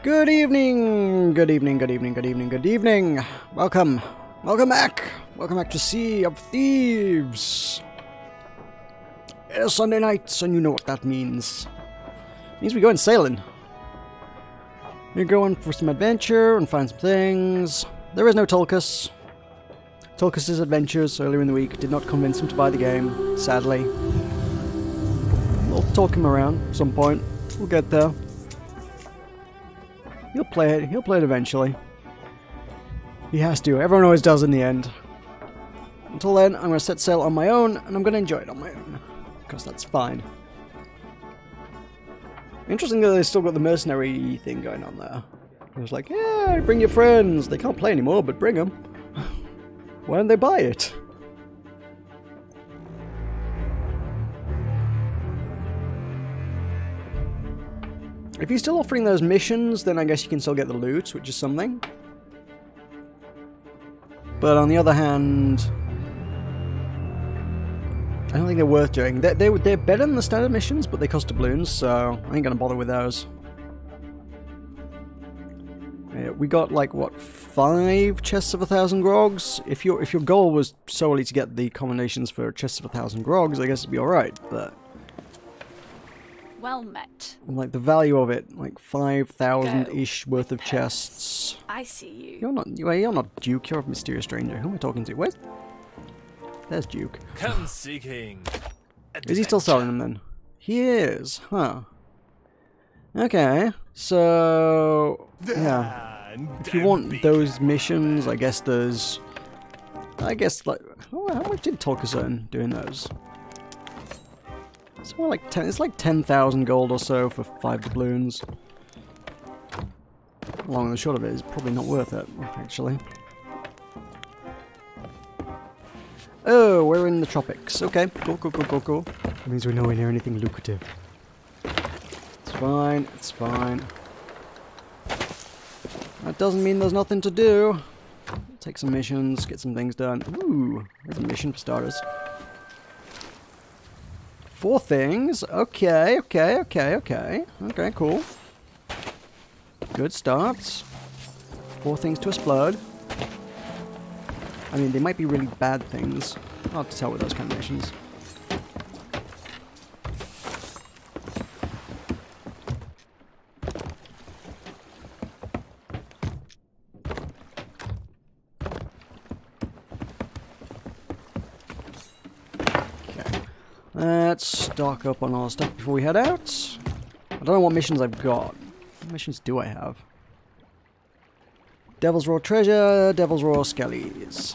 Good evening, good evening, good evening, good evening, good evening. Welcome. Welcome back. Welcome back to Sea of Thieves. It's Sunday night, and you know what that means. It means we're going sailing. We're going for some adventure and find some things. There is no Tulkas. Tulkas' adventures earlier in the week did not convince him to buy the game, sadly. We'll talk him around at some point. We'll get there. He'll play it. He'll play it eventually. He has to. Everyone always does in the end. Until then, I'm going to set sail on my own, and I'm going to enjoy it on my own. Because that's fine. Interesting that they still got the mercenary thing going on there. It was like, yeah, bring your friends. They can't play anymore, but bring them. Why don't they buy it? If he's still offering those missions, then I guess you can still get the loot, which is something. But on the other hand, I don't think they're worth doing. They're better than the standard missions, but they cost doubloons, so I ain't gonna bother with those. Yeah, we got like what, 5 chests of 1,000 grogs. If your goal was solely to get the combinations for chests of 1,000 grogs, I guess it'd be all right. But well met. Like the value of it, like 5,000-ish worth of chests. I see you. You're not Duke. You're a mysterious stranger. Who am I talking to? Where's? There's Duke. Come seeking. Is he still selling them then? He is, huh? Okay, so yeah. If you want those missions, I guess there's. Like, how much did Tulkas earn doing those? It's more like 10. It's like 10,000 gold or so for 5 doubloons. Long and the short of it is probably not worth it, actually. Oh, we're in the tropics. Okay, cool. That means we're nowhere near anything lucrative. It's fine. It's fine. That doesn't mean there's nothing to do. Take some missions, get some things done. Ooh, there's a mission for starters. 4 things. Okay, cool. Good starts. 4 things to explode. I mean, they might be really bad things. Hard to tell with those kind of missions. Let's stock up on all the stuff before we head out. I don't know what missions I've got. What missions do I have? Devil's Raw Treasure, Devil's Raw Skellies.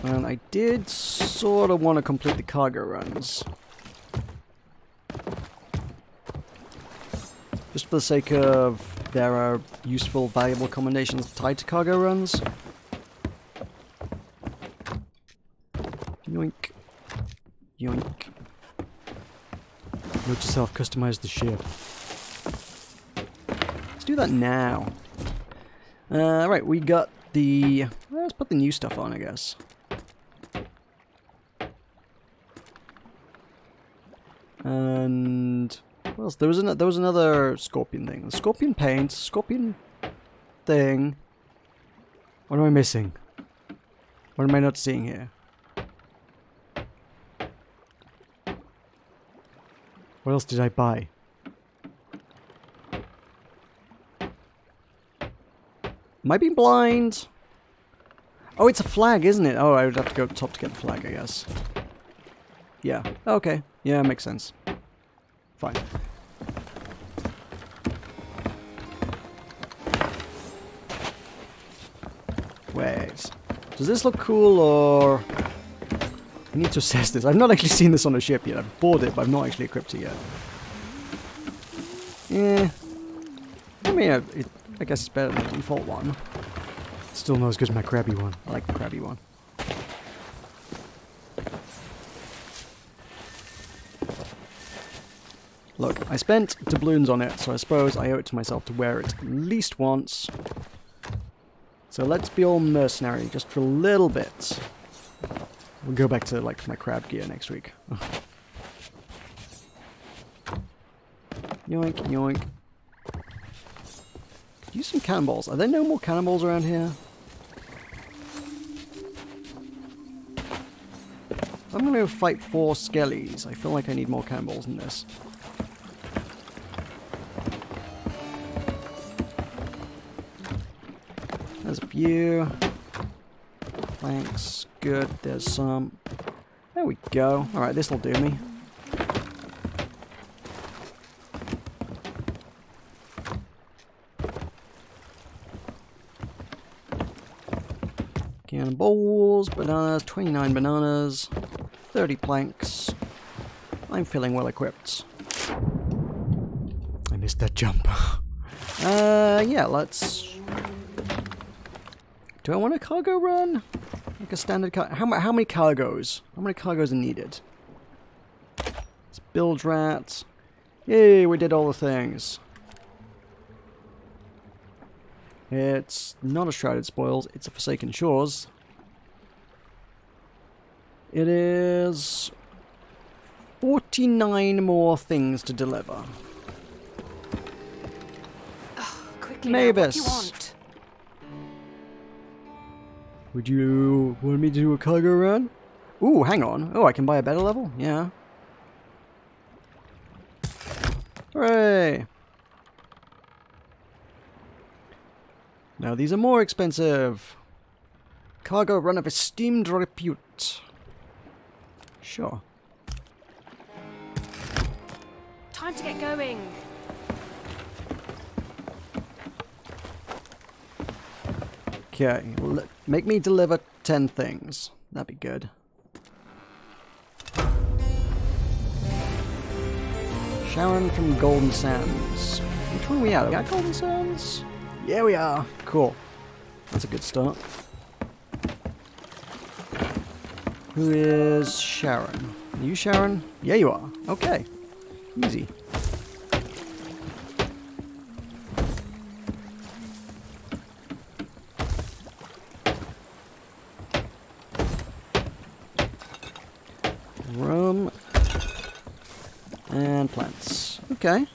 And I did sort of want to complete the cargo runs. Just for the sake of there are useful, valuable combinations tied to cargo runs. Yoink. Yoink. Note to self, customize the ship. Let's do that now. Right, we got the... Well, let's put the new stuff on, I guess. And... What else? There was another scorpion thing. Scorpion paint, scorpion thing. What am I missing? What am I not seeing here? What else did I buy? Am I being blind? Oh, it's a flag, isn't it? Oh, I would have to go up top to get the flag, I guess. Yeah. Okay. Yeah, makes sense. Fine. Wait. Does this look cool, or... I need to assess this. I've not actually seen this on a ship yet. I've bought it, but I've not actually equipped it yet. Yeah. I mean, I guess it's better than the default one. Still not as good as my crabby one. I like the crabby one. Look, I spent doubloons on it, so I suppose I owe it to myself to wear it at least once. So let's be all mercenary, just for a little bit. We'll go back to, like, my crab gear next week. Yoink, yoink. Use some cannonballs. Are there no more cannonballs around here? I'm gonna go fight 4 skellies. I feel like I need more cannonballs than this. There's a few. Thanks. Good. There's some. There we go. Alright, this'll do me. Cannonballs, bananas, 29 bananas, 30 planks. I'm feeling well equipped. I missed that jump. Yeah, let's... Do I want a cargo run? Like a standard car... How many cargoes? How many cargoes are needed? Let's build rats. Yay, we did all the things. It's not a Shrouded Spoils, it's a Forsaken Shores. It is 49 more things to deliver. Quickly, Mavis, what do you want? Would you want me to do a cargo run? Ooh, hang on. Oh, I can buy a better level? Yeah. Hooray! Now these are more expensive. Cargo run of esteemed repute. Sure. Time to get going. Okay, well, make me deliver 10 things. That'd be good. Sharon from Golden Sands. Which one are we at? Are we at Golden Sands? Yeah, we are. Cool. That's a good start. Who is Sharon? Are you Sharon? Yeah, you are. Okay. Easy. Rum. And plants. Okay.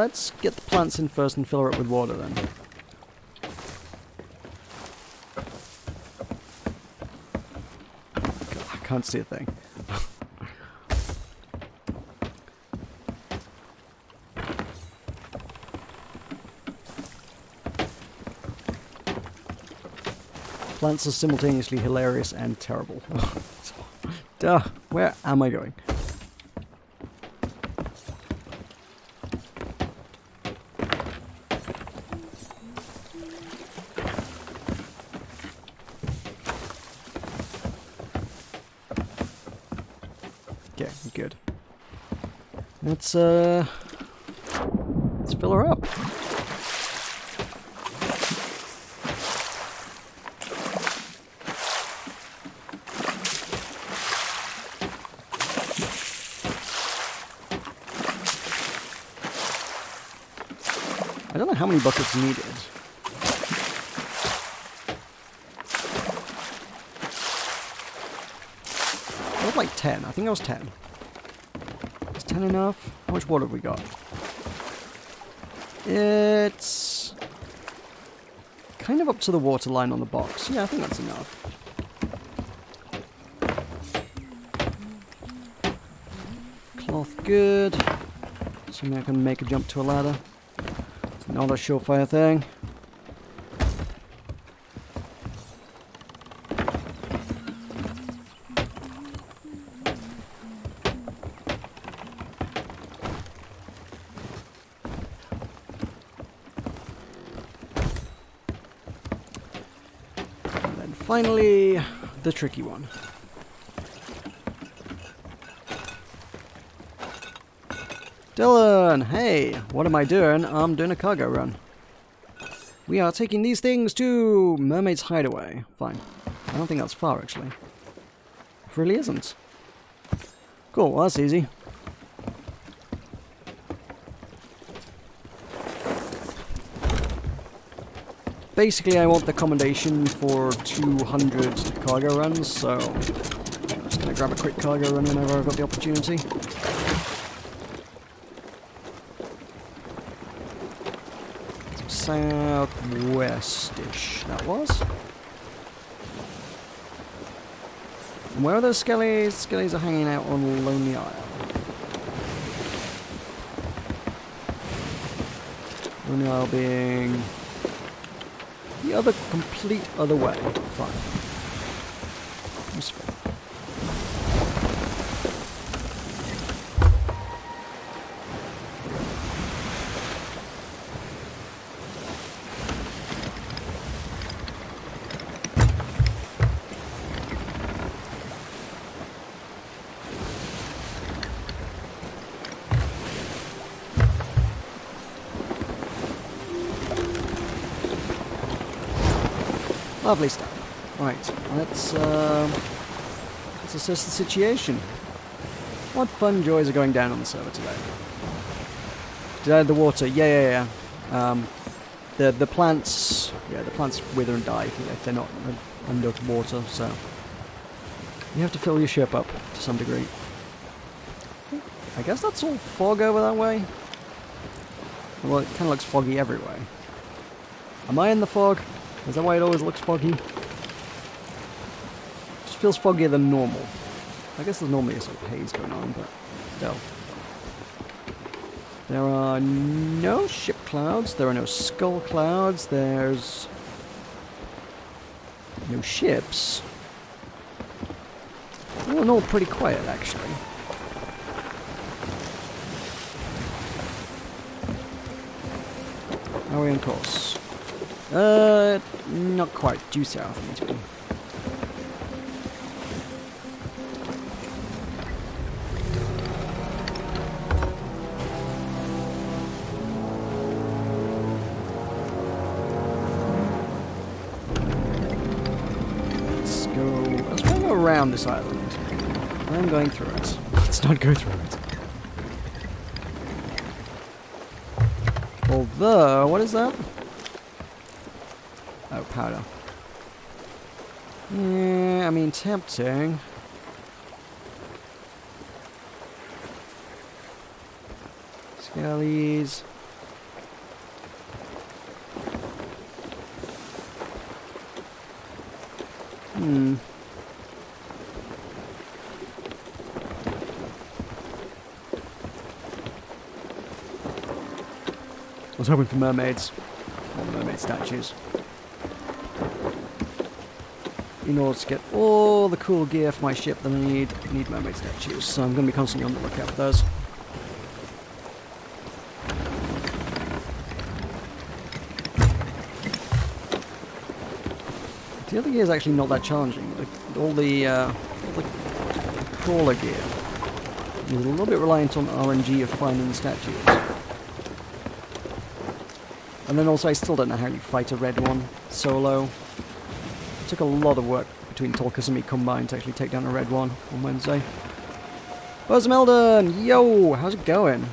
Let's get the plants in first and fill her up with water then. God, I can't see a thing. Plants are simultaneously hilarious and terrible. Duh, where am I going? Okay, good. Let's fill her up. I don't know how many buckets needed. I was like 10. I think I was 10. Is 10 enough? How much water have we got? It's kind of up to the water line on the box. Yeah, I think that's enough. Cloth good. Assuming I can make a jump to a ladder. It's not a surefire thing. And then finally, the tricky one. Dylan, hey, what am I doing? I'm doing a cargo run. We are taking these things to Mermaid's Hideaway. Fine. I don't think that's far, actually. It really isn't. Cool, well, that's easy. Basically, I want the accommodation for 200 cargo runs, so I'm just going to grab a quick cargo run whenever I've got the opportunity. southwest-ish, that was. And where are those skellies? Skellies are hanging out on Lonely Isle. Lonely Isle being the other, complete other way. Fine. Useful. Lovely stuff. Right, let's assess the situation. What fun joys are going down on the server today? Did I add the water? Yeah. The plants, yeah, the plants wither and die if they're not under water, so you have to fill your ship up to some degree. I guess that's all fog over that way. Well, it kind of looks foggy everywhere. Am I in the fog? Is that why it always looks foggy? Just feels foggier than normal. I guess there's normally a sort of haze going on, but still. There are no ship clouds, there are no skull clouds, there's no ships. All in all, pretty quiet, actually. Are we on course? Not quite. Due south, I need to be. Let's go around this island. I'm going through it. Let's not go through it. Although, what is that? Oh, powder. Yeah, I mean, tempting. Skellies. I was hoping for mermaids. All the mermaid statues. In order to get all the cool gear for my ship that I need mermaid statues. So I'm going to be constantly on the lookout for those. The other gear is actually not that challenging. All the crawler gear is a little bit reliant on RNG of finding the statues. And then also I still don't know how you fight a red one solo. It took a lot of work between Tolkien and me combined to actually take down a red one on Wednesday. Buzz Meldon! Yo! How's it going?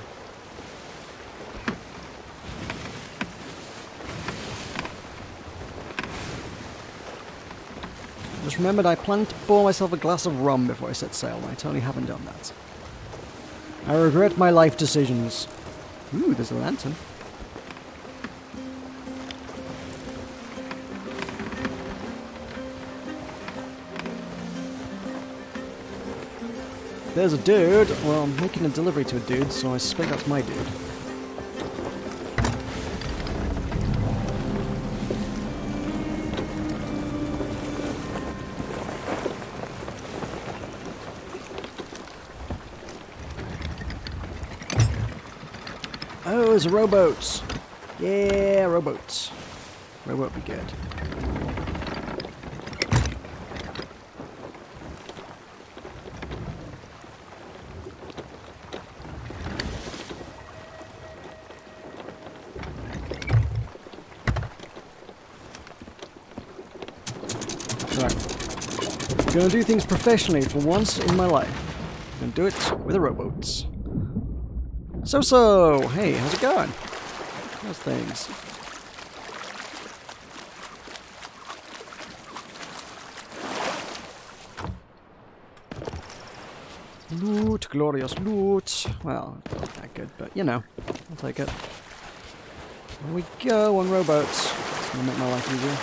Just remembered I planned to pour myself a glass of rum before I set sail, and I totally haven't done that. I regret my life decisions. Ooh, there's a lantern. There's a dude. Well, I'm making a delivery to a dude, so I suspect that's my dude. Oh, there's a rowboat. Yeah, rowboats. Rowboat be good. Gonna do things professionally for once in my life. Gonna do it with a rowboat. So, hey, how's it going? How's things? Loot, glorious loot. Well, not that good, but you know, I'll take it. There we go, one rowboat. It's gonna make my life easier.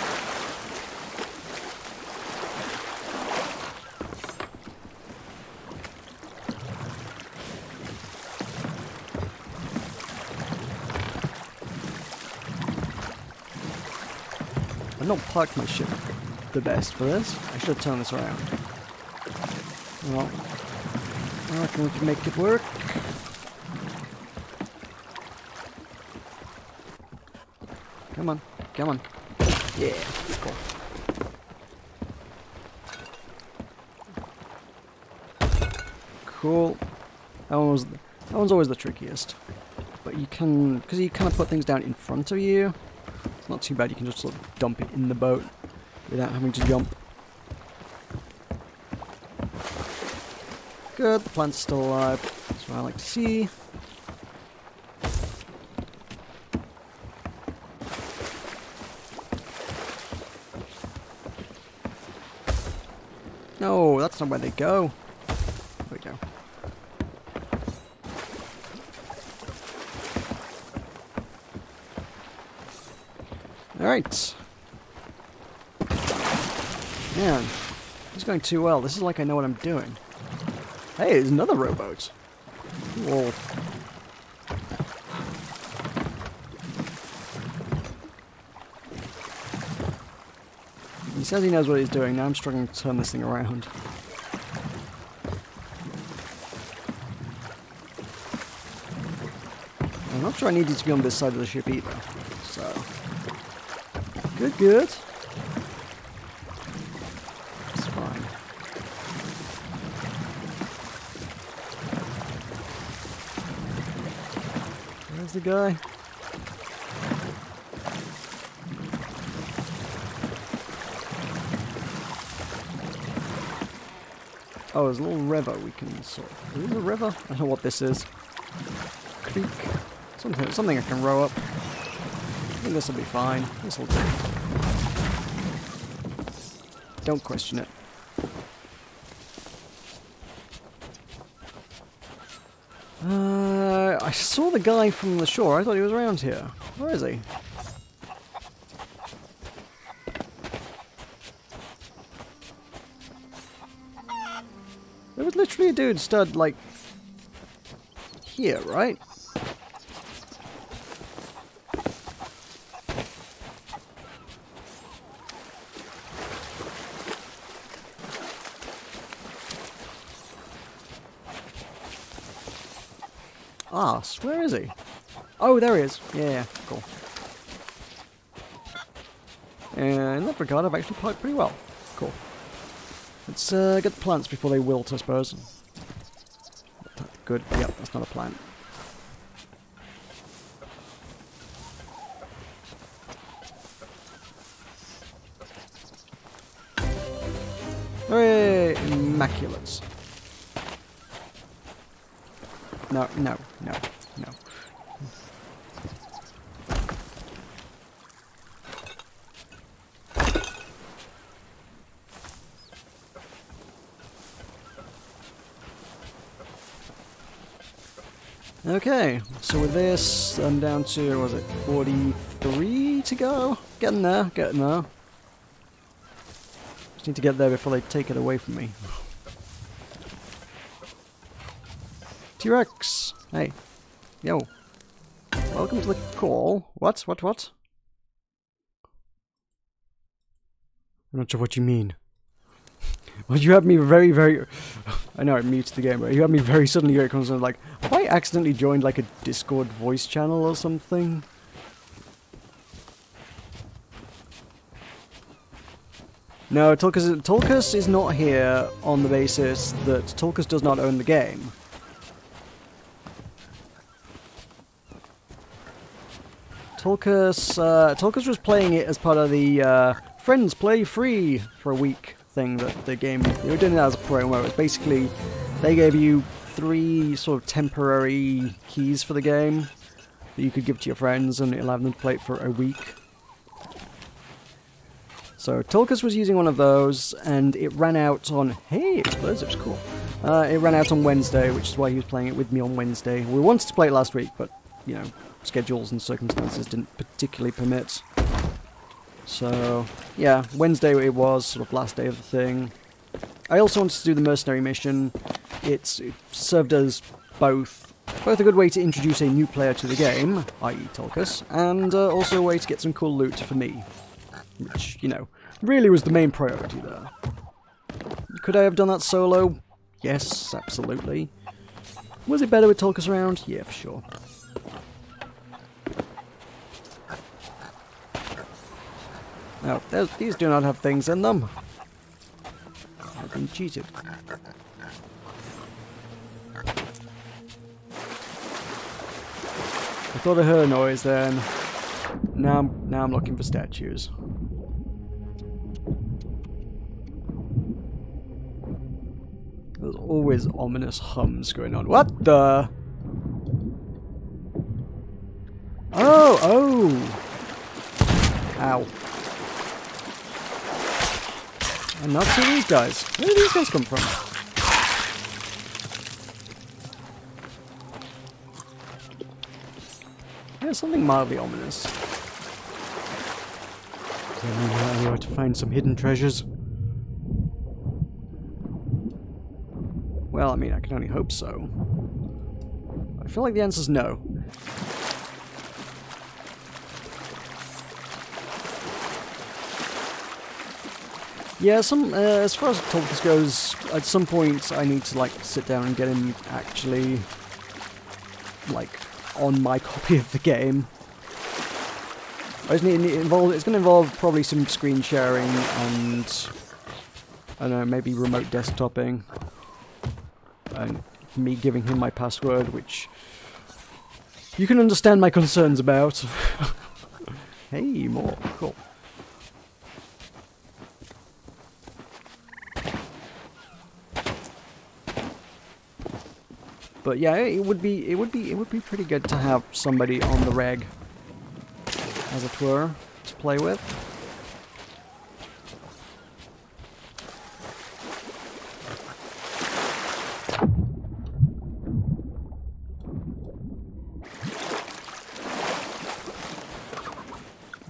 I've not parked my ship the best for this. I should have turned this around. Well, I reckon we can make it work. Come on, come on. Yeah, cool. Cool. That one's always the trickiest. But you can, because you kind of put things down in front of you, it's not too bad. You can just sort of dump it in the boat without having to jump. Good, the plant's still alive. That's what I like to see. No, that's not where they go. There we go. Alright. Man, this is going too well. This is like I know what I'm doing. Hey, there's another rowboat. Whoa. He says he knows what he's doing. Now I'm struggling to turn this thing around. I'm not sure I needed to be on this side of the ship either. So, good, good. It's fine. Where's the guy? Oh, there's a little river we can sort of... Is this a river? I don't know what this is. Creek. Something I can row up. I think this will be fine. This will do. Don't question it. I saw the guy from the shore. I thought he was around here. Where is he? There was literally a dude stood, like, here, right? Ah, where is he? Oh, there he is. Yeah, cool. And in that regard, I've actually parked pretty well. Cool. Let's get the plants before they wilt, I suppose. Good. Yep, that's not a plant. Hooray! Immaculate. No, no, no, no. Okay, so with this, I'm down to, what was it, 43 to go? Getting there, getting there. Just need to get there before they take it away from me. T-Rex! Hey. Yo. Welcome to the call. What? What? I'm not sure what you mean. Well, you had me very... I know, I muted the game, but you had me very suddenly very concerned, like, have I accidentally joined, like, a Discord voice channel or something? No, Tulkas is not here on the basis that Tulkas does not own the game. Tulkas was playing it as part of the Friends Play Free for a week thing that the game... They were doing that as a promo. It's basically, they gave you 3 sort of temporary keys for the game that you could give to your friends and it allowed them to play it for a week. So Tulkas was using one of those and it ran out on... Hey, explosives, cool. It ran out on Wednesday, which is why he was playing it with me on Wednesday. We wanted to play it last week, but, you know, schedules and circumstances didn't particularly permit. So, yeah, Wednesday it was, sort of last day of the thing. I also wanted to do the mercenary mission. It served as both a good way to introduce a new player to the game, i.e. Tulkas, and also a way to get some cool loot for me. Which, you know, really was the main priority there. Could I have done that solo? Yes, absolutely. Was it better with Tulkas around? Yeah, for sure. Now, these do not have things in them. I've been cheated. I thought I heard a noise then. Now I'm looking for statues. There's always ominous hums going on. What the? Oh! Ow. And not see these guys. Where do these guys come from? Yeah, something mildly ominous. Does that mean I know where to find some hidden treasures? Well, I mean, I can only hope so. I feel like the answer's no. Yeah, as far as Tulkas goes, at some point I need to, like, sit down and get him actually, like, on my copy of the game. It's going to involve probably some screen sharing and, I don't know, maybe remote desktoping. And me giving him my password, which you can understand my concerns about. Hey, more. Cool. But yeah, it would be pretty good to have somebody on the reg, as it were, to play with.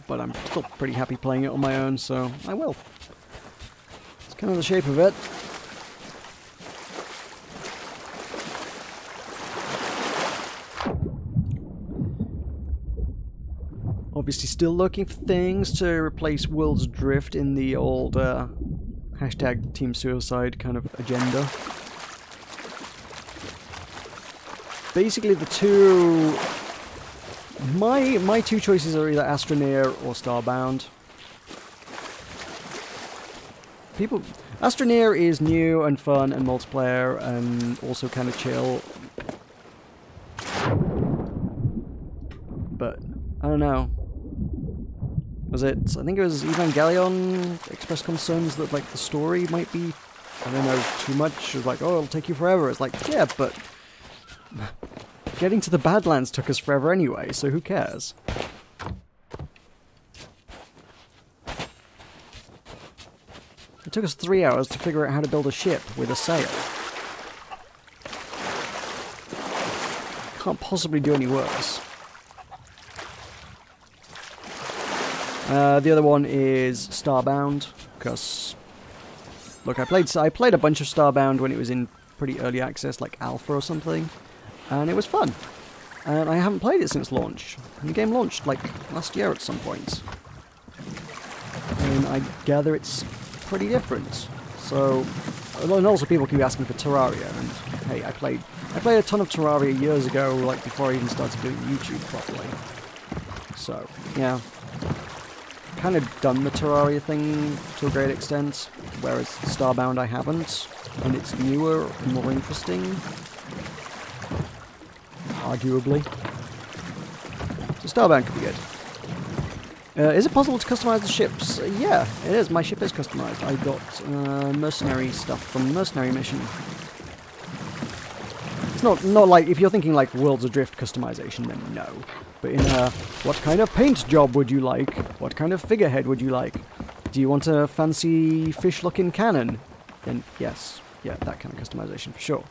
But I'm still pretty happy playing it on my own, so I will. It's kind of the shape of it. Obviously still looking for things to replace World's Drift in the old hashtag Team Suicide kind of agenda. Basically the two... My two choices are either Astroneer or Starbound. Astroneer is new and fun and multiplayer and also kind of chill. But, I don't know. I think it was Evangelion expressed concerns that, like, the story might be, I don't know, too much. It was like, oh, it'll take you forever. It's like, yeah, but getting to the Badlands took us forever anyway, so who cares? It took us 3 hours to figure out how to build a ship with a sail. Can't possibly do any worse. The other one is Starbound, because look, I played a bunch of Starbound when it was in pretty early access, like alpha or something, and it was fun. And I haven't played it since launch. And the game launched like last year at some point, and I gather it's pretty different. So, and also people keep asking for Terraria, and hey, I played a ton of Terraria years ago, like before I even started doing YouTube properly. So yeah. Kind of done the Terraria thing to a great extent, whereas Starbound I haven't, and it's newer and more interesting, arguably. So Starbound could be good. Is it possible to customize the ships? Yeah, it is. My ship is customized. I got mercenary stuff from the mercenary mission. It's not like, if you're thinking like Worlds Adrift customization, then no. But in what kind of paint job would you like? What kind of figurehead would you like? Do you want a fancy fish-looking cannon? Then yes. Yeah, that kind of customization for sure.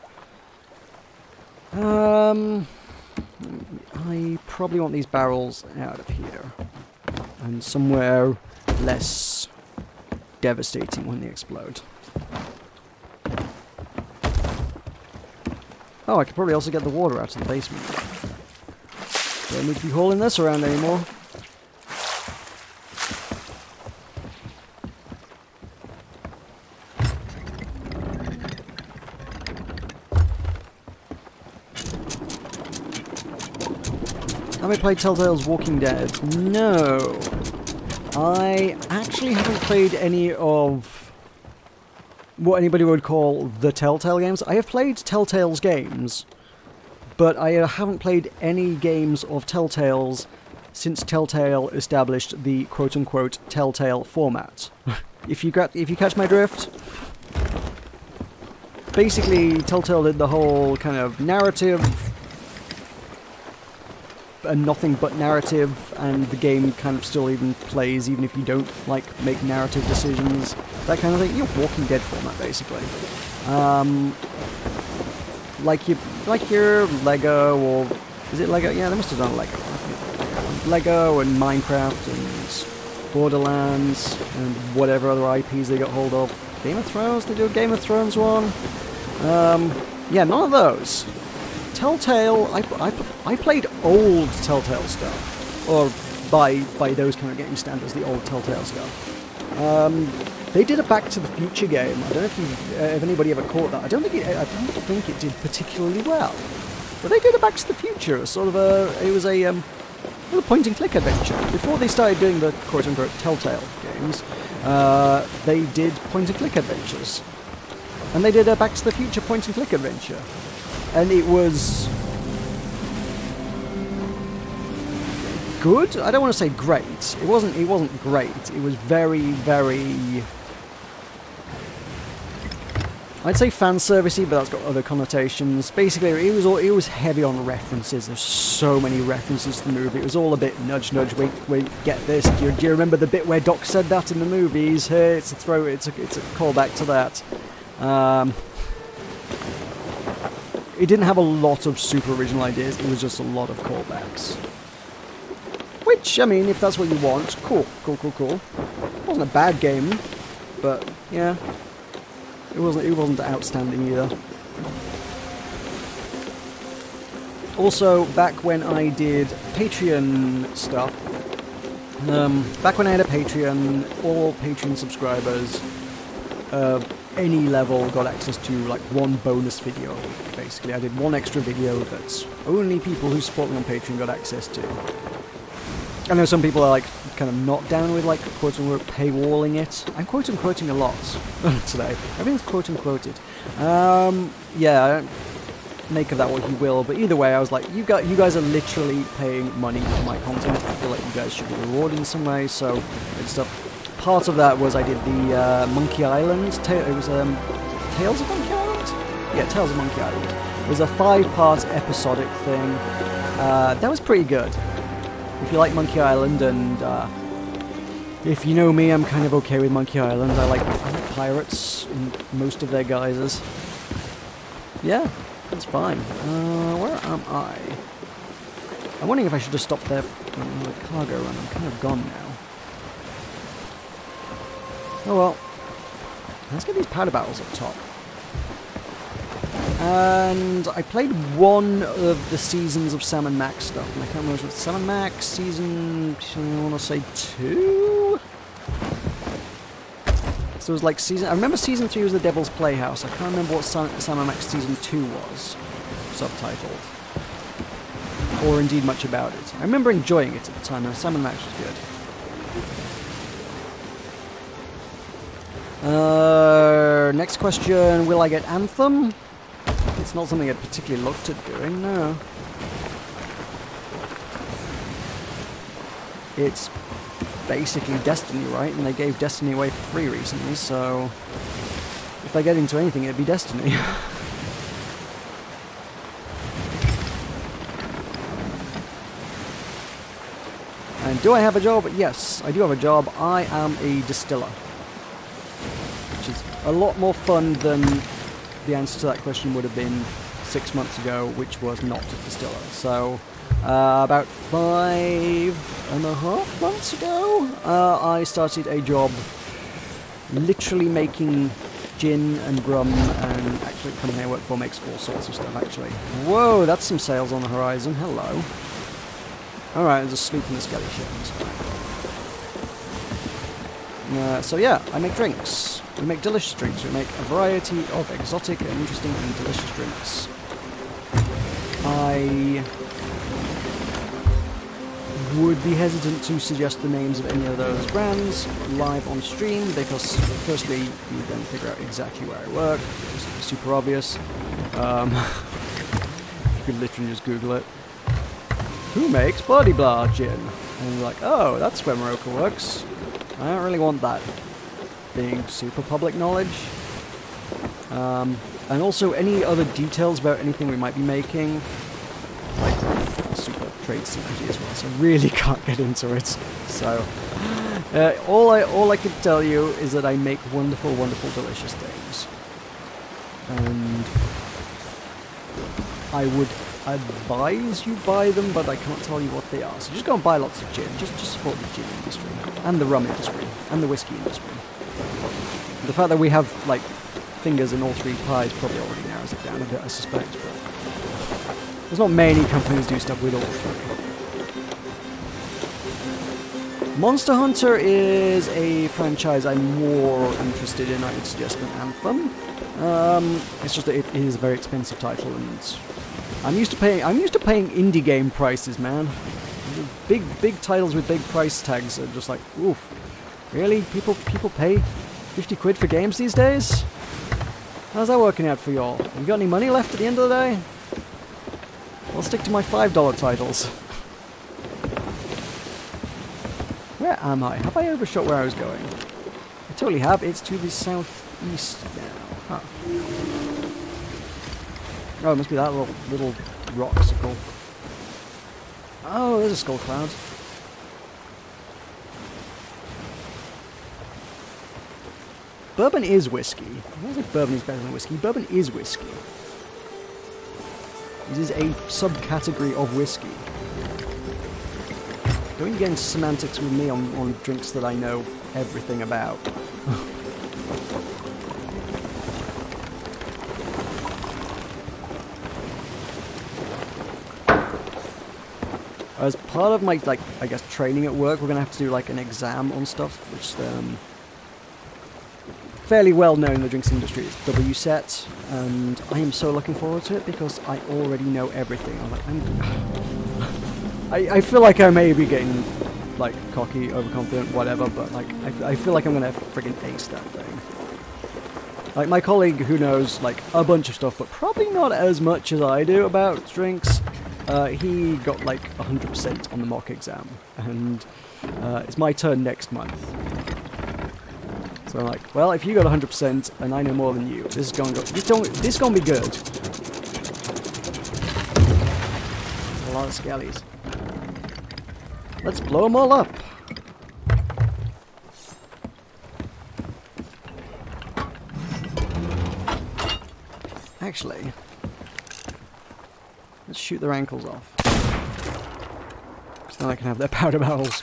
I probably want these barrels out of here. And somewhere less devastating when they explode. Oh, I could probably also get the water out of the basement. Don't need to be hauling this around anymore. Have I played Telltale's Walking Dead? No. I actually haven't played any of what anybody would call the Telltale games. I have played Telltale's games, but I haven't played any games of Telltale's since Telltale established the quote-unquote Telltale format. If you catch my drift, basically Telltale did the whole kind of narrative and nothing but narrative, and the game kind of still even plays even if you don't like make narrative decisions, that kind of thing. You're Walking Dead format basically. Like your Lego, or is it Lego? Yeah, they must have done Lego. Lego and Minecraft and Borderlands and whatever other IPs they got hold of. Game of Thrones, they do a Game of Thrones one. Yeah, none of those. Telltale, I played old Telltale stuff, or by those kind of game standards, the old Telltale stuff. They did a Back to the Future game. I don't know if anybody ever caught that. I don't think it did particularly well, but they did a Back to the Future, sort of it was a point and click adventure. Before they started doing the quote unquote Telltale games, they did point and click adventures, and they did a Back to the Future point and click adventure. And it was good. I don't want to say great. It wasn't great. It was very, very, I'd say fan servicey, but that's got other connotations. Basically, it was heavy on references. There's so many references to the movie. It was all a bit nudge, nudge. Wait, get this. Do you remember the bit where Doc said that in the movies? Hey, it's a callback to that. It didn't have a lot of super original ideas, it was just a lot of callbacks. Which, I mean, if that's what you want, cool. It wasn't a bad game, but, yeah, it wasn't outstanding either. Also, back when I did Patreon stuff, back when I had a Patreon, all Patreon subscribers, any level got access to like one bonus video a week, basically. I did one extra video that only people who support me on Patreon got access to. I know some people are like kind of not down with like quote-unquote paywalling it. I'm quote-unquoting a lot today. Everything's quote-unquoted. Yeah, make of that what you will, but either way I was like, you guys are literally paying money for my content. I feel like you guys should be rewarded in some way, so good stuff. Part of that was I did the Monkey Island. It was Tales of Monkey Island? Yeah, Tales of Monkey Island. It was a 5-part episodic thing. That was pretty good. If you like Monkey Island, and if you know me, I'm kind of okay with Monkey Island. I like pirates in most of their guises. Yeah, that's fine. Where am I? I'm wondering if I should just stop there on the cargo run. I'm kind of gone now. Oh well, let's get these powder barrels up top. And I played one of the seasons of Sam & Max stuff, and I can't remember if it's Sam & Max season, I want to say 2? So it was like I remember season 3 was The Devil's Playhouse. I can't remember what Sam & Max season 2 was, subtitled. Or indeed much about it. I remember enjoying it at the time, and Sam & Max was good. Next question, will I get Anthem? It's not something I'd particularly looked at doing, no. It's basically Destiny, right? And they gave Destiny away for free recently, so if I get into anything, it'd be Destiny. And do I have a job? Yes, I do have a job. I am a distiller. Which is a lot more fun than the answer to that question would have been 6 months ago, which was not a distiller. So about 5.5 months ago, I started a job literally making gin and rum, and actually the company I work for makes all sorts of stuff, actually. Whoa, that's some sails on the horizon. Hello. Alright, there's a sloop in the skelly ship. So yeah, I make drinks. We make delicious drinks. We make a variety of exotic and interesting and delicious drinks. I would be hesitant to suggest the names of any of those brands live on stream because, firstly, you then figure out exactly where I work, which is super obvious. You could literally just Google it. Who makes Body Blah gin? And you're like, oh, that's where Meroka works. I don't really want that being super public knowledge. And also any other details about anything we might be making, like super trade secret as well, so I really can't get into it. So all I can tell you is that I make wonderful, wonderful, delicious things. And I would advise you buy them, but I can't tell you what they are. So just go and buy lots of gin. Just support the gin industry, and the rum industry, and the whiskey industry. The fact that we have, like, fingers in all three pies probably already narrows it down a bit, I suspect, but there's not many companies do stuff with all three. Monster Hunter is a franchise I'm more interested in, I would suggest, than Anthem. It's just that it is a very expensive title, and I'm used to paying indie game prices, man. Big titles with big price tags are just like, oof. Really? People pay 50 quid for games these days? How's that working out for y'all? You got any money left at the end of the day? I'll stick to my $5 titles. Where am I? Have I overshot where I was going? I totally have. It's to the southeast now. Huh. Oh, it must be that little rocksicle. Oh, there's a skull cloud. Bourbon is whiskey. I don't think bourbon is better than whiskey. Bourbon is whiskey. It is a subcategory of whiskey. Don't you get into semantics with me on drinks that I know everything about. As part of my, like, I guess training at work, we're gonna have to do like an exam on stuff, which fairly well known in the drinks industry. It's WSET, and I am so looking forward to it because I already know everything. I feel like I may be getting like cocky, overconfident, whatever, but like I feel like I'm gonna friggin' ace that thing. Like my colleague who knows like a bunch of stuff, but probably not as much as I do about drinks. He got like 100% on the mock exam, and it's my turn next month. So I'm like, well, if you got 100% and I know more than you, this is gonna be good. A lot of skellies. Let's blow them all up. Actually, let's shoot their ankles off. So then I can have their powder barrels.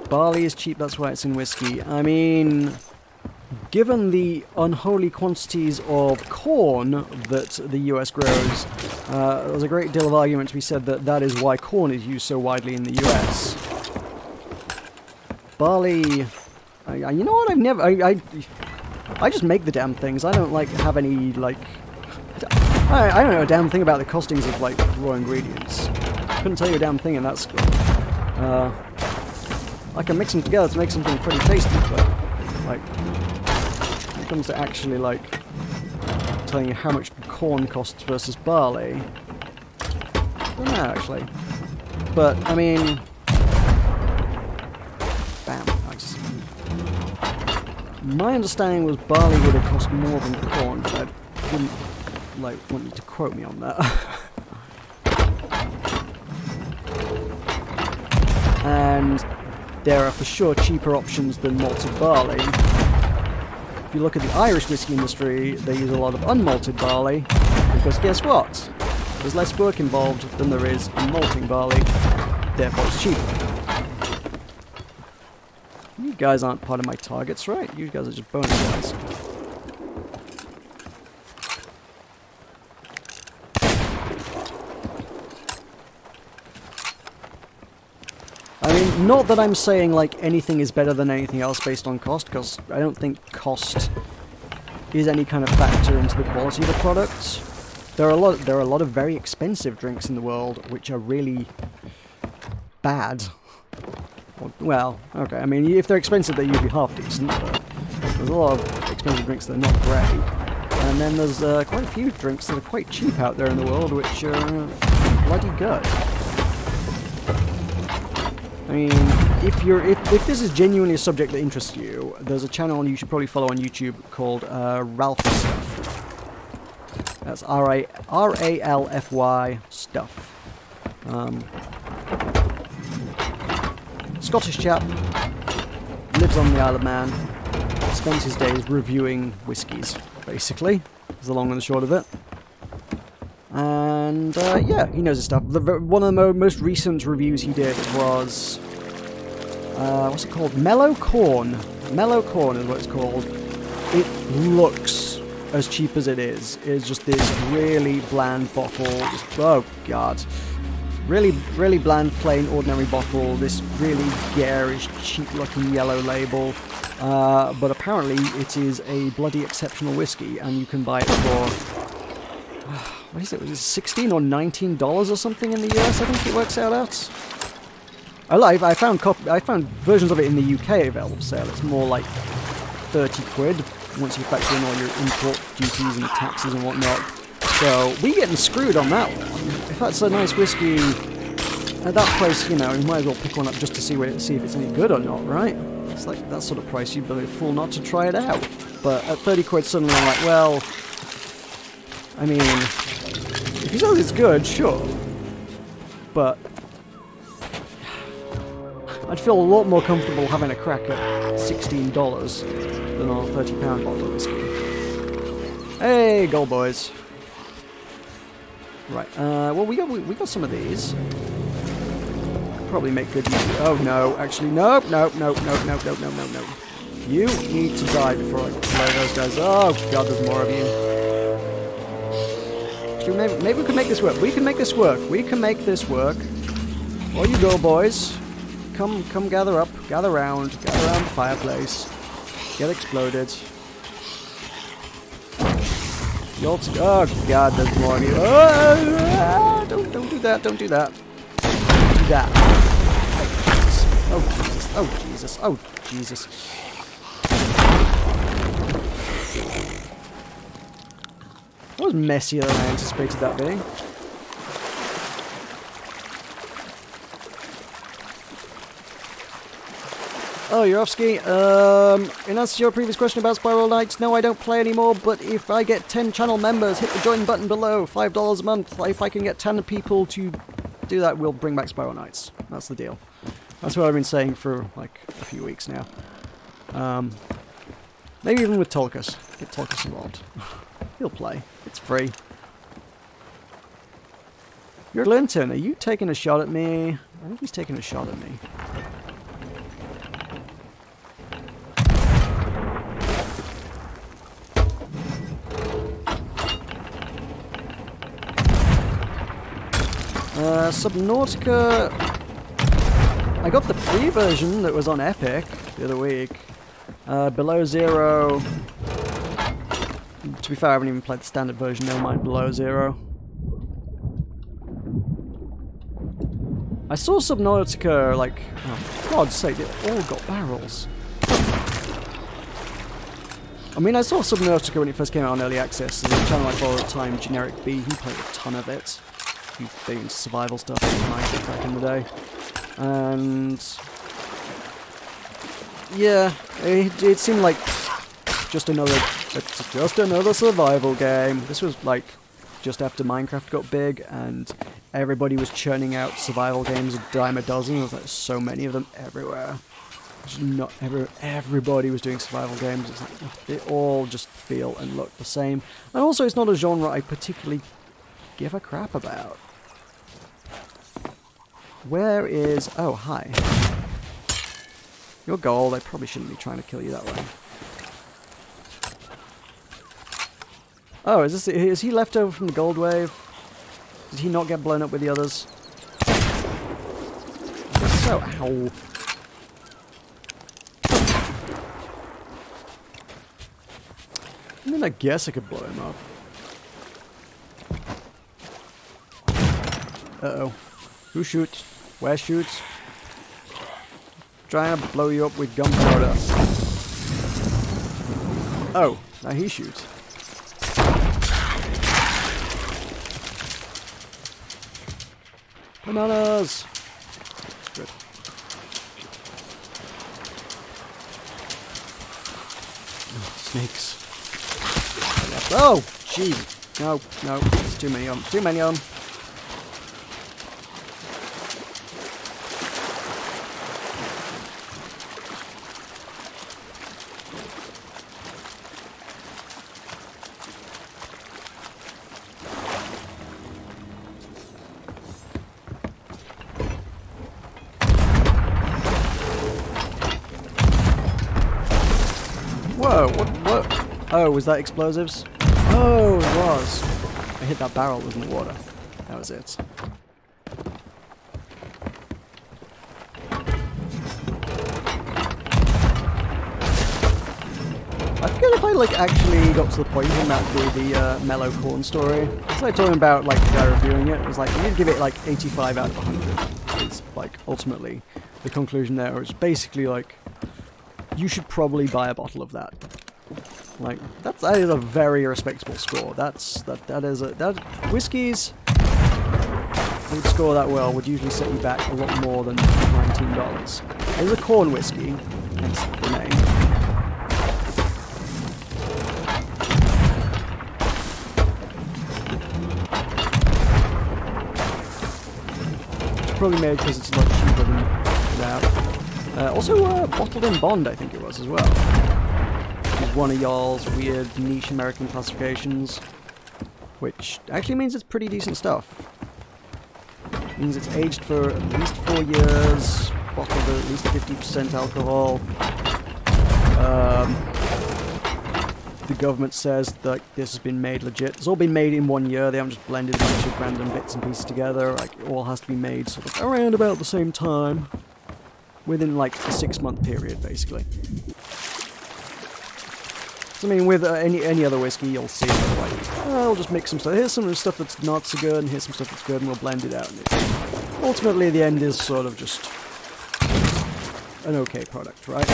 Barley is cheap, that's why it's in whiskey. I mean, given the unholy quantities of corn that the US grows, there's a great deal of argument to be said that that is why corn is used so widely in the US. Barley, you know what, I just make the damn things. I don't like have any, like, I don't know a damn thing about the costings of, like, raw ingredients. Couldn't tell you a damn thing in that school. I can mix them together to make something pretty tasty, but, like, when it comes to actually, like, telling you how much corn costs versus barley, I don't know, actually. But, I mean, bam, my understanding was barley would have cost more than corn, but I wouldn't, like, want you to quote me on that. and there are for sure cheaper options than malted barley. If you look at the Irish whiskey industry, they use a lot of unmalted barley, because guess what? There's less work involved than there is in malting barley, therefore it's cheaper. You guys aren't part of my targets, right? You guys are just bonus guys. I mean, not that I'm saying like anything is better than anything else based on cost, because I don't think cost is any kind of factor into the quality of the product. There are a lot of very expensive drinks in the world which are really bad. Well, okay, I mean, if they're expensive, they're usually half decent, but there's a lot of expensive drinks that are not great. And then there's quite a few drinks that are quite cheap out there in the world which are bloody good. I mean, if this is genuinely a subject that interests you, there's a channel you should probably follow on YouTube called Ralphy Stuff. That's R-A-L-F-Y Stuff. Scottish chap, lives on the Isle of Man, spends his days reviewing whiskies, basically, is the long and the short of it. And, yeah, he knows his stuff. One of the most recent reviews he did was, what's it called? Mellow Corn. Mellow Corn is what it's called. It looks as cheap as it is. It's just this really bland bottle. Just, oh, God. Really, really bland, plain, ordinary bottle. This really garish, cheap-looking yellow label. But apparently it is a bloody exceptional whiskey, and you can buy it for... what is it? Was it $16 or $19 or something in the US? I think it works out at. I found versions of it in the UK available for sale. It's more like 30 quid once you factor in all your import duties and taxes and whatnot. So we getting screwed on that one. If that's a nice whiskey at that price, you know, you might as well pick one up just to see if it's any good or not, right? It's like that sort of price, you'd be a fool not to try it out. But at 30 quid, suddenly I'm like, well, I mean, if he says it's good, sure. But I'd feel a lot more comfortable having a crack at $16 than on a £30 bottle of whiskey. Hey, gold boys. Right, well, we got some of these. Probably make good use of. Oh no, actually, no. You need to die before I play those guys. Oh God, there's more of you. Actually, maybe we can make this work. We can make this work. We can make this work. All you go, boys. Come, gather up, gather round the fireplace. Get exploded. Oh God, there's more of you. Don't do that. Don't do that. Do that. Oh Jesus. Oh Jesus. That was messier than I anticipated that being. Oh, Yorovsky, in answer to your previous question about Spiral Knights, no, I don't play anymore, but if I get 10 channel members, hit the join button below, $5 a month. If I can get 10 people to do that, we'll bring back Spiral Knights. That's the deal. That's what I've been saying for, like, a few weeks now. Maybe even with Tolkus. Get Tolkus involved. He'll play. It's free. You're Linton, are you taking a shot at me? I think he's taking a shot at me. Subnautica... I got the free version that was on Epic the other week. Below Zero... To be fair, I haven't even played the standard version, never mind Below Zero. I saw Subnautica, like... Oh, for God's sake, they all got barrels. I mean, I saw Subnautica when it first came out on Early Access. There's a channel I follow at the time, Generic B, he played a ton of it. He's big into survival stuff back in the day. And... yeah, it seemed like just another survival game. This was like just after Minecraft got big, and everybody was churning out survival games a dime a dozen. There was like so many of them everywhere. Just not everybody was doing survival games. It's like they all just feel and look the same. And also, it's not a genre I particularly give a crap about. Where is... Oh, hi. You're gold. I probably shouldn't be trying to kill you that way. Oh, is he left over from the gold wave? Did he not get blown up with the others? I guess so. Ow. I mean, I guess I could blow him up. Uh-oh. Who shoots? Where shoots? Trying to blow you up with gunpowder. Oh, now he shoots. Bananas! Good. Oh, snakes. Oh, jeez. No, no, it's too many of them. Too many of them. Whoa, what? Oh, was that explosives? Oh, it was. I hit that barrel that was in the water. That was it. I forget if I, like, actually got to the point in the mellow corn story. It's like talking about, like, the guy reviewing it. It was like, you need to give it, like, 85 out of 100. It's, like, ultimately, the conclusion there is basically, like, you should probably buy a bottle of that. Like, that is a very respectable score. That whiskeys that would score that well would usually set you back a lot more than $19. It is a corn whiskey, hence the name. It's probably made because it's a lot cheaper than that. Also, bottled in bond, I think it was as well. Which is one of y'all's weird niche American classifications, which actually means it's pretty decent stuff. It means it's aged for at least 4 years, bottled at least 50% alcohol. The government says that this has been made legit. It's all been made in 1 year. They haven't just blended a bunch of random bits and pieces together. Like, it all has to be made sort of around about the same time. Within, like, a 6-month period, basically. So, I mean, with any other whiskey, you'll see, like, oh, we'll just mix some stuff. Here's some stuff that's not so good, and here's some stuff that's good, and we'll blend it out. And ultimately, the end is sort of just an okay product, right?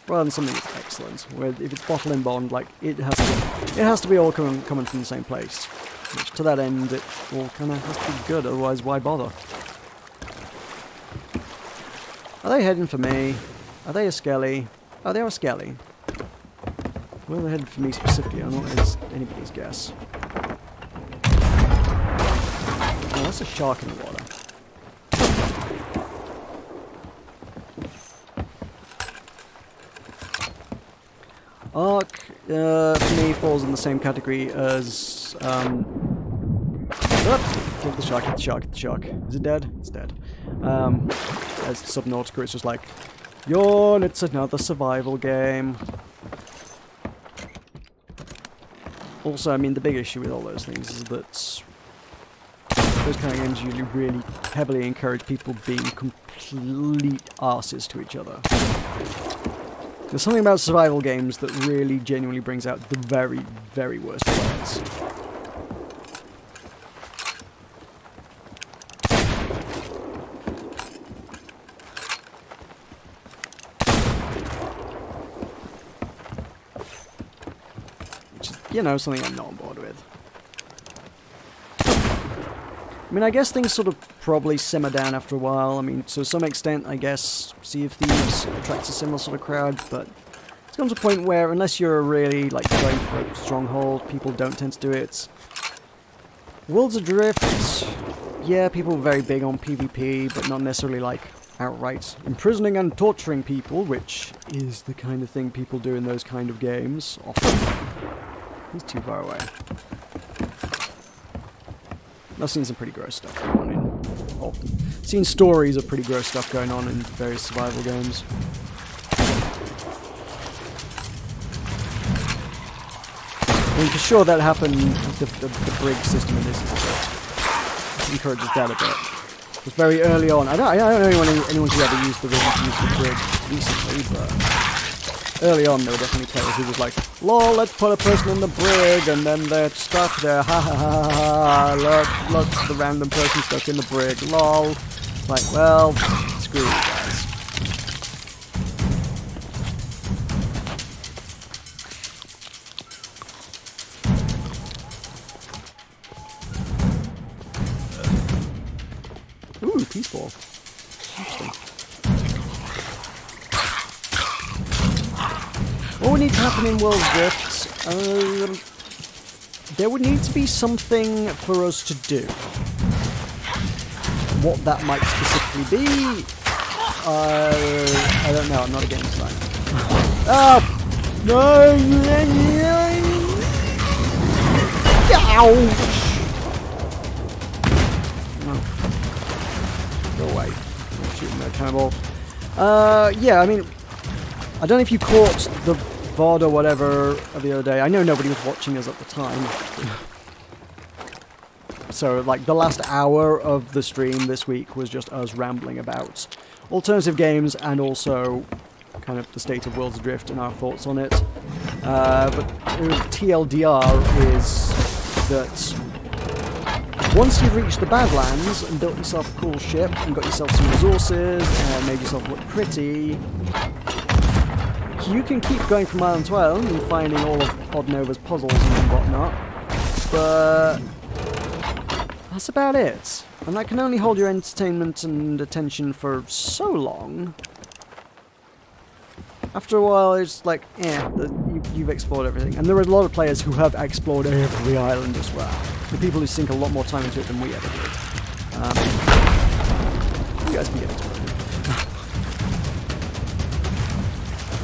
Rather than something that's excellent. Where if it's bottle and bond, like, it has to be all coming from the same place. Which, to that end, it all kind of has to be good. Otherwise, why bother? Are they heading for me? Are they a skelly? Oh, they are a skelly. Where are they heading for me specifically? I don't know. It's anybody's guess. Oh, that's a shark in the water. Ark, for me, falls in the same category as, Kill the shark, hit the shark, hit the shark. Is it dead? It's dead. As Subnautica, it's just like, yawn, it's another survival game. Also, I mean, the big issue with all those things is that those kind of games usually really heavily encourage people being complete arses to each other. There's something about survival games that really genuinely brings out the very, very worst players. You know, something I'm not on board with. I mean, I guess things sort of probably simmer down after a while. I mean, to some extent, I guess Sea of Thieves attracts a similar sort of crowd, but It's come to a point where, unless you're really like going for a stronghold, people don't tend to do it. Worlds Adrift, yeah, people are very big on PvP, but not necessarily like outright imprisoning and torturing people, which is the kind of thing people do in those kind of games often. He's too far away. I've seen some pretty gross stuff going on in... Oh, seen stories of pretty gross stuff going on in various survival games. I mean, for sure that happened, the brig system in this is a bit... It encourages that a bit. It was very early on. I don't know anyone who ever used the rig to use the brig recently, but early on there were definitely players who was like, lol, let's put a person in the brig, and then they're stuck there, ha ha ha ha ha, look, the random person stuck in the brig, lol. Like, well, screw you guys. Ooh, peace ball. Interesting. What would need to happen in World Rift? There would need to be something for us to do. What that might specifically be, I don't know. I'm not a game designer. Oh no! Ouch! Go away. I'm shooting that cannonball. Yeah, I mean, I don't know if you caught the VOD or whatever the other day. I know nobody was watching us at the time. So, like, the last hour of the stream this week was just us rambling about alternative games and also kind of the state of Worlds Adrift and our thoughts on it. But TLDR is that once you've reached the Badlands and built yourself a cool ship and got yourself some resources and made yourself look pretty, you can keep going from island to island and finding all of Podnova's puzzles and whatnot, but that's about it. And that can only hold your entertainment and attention for so long. After a while, it's like, you've explored everything. And there are a lot of players who have explored every island as well. The people who sink a lot more time into it than we ever did. You guys can get into it.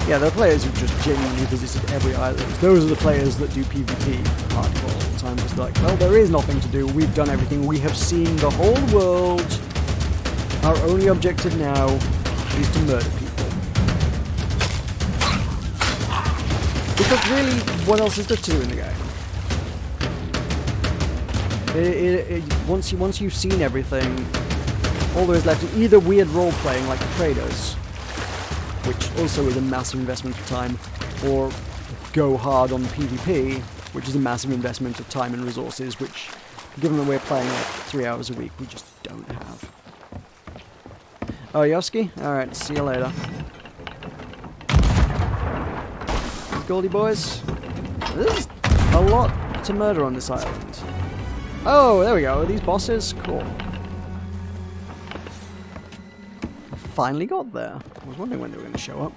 Yeah, there are players who just genuinely visited every island. Those are the players that do PvP hardcore all the time. Because they're like, well, there is nothing to do. We've done everything. We have seen the whole world. Our only objective now is to murder people. Because really, what else is there to do in the game? Once you've seen everything, all there is left is either weird role-playing like the traders, which also is a massive investment of time, or go hard on PvP, which is a massive investment of time and resources, which, given that we're playing like 3 hours a week, we just don't have. Oh, Yoski? Alright, see you later. Goldie boys. There's a lot to murder on this island. Oh, there we go. Are these bosses? Cool. Finally got there. I was wondering when they were going to show up.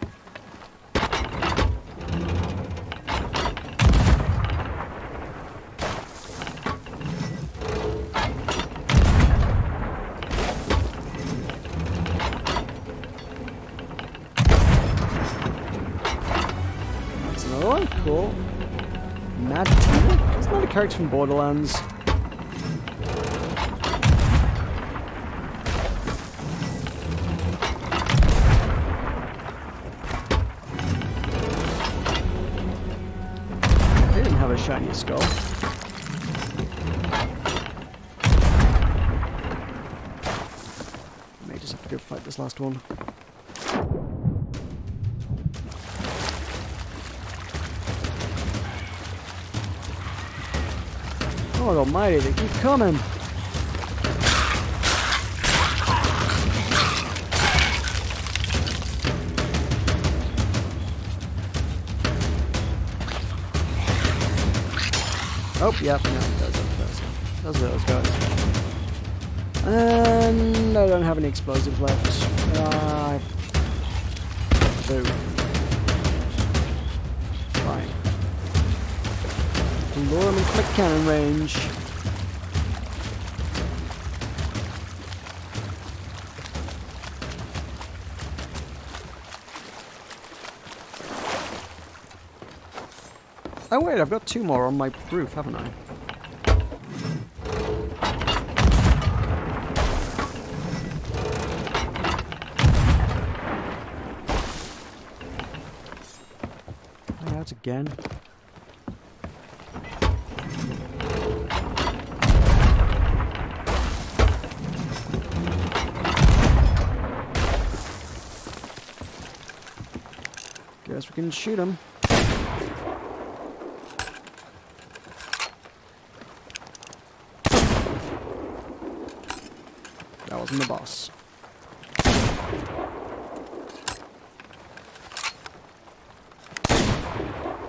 Oh, cool. Mad Tina? Isn't that a character from Borderlands? They didn't have a shiny skull. May just have to go fight this last one. Oh, almighty, they keep coming. Oh, yep, no, those are those guys. And I don't have any explosives left. Boo. fine. Lure him in quick cannon range. Oh wait, I've got 2 more on my roof, haven't I? Out again. Guess we can shoot him. That wasn't the boss.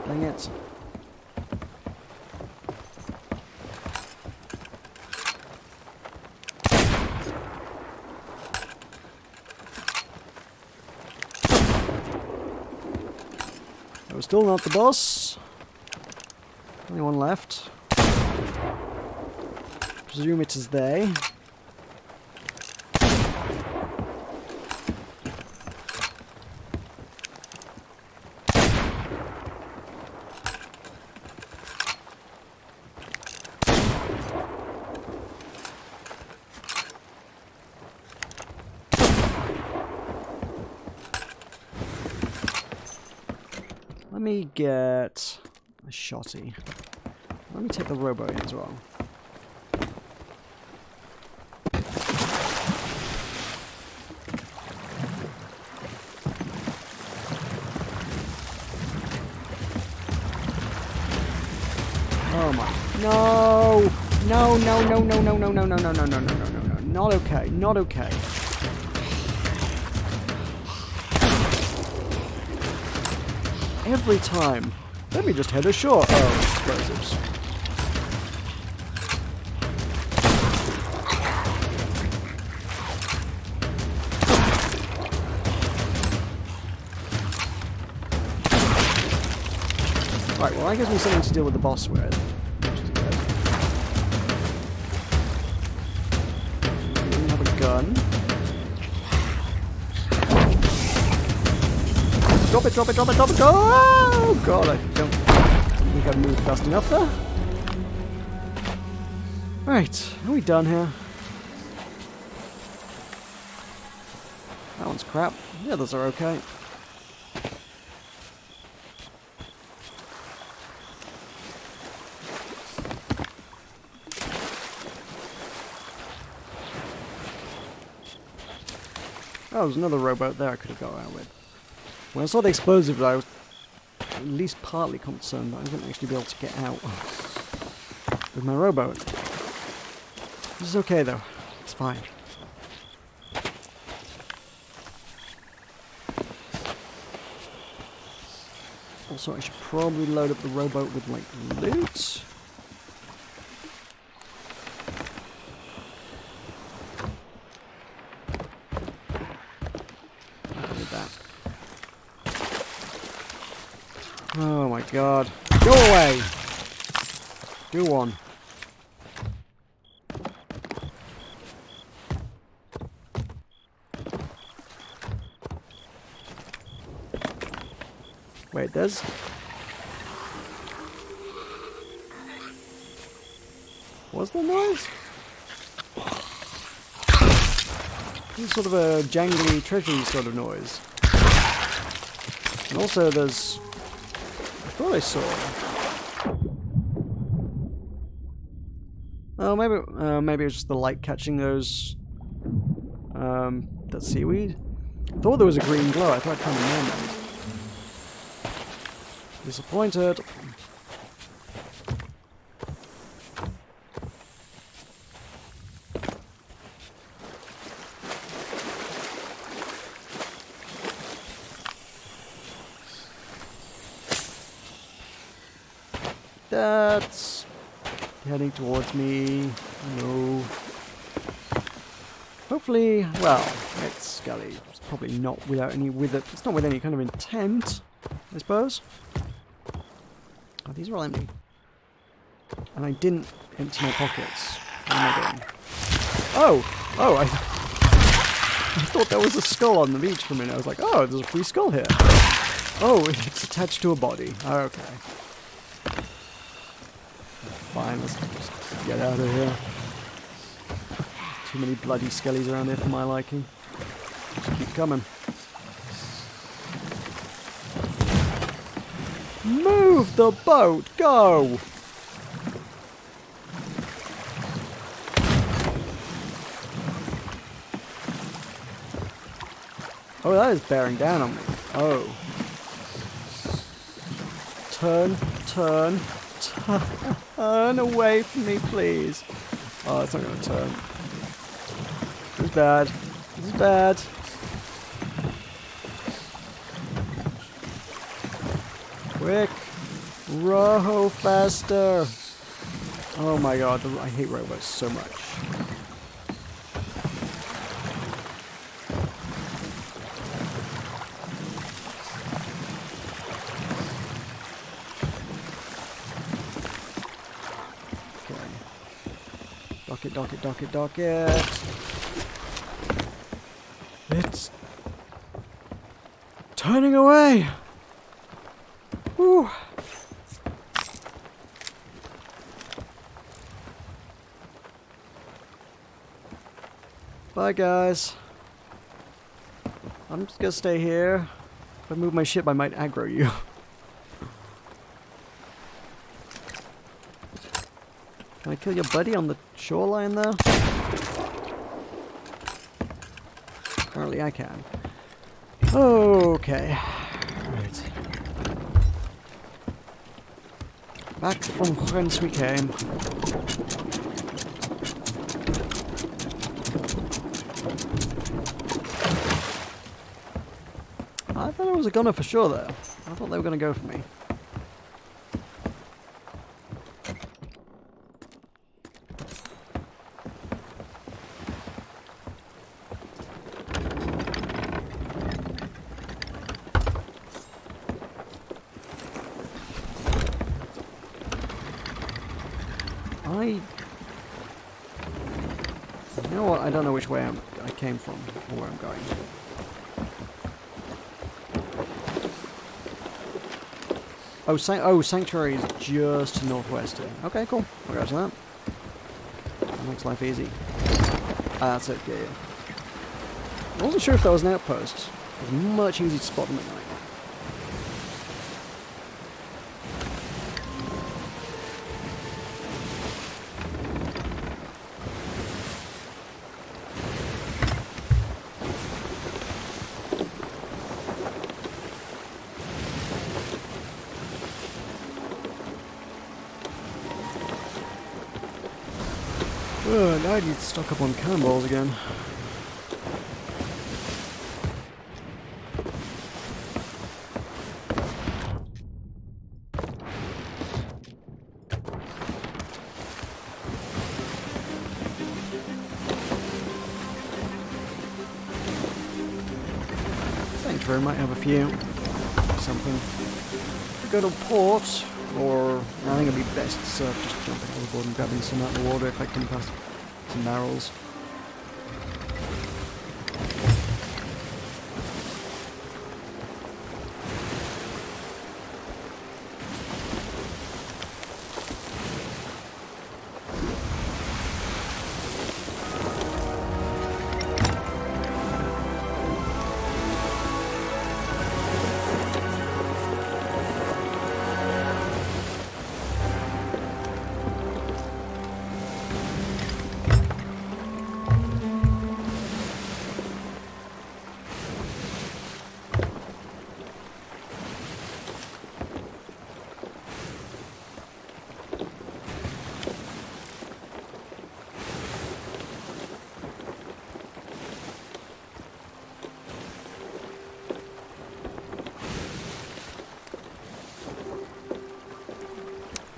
Dang it. That was still not the boss. Only one left. Presume it is they. Let me get a shotty. Let me take the robo in as well. Oh my. No! No, no, no, no, no, no, no, no, no, no, no, no, no, no, no. Not okay. Not okay. Every time. Let me just head ashore. Oh, explosives. Right, well, that gives me something to deal with the boss with. Which is good. We have a gun. Drop it, drop it, drop it, drop it, drop it! Oh god, I don't think I've moved fast enough there. Right, are we done here? That one's crap. The others are okay. Oh, there's another rowboat there I could have got out with. When I saw the explosives, I was at least partly concerned that I wouldn't actually be able to get out with my rowboat. This is okay though. It's fine. Also, I should probably load up the rowboat with like loot. Oh my god. Go away! Do one. Wait, there's... What's the noise? It's sort of a jangly, treasury sort of noise. And also there's... I thought I saw. Oh, maybe it was just the light catching those. That seaweed. I thought there was a green glow. I thought I'd found a mermaid. Disappointed. That's heading towards me. No. Hopefully, well, it's Scully. It's probably not without any it's not with any kind of intent, I suppose. Oh, these are all empty. And I didn't empty my pockets. What am I doing? Oh! Oh, I thought there was a skull on the beach for a minute. I was like, oh, there's a free skull here. Oh, it's attached to a body. Okay. Fine, let's just get out of here. Too many bloody skellies around here for my liking. Just keep coming. Move the boat! Go! Oh, that is bearing down on me. Oh. Turn, turn, turn away from me, please. Oh, it's not going to turn. This is bad. This is bad. Quick. Row faster. Oh my god, I hate rowboats so much. Dock it, dock it, dock it. It's turning away. Whew. Bye, guys. I'm just gonna stay here. If I move my ship, I might aggro you. Can I kill your buddy on the shoreline there? Apparently I can. Okay. Right. Back from whence we came. I thought I was a gunner for sure there. I thought they were going to go for me. You know what? I don't know which way I came from or where I'm going. Oh, Sanctuary is just to northwest here. Okay, cool. I'll go to that. That makes life easy. Ah, that's it. Yeah, yeah. I wasn't sure if that was an outpost. It was much easier to spot them at night. Now I need to stock up on cannonballs again. Sanctuary might have a few. Something. Go to port, or I think it'd be best just jumping overboard and grabbing some out of the water if I come past some barrels.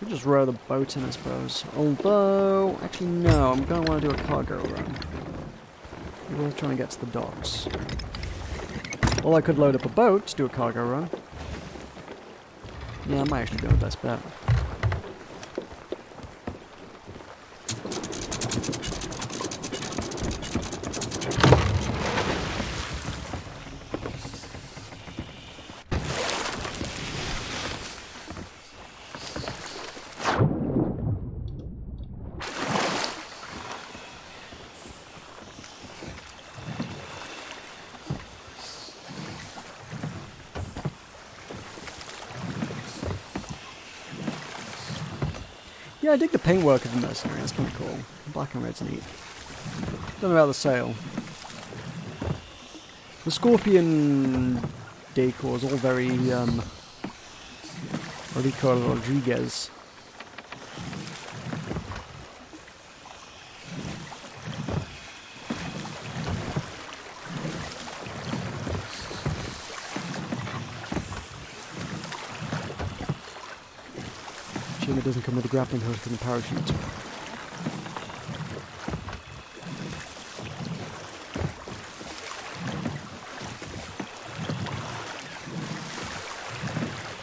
Just row the boat in, I suppose. Although, actually no, I'm going to want to do a cargo run. We're trying to get to the docks. Well, I could load up a boat to do a cargo run. Yeah, I might actually be my best bet. Yeah, I dig the paintwork of the mercenary, that's kind of cool. Black and red's neat. Don't know about the sail. The scorpion decor is all very, Rico Rodriguez. Shame it doesn't come with a grappling hook and a parachute.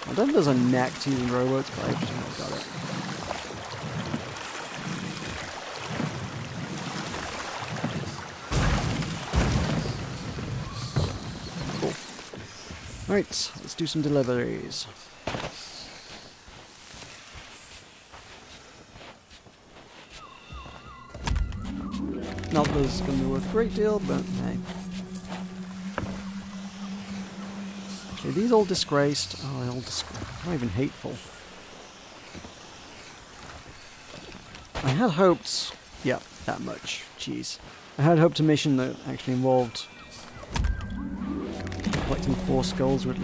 I don't know if there's a knack to using rowboats, but I just haven't got it. Cool. Right, let's do some deliveries. Not that this is going to be worth a great deal, but hey. Okay, these all disgraced. Oh, they're all disgraced. Not even hateful. I had hoped... Yeah, that much. Jeez. I had hoped a mission that actually involved collecting 4 skulls, or at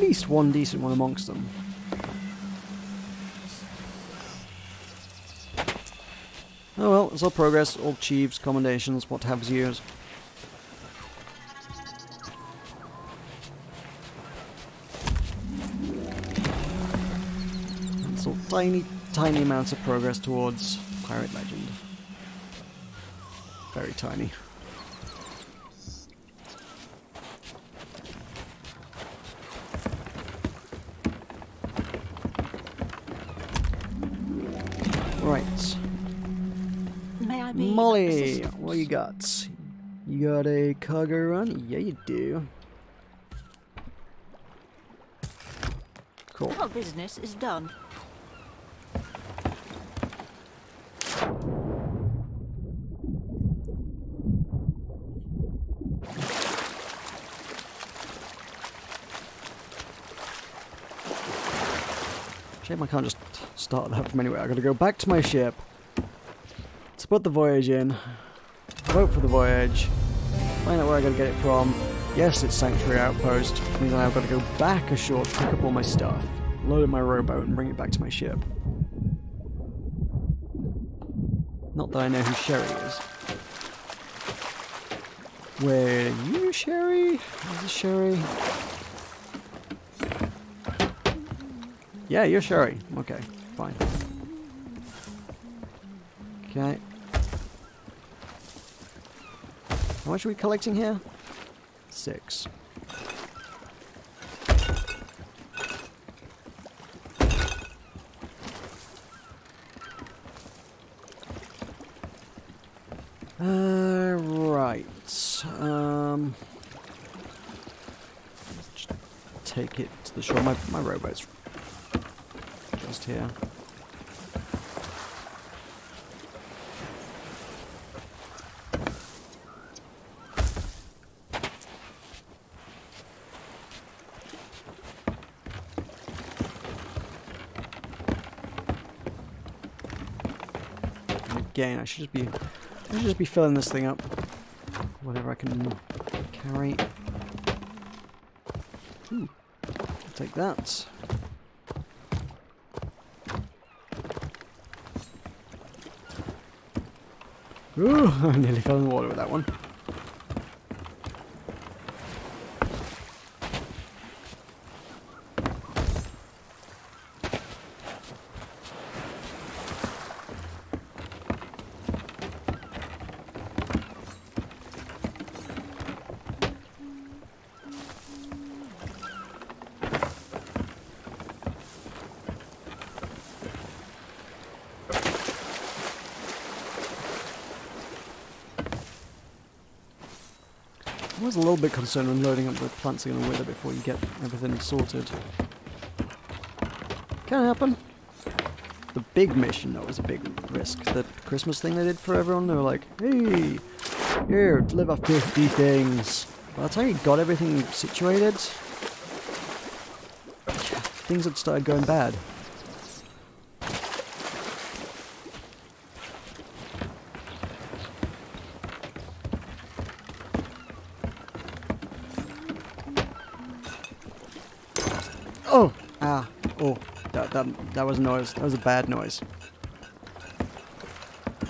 least one decent one amongst them. Oh well, it's all progress, all achieved, commendations, what have you. It's all tiny, tiny amounts of progress towards Pirate Legend. Very tiny. Right. Molly, what you got? You got a cargo run? Yeah, you do. Cool. Our business is done. Shame I can't just start that from anywhere. I gotta go back to my ship. To put the Voyage in, vote for the Voyage, find out where I gotta get it from. Yes, it's Sanctuary Outpost, which means I've got to go back ashore to pick up all my stuff, load up my rowboat and bring it back to my ship. Not that I know who Sherry is. Where are you, Sherry? Is this Sherry? Yeah, you're Sherry. Okay, fine. Okay. How much are we collecting here? 6. Right. Let's take it to the shore. My rowboat's just here. Again, I should just be filling this thing up. Whatever I can carry. Ooh, I'll take that. Ooh, I nearly fell in the water with that one. I was a little bit concerned when loading up the plants are going to wither before you get everything sorted. Can happen. The big mission, though, was a big risk. The Christmas thing they did for everyone, they were like, hey, here, deliver 50 things. By the time you got everything situated, things had started going bad. Oh! Ah! Oh! That was a noise. That was a bad noise. I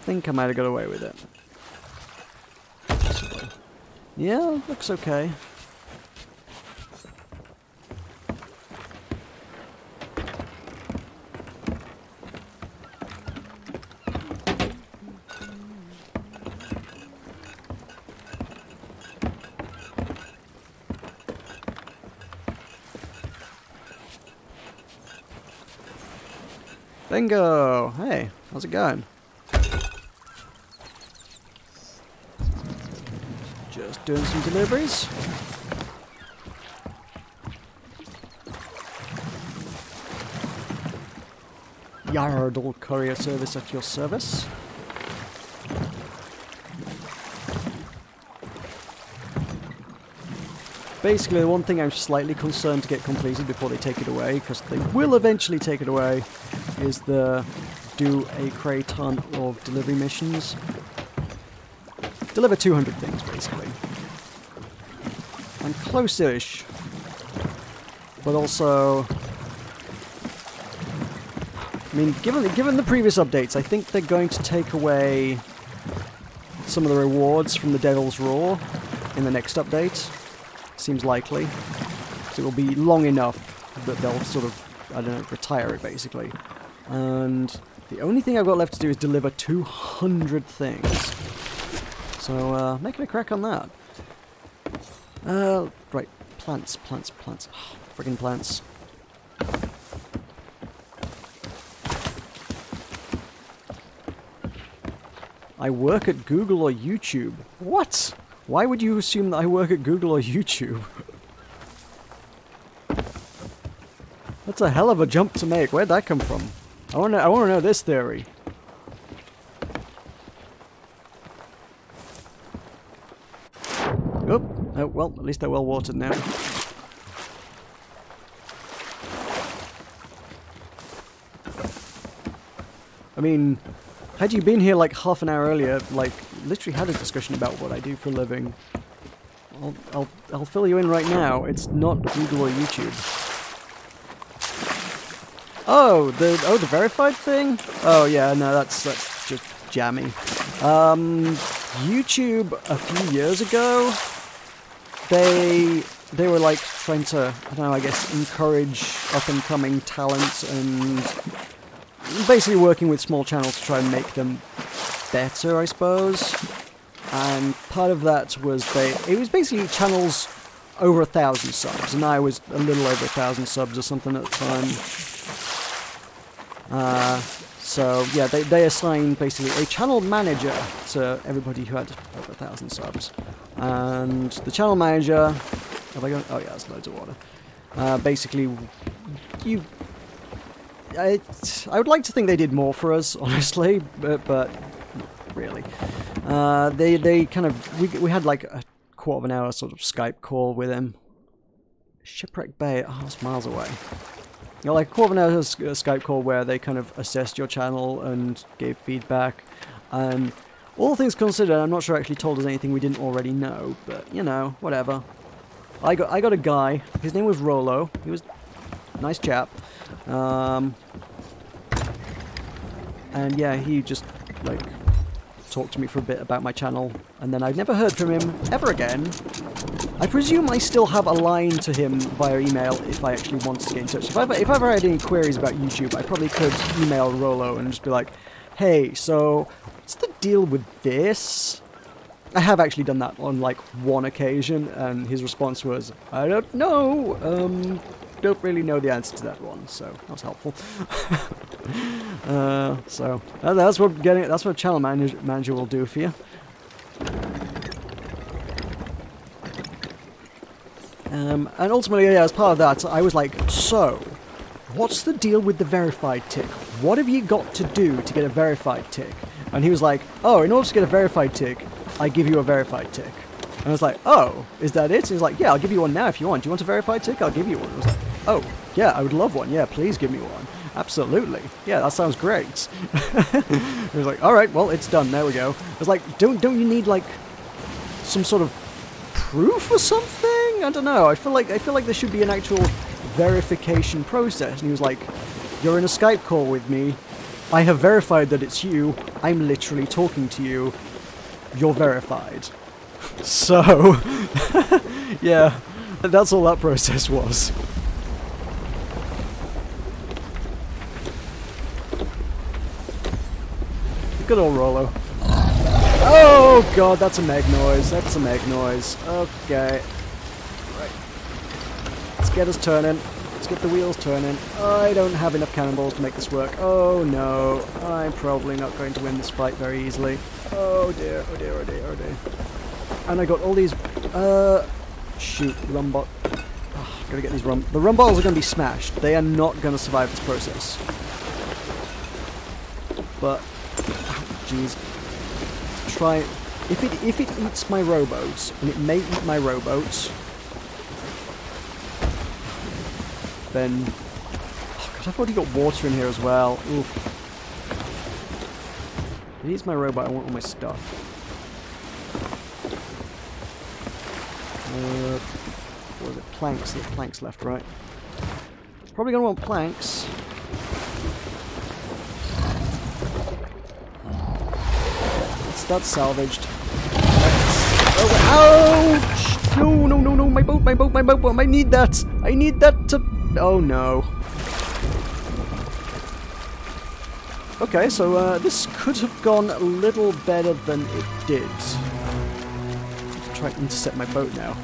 think I might have got away with it. So, yeah, looks okay. Bingo! Hey, how's it going? Just doing some deliveries. Yardle courier service at your service. Basically, the one thing I'm slightly concerned to get completed before they take it away, because they will eventually take it away, is the do a craton of delivery missions. Deliver 200 things, basically. I'm close-ish, but also, I mean, given the previous updates, I think they're going to take away some of the rewards from the Devil's Roar in the next update. Seems likely. So it will be long enough that they'll sort of, I don't know, retire it basically. And the only thing I've got left to do is deliver 200 things. So making a crack on that. Right, plants. Oh, friggin' plants. I work at Google or YouTube. What? Why would you assume that I work at Google or YouTube? That's a hell of a jump to make. Where'd that come from? I wanna know this theory. Oh, well, at least they're well watered now. I mean, had you been here like half an hour earlier, like, literally had a discussion about what I do for a living. I'll fill you in right now. It's not Google or YouTube. Oh, the verified thing? Oh yeah, no, that's just jammy. YouTube a few years ago, they were like trying to, I don't know, I guess encourage up and coming talent and basically working with small channels to try and make them better, I suppose. And part of that was it was basically channels over 1,000 subs, and I was a little over 1,000 subs or something at the time. So yeah, they assigned basically a channel manager to everybody who had over 1,000 subs, and the channel manager, have I got? Oh yeah, that's loads of water. Basically, I would like to think they did more for us, honestly, but really. They kind of, we had like a quarter of an hour sort of Skype call with him. Shipwreck Bay, oh, it's miles away. You know, like a quarter of an hour Skype call where they kind of assessed your channel and gave feedback. And all things considered, I'm not sure actually told us anything we didn't already know, but you know, whatever. I got a guy, his name was Rolo, he was a nice chap. And yeah, he just like talked to me for a bit about my channel, and then I've never heard from him ever again. I presume I still have a line to him via email if I actually wanted to get in touch. If I ever had any queries about YouTube, I probably could email Rolo and just be like, hey, so what's the deal with this? I have actually done that on like one occasion, and his response was, I don't know, don't really know the answer to that one, so that was helpful. So that's what channel manager will do for you. And ultimately, yeah, as part of that, I was like, so, what's the deal with the verified tick? What have you got to do to get a verified tick? And he was like, oh, in order to get a verified tick, I give you a verified tick. And I was like, oh, is that it? And he's like, yeah, I'll give you one now if you want. Do you want a verified tick? I'll give you one. I was like, oh, yeah, I would love one. Yeah, please give me one. Absolutely. Yeah, that sounds great. He was like, all right, well, it's done. There we go. I was like, don't you need, like, some sort of proof or something? I don't know. I feel like there should be an actual verification process. And he was like, you're in a Skype call with me. I have verified that it's you. I'm literally talking to you. You're verified. So, yeah, that's all that process was. Good old Rollo. Oh god, that's a meg noise. That's a meg noise. Okay. Right. Let's get us turning. Let's get the wheels turning. I don't have enough cannonballs to make this work. Oh no. I'm probably not going to win this fight very easily. Oh dear, oh dear, oh dear, oh dear. And I got all these, shoot, rumbot. Oh, gotta get these the rumbottles are gonna be smashed. They are not gonna survive this process. But, jeez. Try, if it eats my rowboats, and it may eat my rowboats, then, oh god, I've already got water in here as well. Oof. If it eats my rowboat, I want all my stuff. What was it? Planks. There's planks left, right? Probably gonna want planks. That's salvaged. Ouch! No, no, no, no! My boat, my boat, my boat! I need that! I need that to... Oh no. Okay, so this could have gone a little better than it did. Try to intercept my boat now.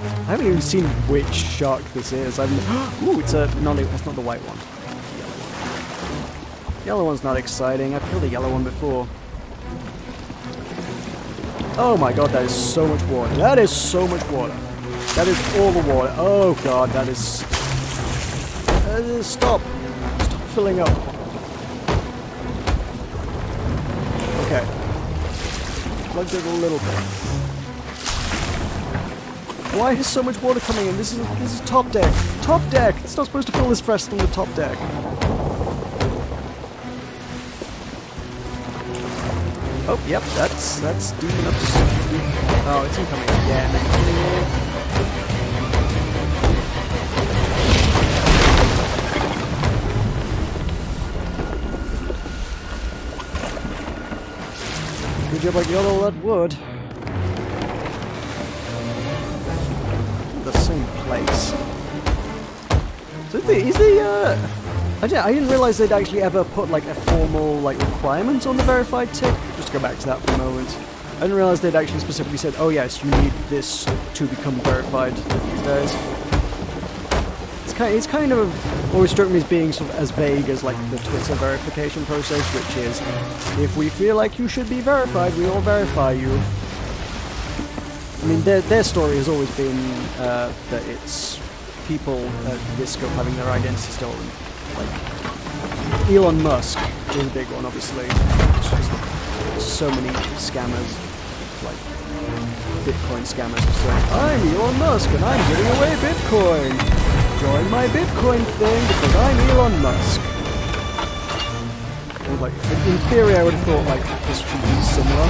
I haven't even seen which shark this is. Ooh, it's a... No, it's not the white one. The yellow one's not exciting. I've killed a yellow one before. Oh my god, that is so much water. That is so much water. That is all the water. Oh god, that is... Stop. Stop filling up. Okay. Plugged it a little bit. Why is so much water coming in? This is top deck. Top deck! It's not supposed to fill this fresh on the top deck. Oh, yep, that's deep enough to see. Oh, it's incoming again. Good job I got all that wood. The same place. So I didn't realize they'd actually ever put like a formal like requirement on the verified tick. Just to go back to that for a moment. I didn't realize they'd actually specifically said, oh yes, you need this to become verified these days. It's kind of always struck me as being sort of as vague as like the Twitter verification process, which is if we feel like you should be verified, we will verify you. I mean, their story has always been that it's people at risk of having their identity stolen. Like, Elon Musk is a big one, obviously. It's just so many scammers, like Bitcoin scammers, who say, I'm Elon Musk and I'm giving away Bitcoin. Join my Bitcoin thing because I'm Elon Musk. And like, in theory, I would have thought like this should be similar.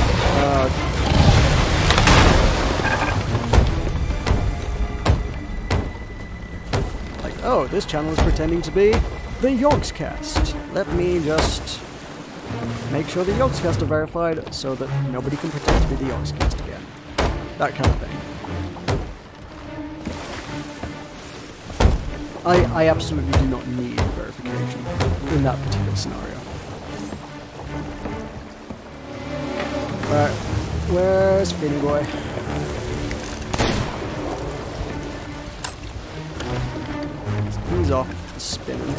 Oh, this channel is pretending to be the Yogscast. Let me just make sure the Yogscast are verified so that nobody can pretend to be the Yogscast again. That kind of thing. I absolutely do not need verification in that particular scenario. Alright, where's Finny Boy? He's off the spinning.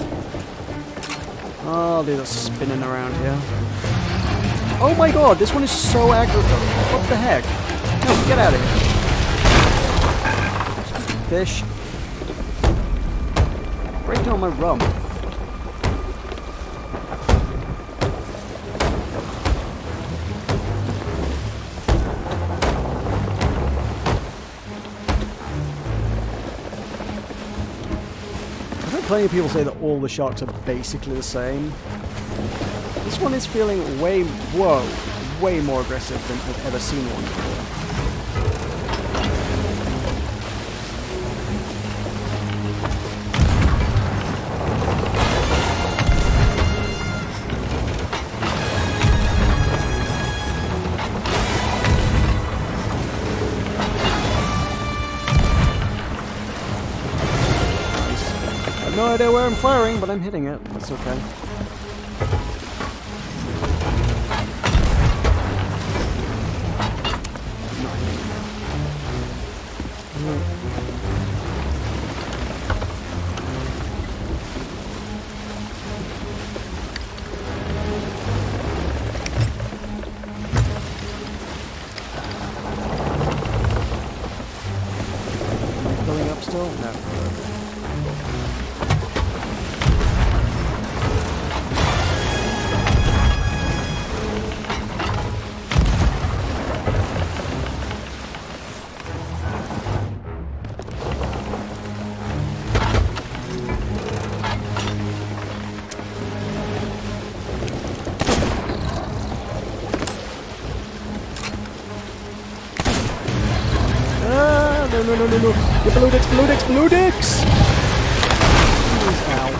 Oh, they're just spinning around here. Oh my god, this one is so aggro. What the heck? No, get out of here. Fish. Break down my rum. I've heard plenty of people say that all the sharks are basically the same. This one is feeling way more aggressive than I've ever seen one before. I have no idea where I'm firing, but I'm hitting it. That's okay. Filling up still? No. No. Get below decks, below decks, below decks! Jeez, ow.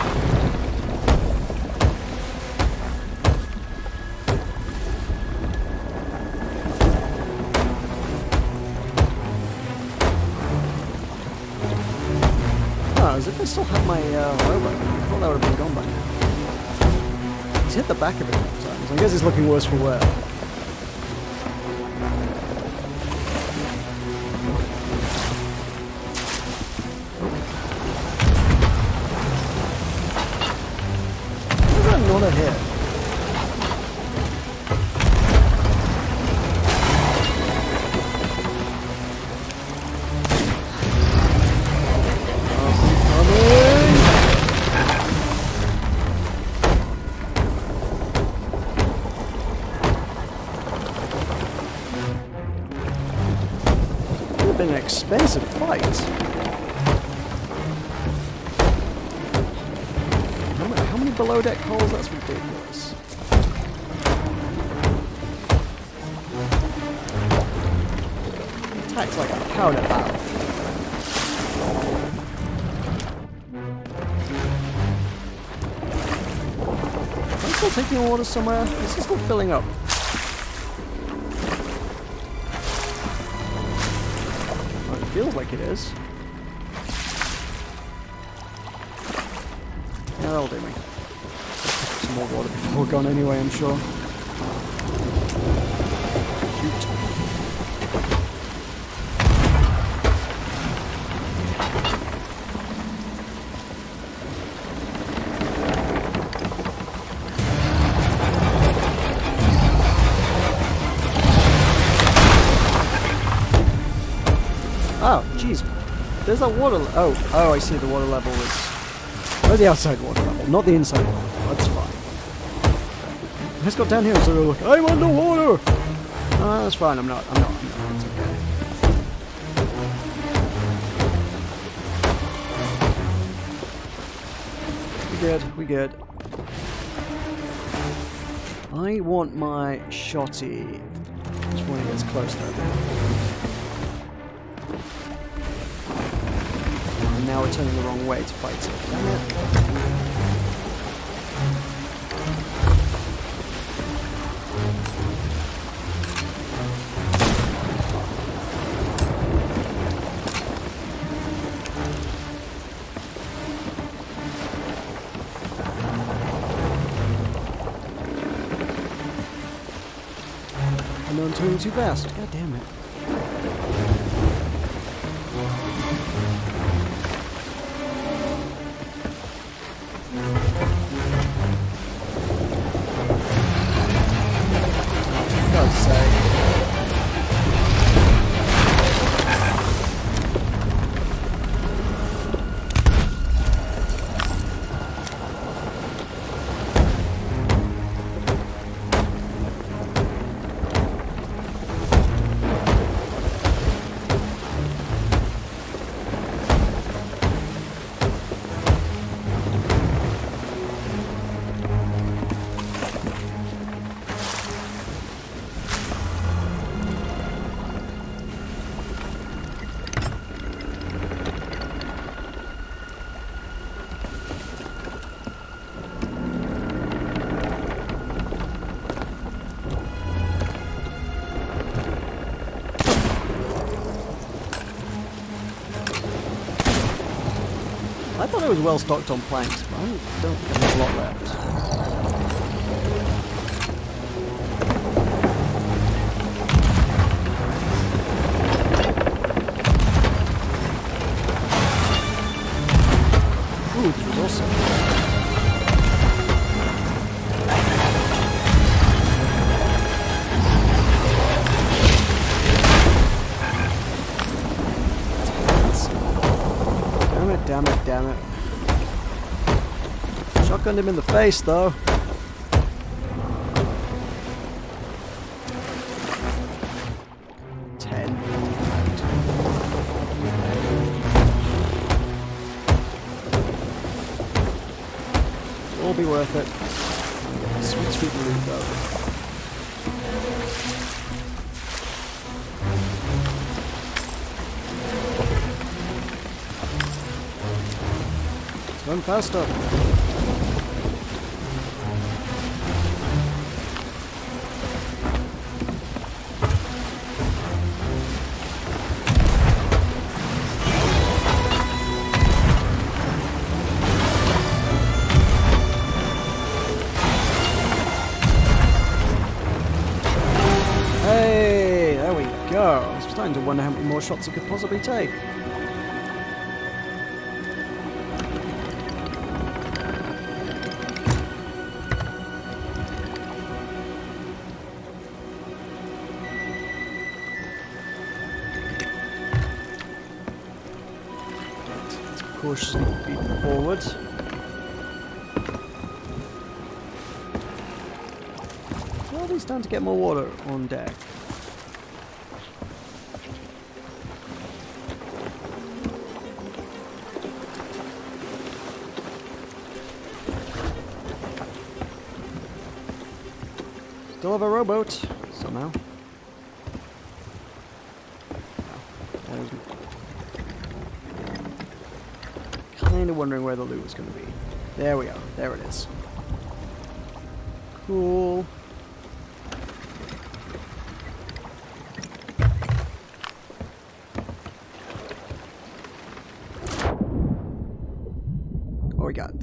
Oh, as if I still had my robot. I thought that would have been gone by now. He's hit the back of it a couple times. I guess he's looking worse for wear. Another hit. Would have been an expensive fight. How many below deck holes? That's ridiculous. Attacks like a powder barrel. Am I still taking water somewhere? This is still filling up. Well, it feels like it is. Yeah, that'll do me. Some more water before we're gone anyway, I'm sure. Shoot. Oh, jeez. There's that water. Oh, I see. The water level is. Oh, the outside water level, not the inside water level. That's fine. I just got down here and so like, I'm underwater! That's fine, I'm not. It's okay. We good. I want my shotty. Just when it gets close though. And now we're turning the wrong way to fight it. Damn it. I know I'm turning too fast. God damn it. thought it was well stocked on planks, but I don't think there's a lot left. Ooh, this was awesome. Damn it, damn it. Shotgunned him in the face, though. It'll all be worth it. Sweet, sweet loot, though. Run faster. Hey, there we go. I was starting to wonder how many more shots it could possibly take. Cautiously feet forward. Well, he's starting to get more water on deck. Still have a rowboat, somehow. Kind of wondering where the loot was going to be. There we are. There it is. Cool. What we got?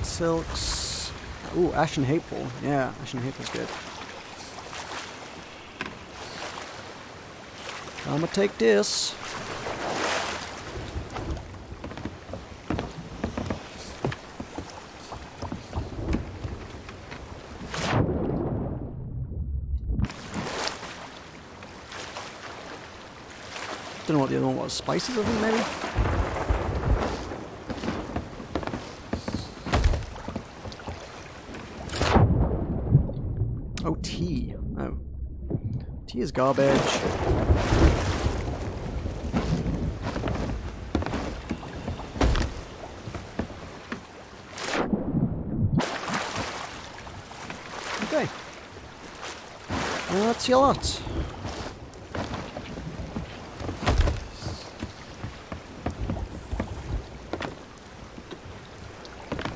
Silks. Ooh, Ashen Hateful. Yeah, Ashen Hateful's good. I'ma take this. Don't know what the other one was. Spices, I think, maybe? Oh, tea. Oh. Tea is garbage. Okay. That's your lot.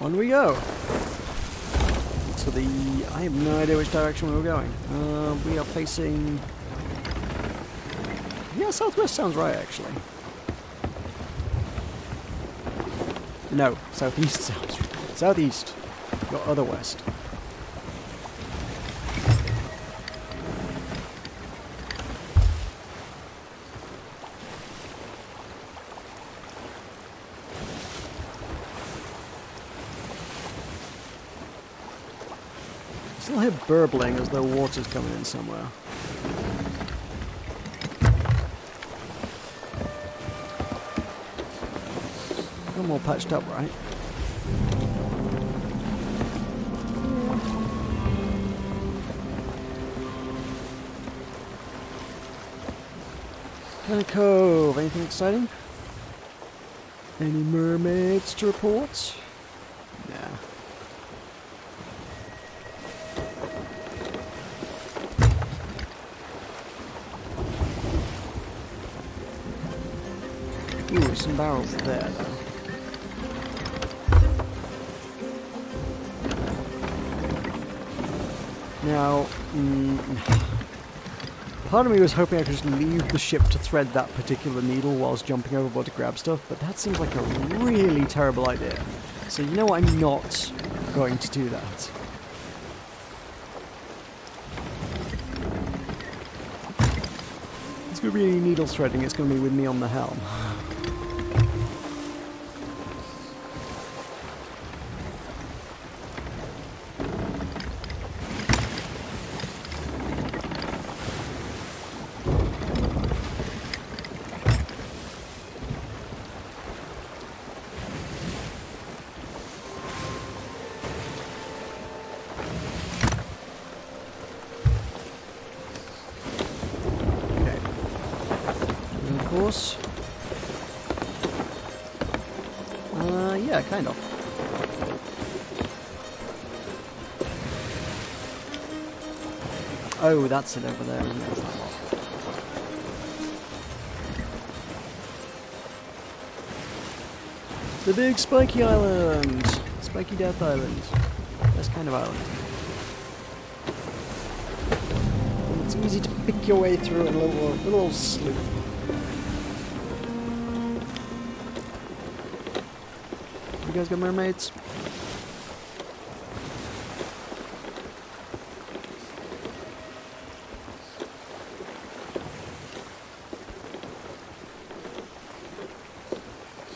On we go. So I have no idea which direction we were going. We are facing... Yeah, southwest sounds right, actually. No, southeast sounds right. Southeast. Your other west. I still hear burbling as though water's coming in somewhere. I'm all patched up, right? Kind of cove. Anything exciting? Any mermaids to report? Nah. Ooh, some barrels there, though. Now, Part of me was hoping I could just leave the ship to thread that particular needle whilst jumping overboard to grab stuff, but that seems like a really terrible idea. So you know what, I'm not going to do that. It's going to be any needle threading, it's going to be with me on the helm. Course. Yeah, kind of. Oh, that's it over there, isn't it? The big spiky island! Spiky Death Island. Best kind of island. And it's easy to pick your way through in a little sloop. You guys got mermaids?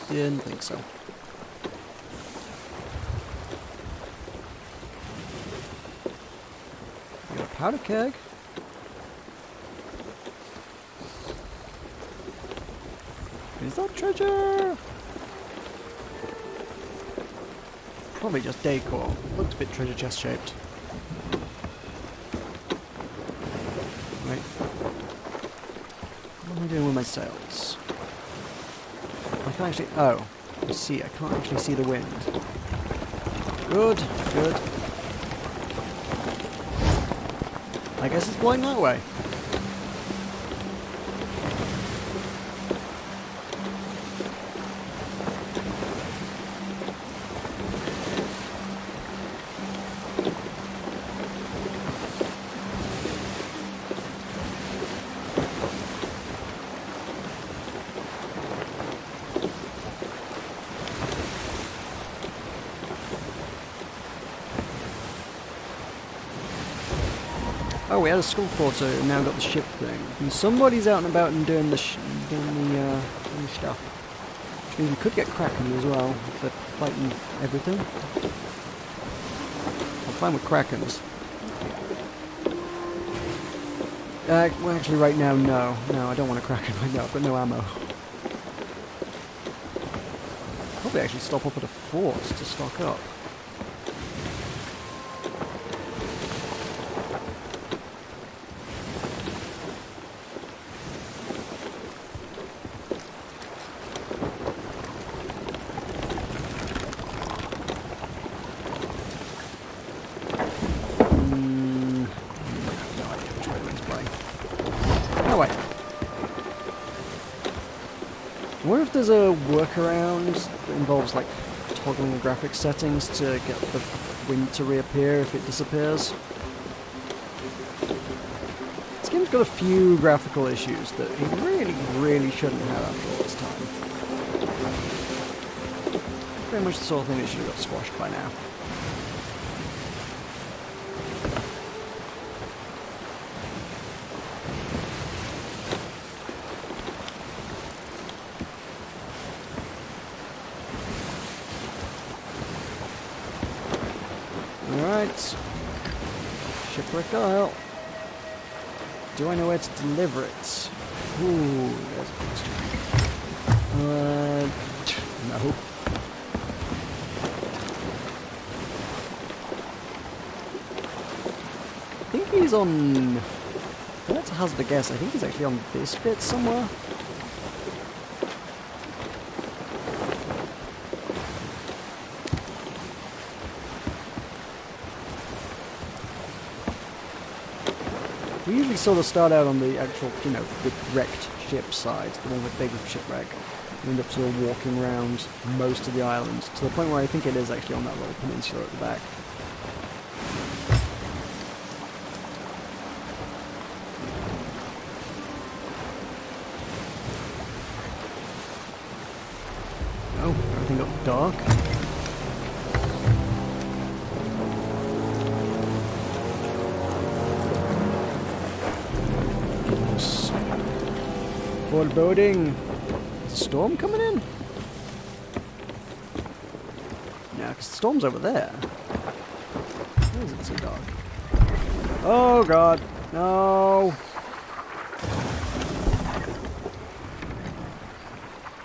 Didn't think so. You got a powder keg? Is that treasure? Probably just decor. Looked a bit treasure chest shaped. Right. What am I doing with my sails? I can't actually... Oh. I see. I can't actually see the wind. Good. Good. I guess it's blowing that way. Oh, we had a skull fort, so we've now got the ship thing. And somebody's out and about and doing the stuff. Which means we could get Kraken as well, if they're fighting everything. I'm fine with Krakens. Well, actually, right now, no. No, I don't want a Kraken right now. I've got no ammo. Probably actually stop up at a fort to stock up. I wonder if there's a workaround that involves like toggling the graphics settings to get the wind to reappear if it disappears. This game's got a few graphical issues that it really shouldn't have after all this time. Pretty much the sort of thing that should have got squashed by now. Alright. Shipwreck Isle. Do I know where to deliver it? Ooh, there's a question. No. I think he's on... That's a hazard to guess. I think he's actually on this bit somewhere. We usually sort of start out on the actual, you know, the wrecked ship side, the one with big shipwreck. We end up sort of walking around most of the island, to the point where I think it is actually on that little peninsula at the back. Oh, everything got dark. Goodness. Foreboding. Is a storm coming in? Yeah, because the storm's over there. Why is it so dark? Oh god, no!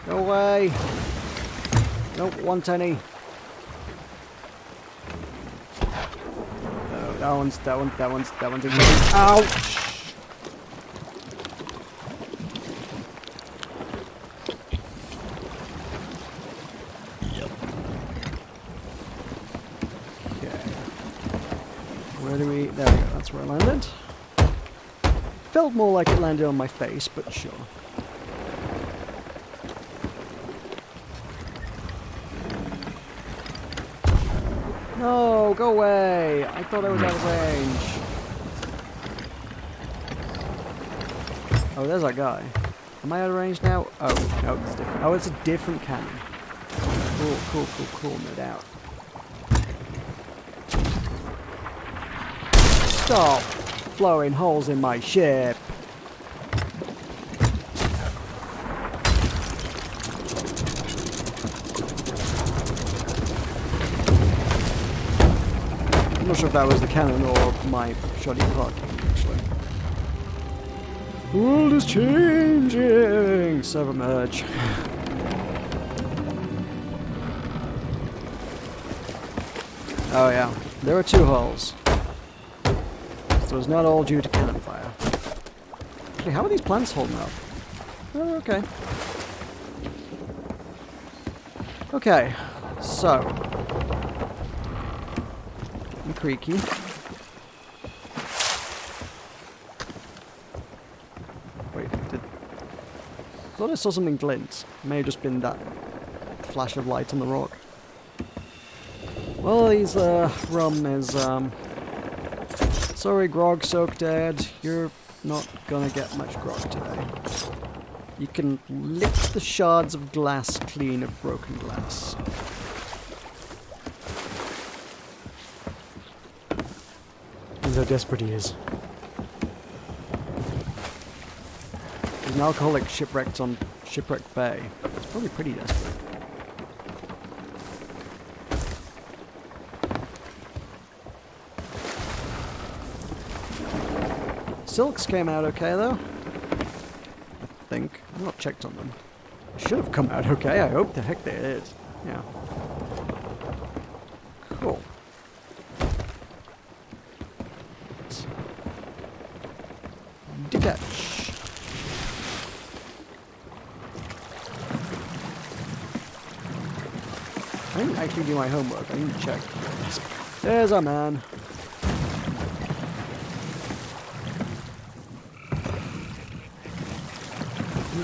Go away! Don't want any. Oh, that one's ouch! Where do we... There we go, that's where I landed. Felt more like it landed on my face, but sure. No, go away! I thought I was out of range. Oh, there's that guy. Am I out of range now? Oh, no, it's different. Oh, it's a different cannon. Cool, cool, cool, cool, no doubt. Stop blowing holes in my ship. I'm not sure if that was the cannon or my shoddy parking, actually. The world is changing! Server merge. Oh yeah, there are 2 holes. So it's not all due to cannon fire. Actually, how are these plants holding up? Oh, okay. Okay, so. I'm creaky. Wait, I thought I saw something glint. It may have just been that flash of light on the rock. Well, these rum is sorry, grog soak dad. You're not gonna get much grog today. You can lick the shards of glass clean of broken glass. And how desperate he is. There's an alcoholic shipwrecked on Shipwreck Bay. It's probably pretty desperate. Silks came out okay though. I think. I've not checked on them. Should have come out okay. I hope the heck they did. Yeah. Cool. Detach. I didn't actually do my homework. I need to check. There's our man.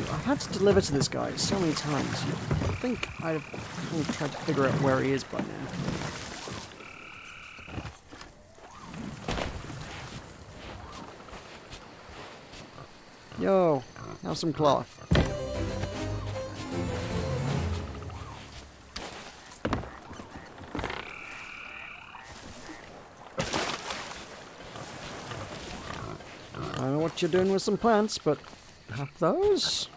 I had to deliver to this guy so many times. I think I'd have tried to figure out where he is by now. Yo, have some cloth. I don't know what you're doing with some plants, but have those?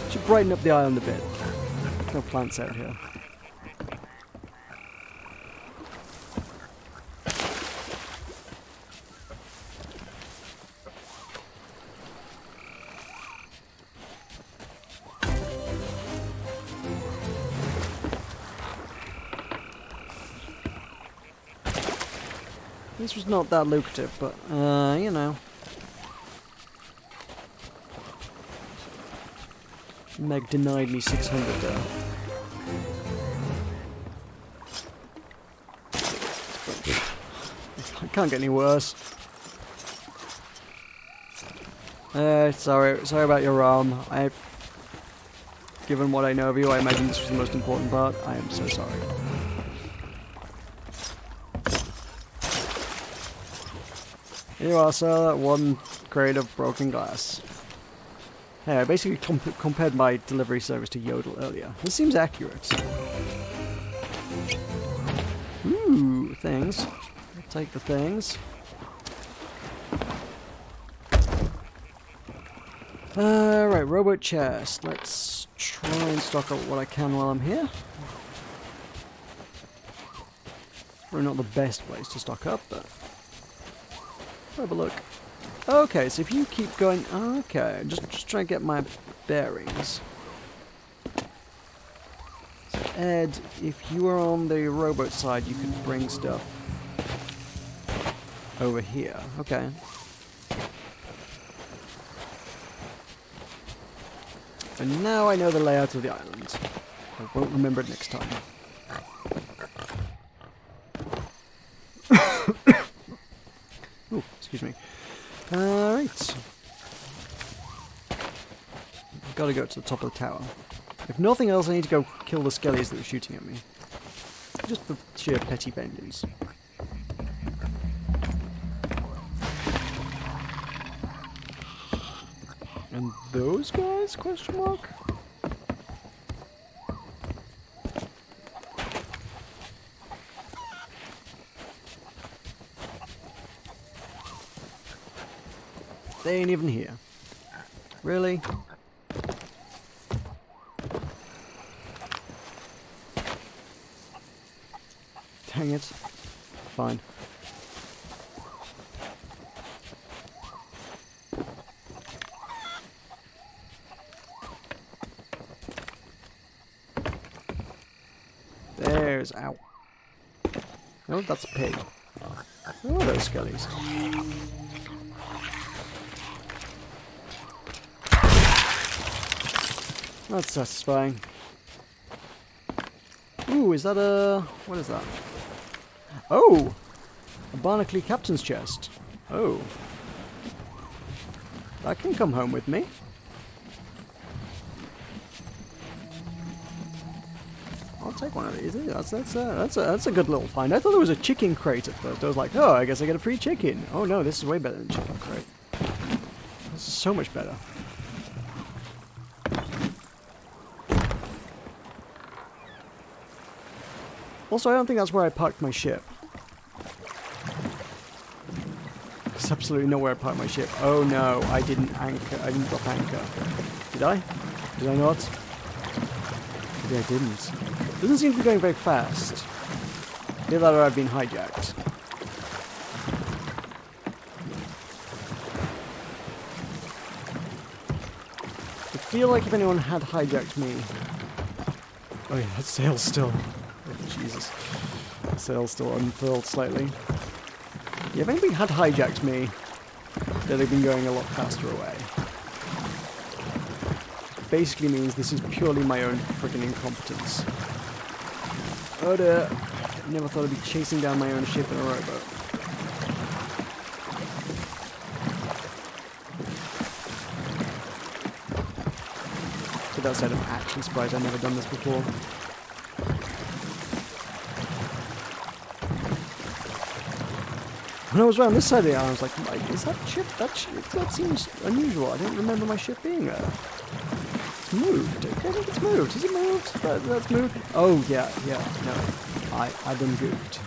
Should brighten up the island a bit. No plants out here. This was not that lucrative, but, you know. Meg denied me 600 though. I can't get any worse. Sorry about your rum. Given what I know of you, I imagine this was the most important part. I am so sorry. Here you are, sir. That one crate of broken glass. Hey, I basically compared my delivery service to Yodel earlier. This seems accurate. Ooh, things. I'll take the things. Right, rowboat chest. Let's try and stock up what I can while I'm here. Probably not the best place to stock up, but have a look. Okay, so if you keep going, okay, just try and get my bearings. So Ed, if you were on the rowboat side, you could bring stuff over here. Okay. And now I know the layout of the island. I won't remember it next time. Ooh, excuse me. Alright. Gotta go to the top of the tower. If nothing else, I need to go kill the skellies that were shooting at me. Just for sheer petty vengeance. And those guys? Question mark? They ain't even here. Really? Dang it. Fine. There's... Ow. Oh, that's a pig. Oh, those skellies. That's satisfying. Ooh, is that a... what is that? Oh! A Barnacle Captain's chest. Oh. That can come home with me. I'll take one of these. That's a good little find. I thought there was a chicken crate at first. I was like, oh, I guess I get a free chicken. Oh no, this is way better than chicken crate. This is so much better. Also, I don't think that's where I parked my ship. There's absolutely nowhere I parked my ship. Oh no, I didn't anchor. I didn't drop anchor. Did I? Did I not? Maybe I didn't. Doesn't seem to be going very fast. Either that or I've been hijacked. I feel like if anyone had hijacked me... Oh yeah, that sail's still... Oh, Jesus. The sail's still unfurled slightly. Yeah, if anybody had hijacked me, they'd have been going a lot faster away. Basically means this is purely my own freaking incompetence. Oh dear. Never thought I'd be chasing down my own ship in a rowboat. But that said, I'm actually surprised I've never done this before. When I was around this side of the island, I was like, is that ship? That seems unusual. I don't remember my ship being there. It's moved. I think it's moved. Is it moved? That's moved. Oh, yeah, no. I've been goofed.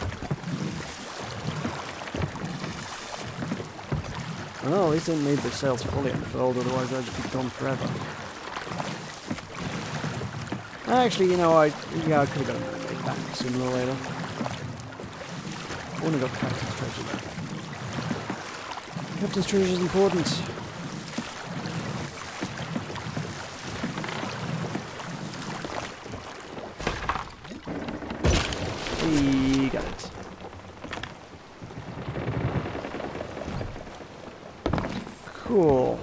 Well, at least I didn't leave the sails fully unfurled, otherwise I'd just be gone forever. Actually, you know, I could have got a mermaid back sooner or later. I wouldn't have got the captain's treasure there. Captain's treasure is important. We got it. Cool.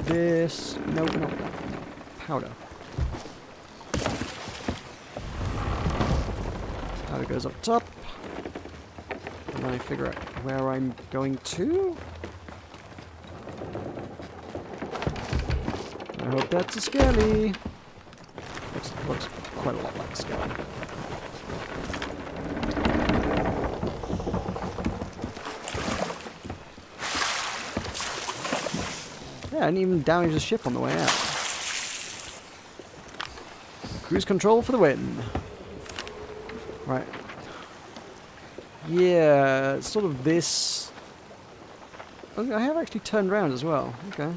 This... no, not that. Powder. Powder goes up top. And then I figure out where I'm going to. I hope that's a skelly. Looks quite a lot like a skelly. Yeah, I didn't even damage the ship on the way out. Cruise control for the win. Right. Yeah, sort of this... Oh, I have actually turned around as well. Okay.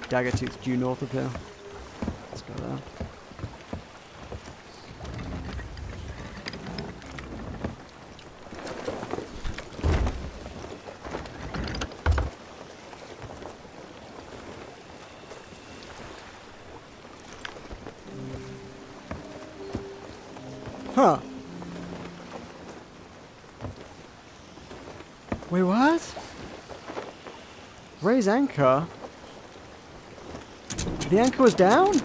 Dagger Tooth due north of here. Let's go there. Huh. Wait, what? Raise anchor? The anchor was down?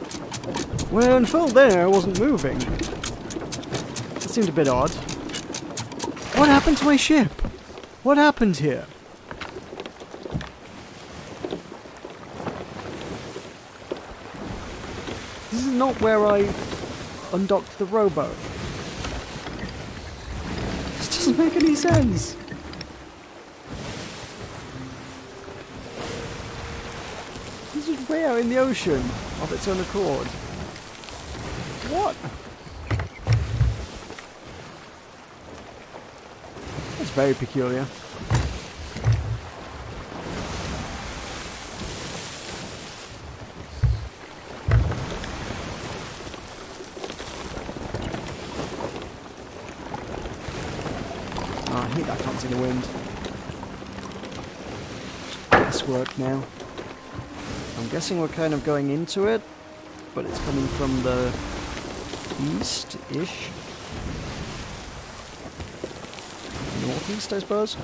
When unfurled there, it wasn't moving. That seemed a bit odd. What happened to my ship? What happened here? This is not where I undocked the rowboat. This doesn't make any sense. This is way out in the ocean of its own accord. What? That's very peculiar. I hate that can't see the wind. Guesswork now. I'm guessing we're kind of going into it, but it's coming from the east-ish. Northeast, I suppose.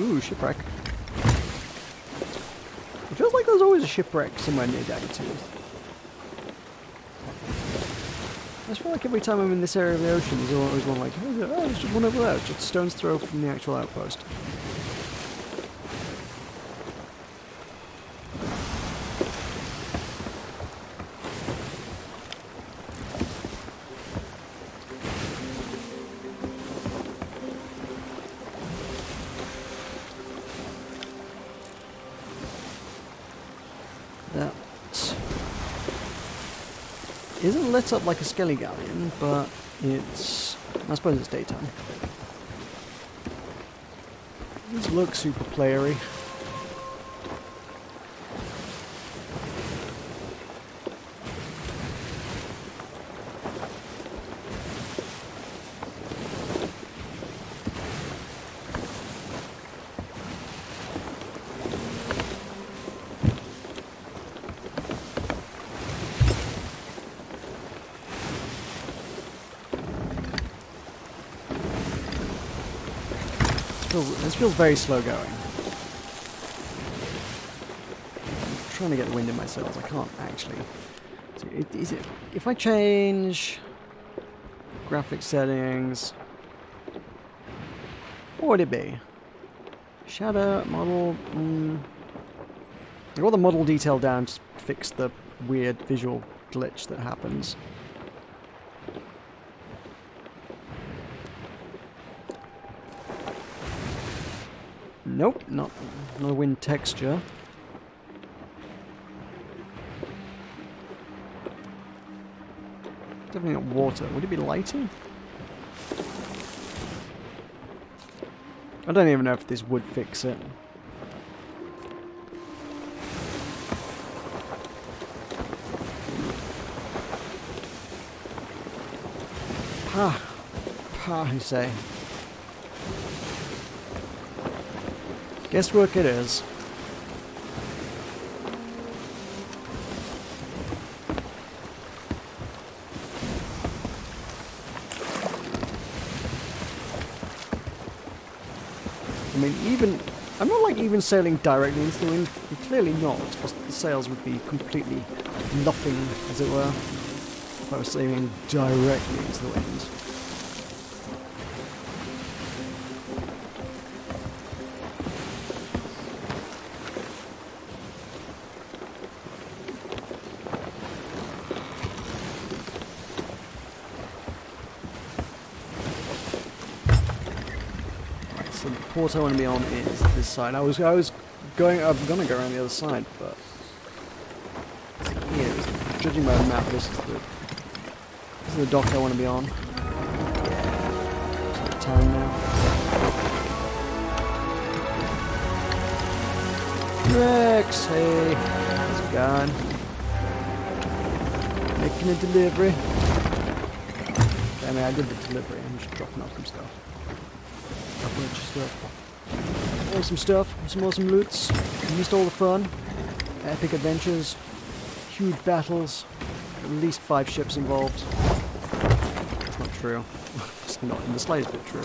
Ooh, shipwreck. It feels like there's always a shipwreck somewhere near Dagger Tooth. I just feel like every time I'm in this area of the ocean, there's always one like, oh, there's just one over there, just a stone's throw from the actual outpost. That isn't lit up like a skelly galleon, but it's... I suppose it's daytime. These look super playery. This feels very slow going. I'm trying to get the wind in my sails. I can't actually. So if I change graphic settings, what would it be? Shadow, model. I got the model detail down to fix the weird visual glitch that happens. Nope, not a wind texture. Definitely not water. Would it be lighting? I don't even know if this would fix it. You say. Guesswork it is. I mean, I'm not like even sailing directly into the wind. Clearly not, because the sails would be completely nothing, as it were, if I was sailing directly into the wind. So the port I want to be on is this side. I'm gonna go around the other side, but yeah, judging by the map, this is the dock I want to be on. It's the town now. Rex, hey, how's it going? Making a delivery. I mean, I did the delivery. I'm just dropping off some stuff. A bunch of stuff. Awesome stuff. Some awesome loots. Missed all the fun. Epic adventures. Huge battles. At least 5 ships involved. That's not true. It's not in the slightest bit true.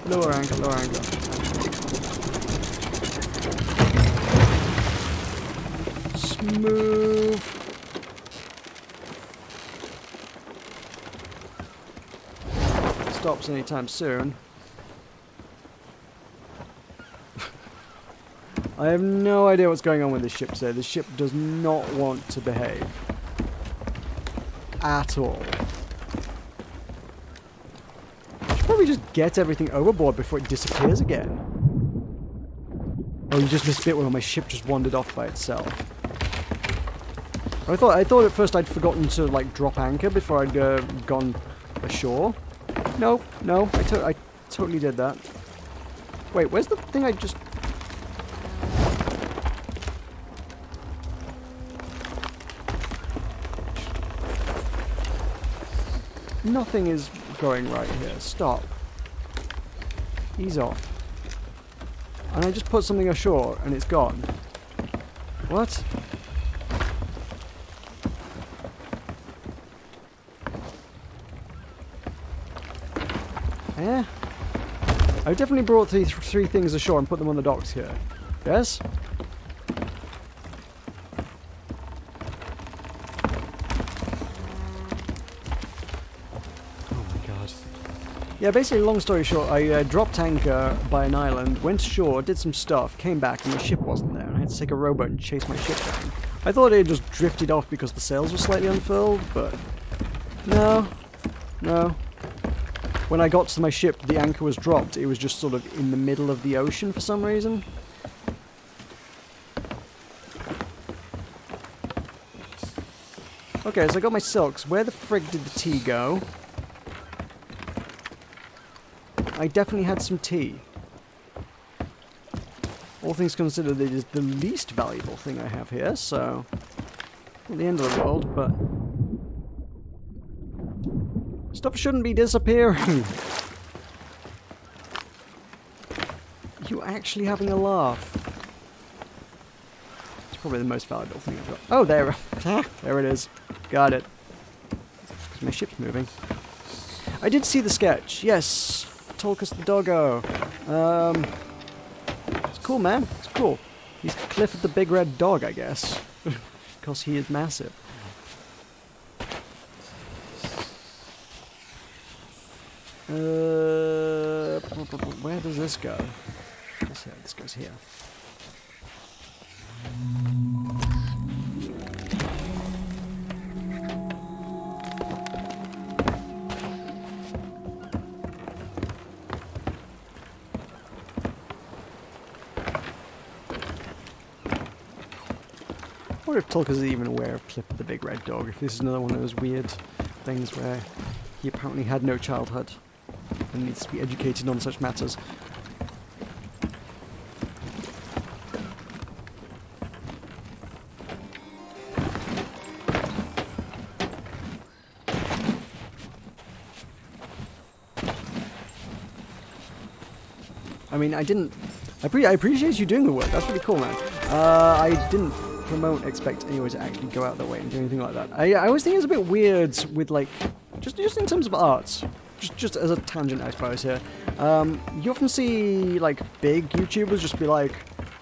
Lower anchor, lower anchor. Smooth. Stops anytime soon. I have no idea what's going on with this ship today. This ship does not want to behave. At all. I should probably just get everything overboard before it disappears again. Oh, you just missed a bit where my ship just wandered off by itself. I thought at first I'd forgotten to like drop anchor before I'd gone ashore. No, I totally did that. Wait, where's the thing I just... Nothing is going right here. Stop. Ease off. And I just put something ashore and it's gone. What? Yeah. I definitely brought three things ashore and put them on the docks here. Yes? Oh my god. Yeah, basically, long story short, I dropped anchor by an island, went ashore, did some stuff, came back, and my ship wasn't there. And I had to take a rowboat and chase my ship down. I thought it had just drifted off because the sails were slightly unfurled, but no. When I got to my ship, the anchor was dropped. It was just sort of in the middle of the ocean for some reason. Okay, so I got my silks. Where the frig did the tea go? I definitely had some tea. All things considered, it is the least valuable thing I have here, so... not the end of the world, but... stuff shouldn't be disappearing. You actually having a laugh? It's probably the most valuable thing I've got. Oh, there. There it is. Got it. My ship's moving. I did see the sketch. Yes. Tolkus the doggo. It's cool, man. It's cool. He's Clifford the Big Red Dog, I guess. Because he is massive. Where does this go? This goes here. I wonder if Tulkas is even aware of Clifford the Big Red Dog, if this is another one of those weird things where he apparently had no childhood and needs to be educated on such matters. I mean, I appreciate you doing the work. That's really cool, man. I didn't expect anyone to actually go out their way and do anything like that. I always think it's a bit weird with, like, just in terms of arts. Just as a tangent, I suppose, here. You often see, like, big YouTubers just be like,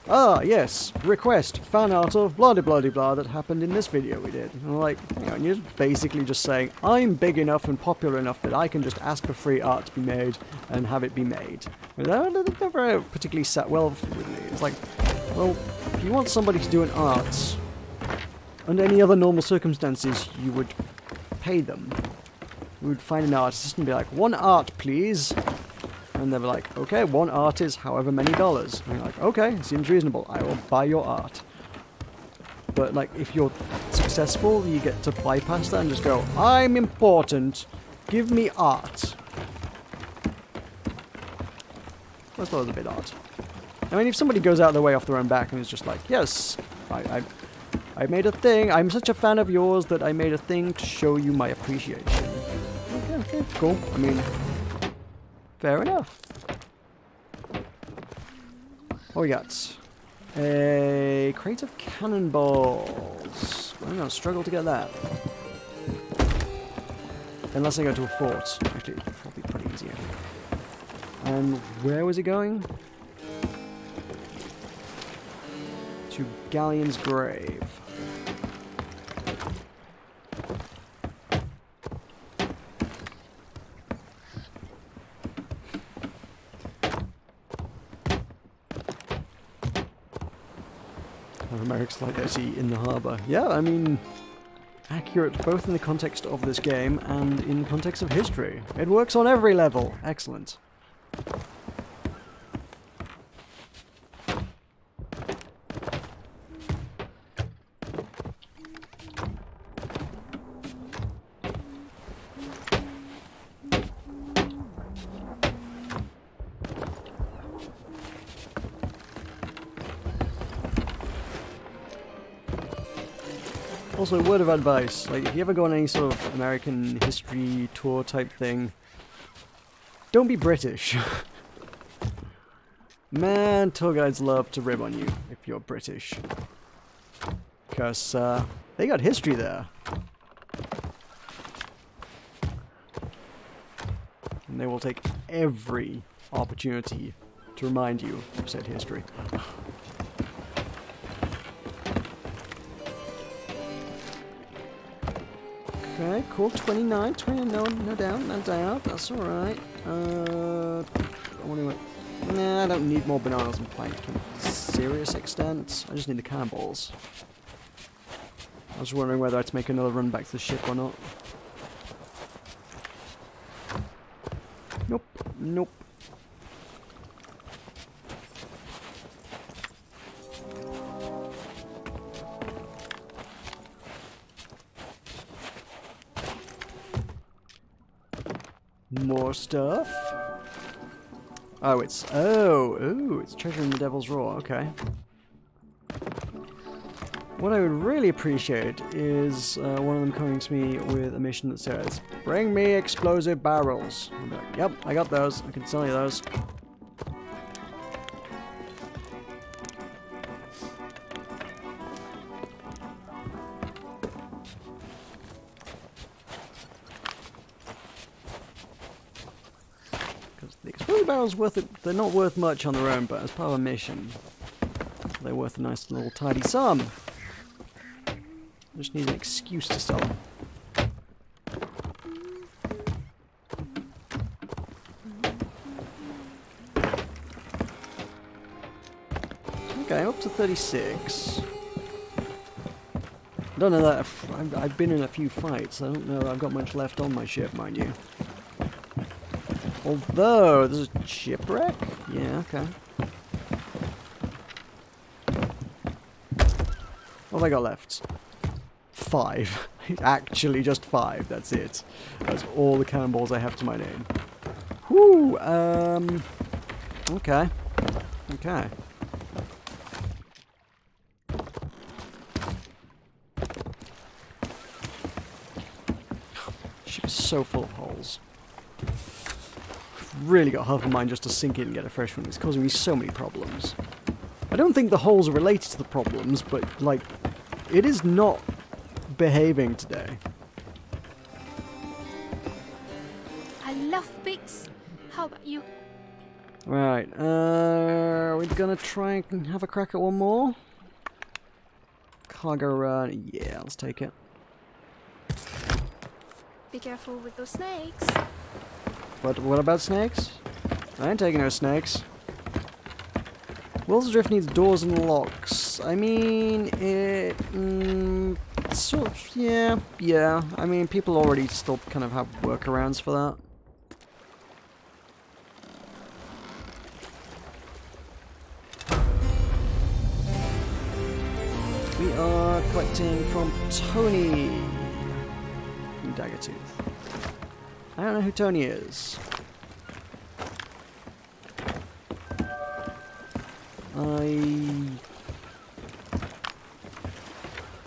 ah, yes, request fan art of blah-de-blah-de-blah that happened in this video we did. And like, you know, and you're basically just saying, I'm big enough and popular enough that I can just ask for free art to be made and have it be made. And that never particularly sat well with me. It's like, well, if you want somebody to do an art, under any other normal circumstances, you would pay them. We would find an artist and be like, 1 art, please. And they'd be like, okay, 1 art is however many dollars. And you're like, okay, seems reasonable. I will buy your art. But, like, if you're successful, you get to bypass that and just go, I'm important. Give me art. I thought it was a bit odd. I mean, if somebody goes out of their way off their own back and is just like, yes, I made a thing. I'm such a fan of yours that I made a thing to show you my appreciation. Okay, cool. I mean, fair enough. What we got? A crate of cannonballs. I'm going to struggle to get that. Unless I go to a fort. Actually, it'll be pretty easier. And where was it going? To Galleon's grave. Merrick's like actually in the harbour. Yeah, I mean, accurate both in the context of this game and in context of history. It works on every level. Excellent. Also, word of advice, like if you ever go on any sort of American history tour type thing, don't be British. Man, tour guides love to rib on you if you're British. Because they got history there. And they will take every opportunity to remind you of said history. Okay, cool. 29, no doubt. That's alright. What do you want? Nah, I don't need more bananas and plank to a serious extent. I just need the cannonballs. I was wondering whether I had to make another run back to the ship or not. Nope. Nope. More stuff. Oh, it's it's treasure in the Devil's Roar. Okay. What I would really appreciate is one of them coming to me with a mission that says, "Bring me explosive barrels." I'm like, "Yep, I got those. I can sell you those." The explosive barrels they're not worth much on their own, but as part of a mission, they're worth a nice little tidy sum. I just need an excuse to sell them. Okay, up to 36. I don't know that I've been in a few fights. I don't know I've got much left on my ship, mind you. Although, there's a shipwreck? Yeah, okay. What have I got left? 5. Actually, just 5, that's it. That's all the cannonballs I have to my name. Whew, okay. Okay. Ship's so full of holes. Really got half a mind just to sink in and get a fresh one. It's causing me so many problems. I don't think the holes are related to the problems, but, like, it is not behaving today. I love pigs. How about you? Right, are we gonna try and have a crack at one more? Cargo run, yeah, let's take it. Be careful with those snakes. What about snakes? I ain't taking no snakes. Will's Drift needs doors and locks. I mean, it sort of, yeah. I mean, people already still kind of have workarounds for that. We are collecting from Tony from Daggertooth. I don't know who Tony is.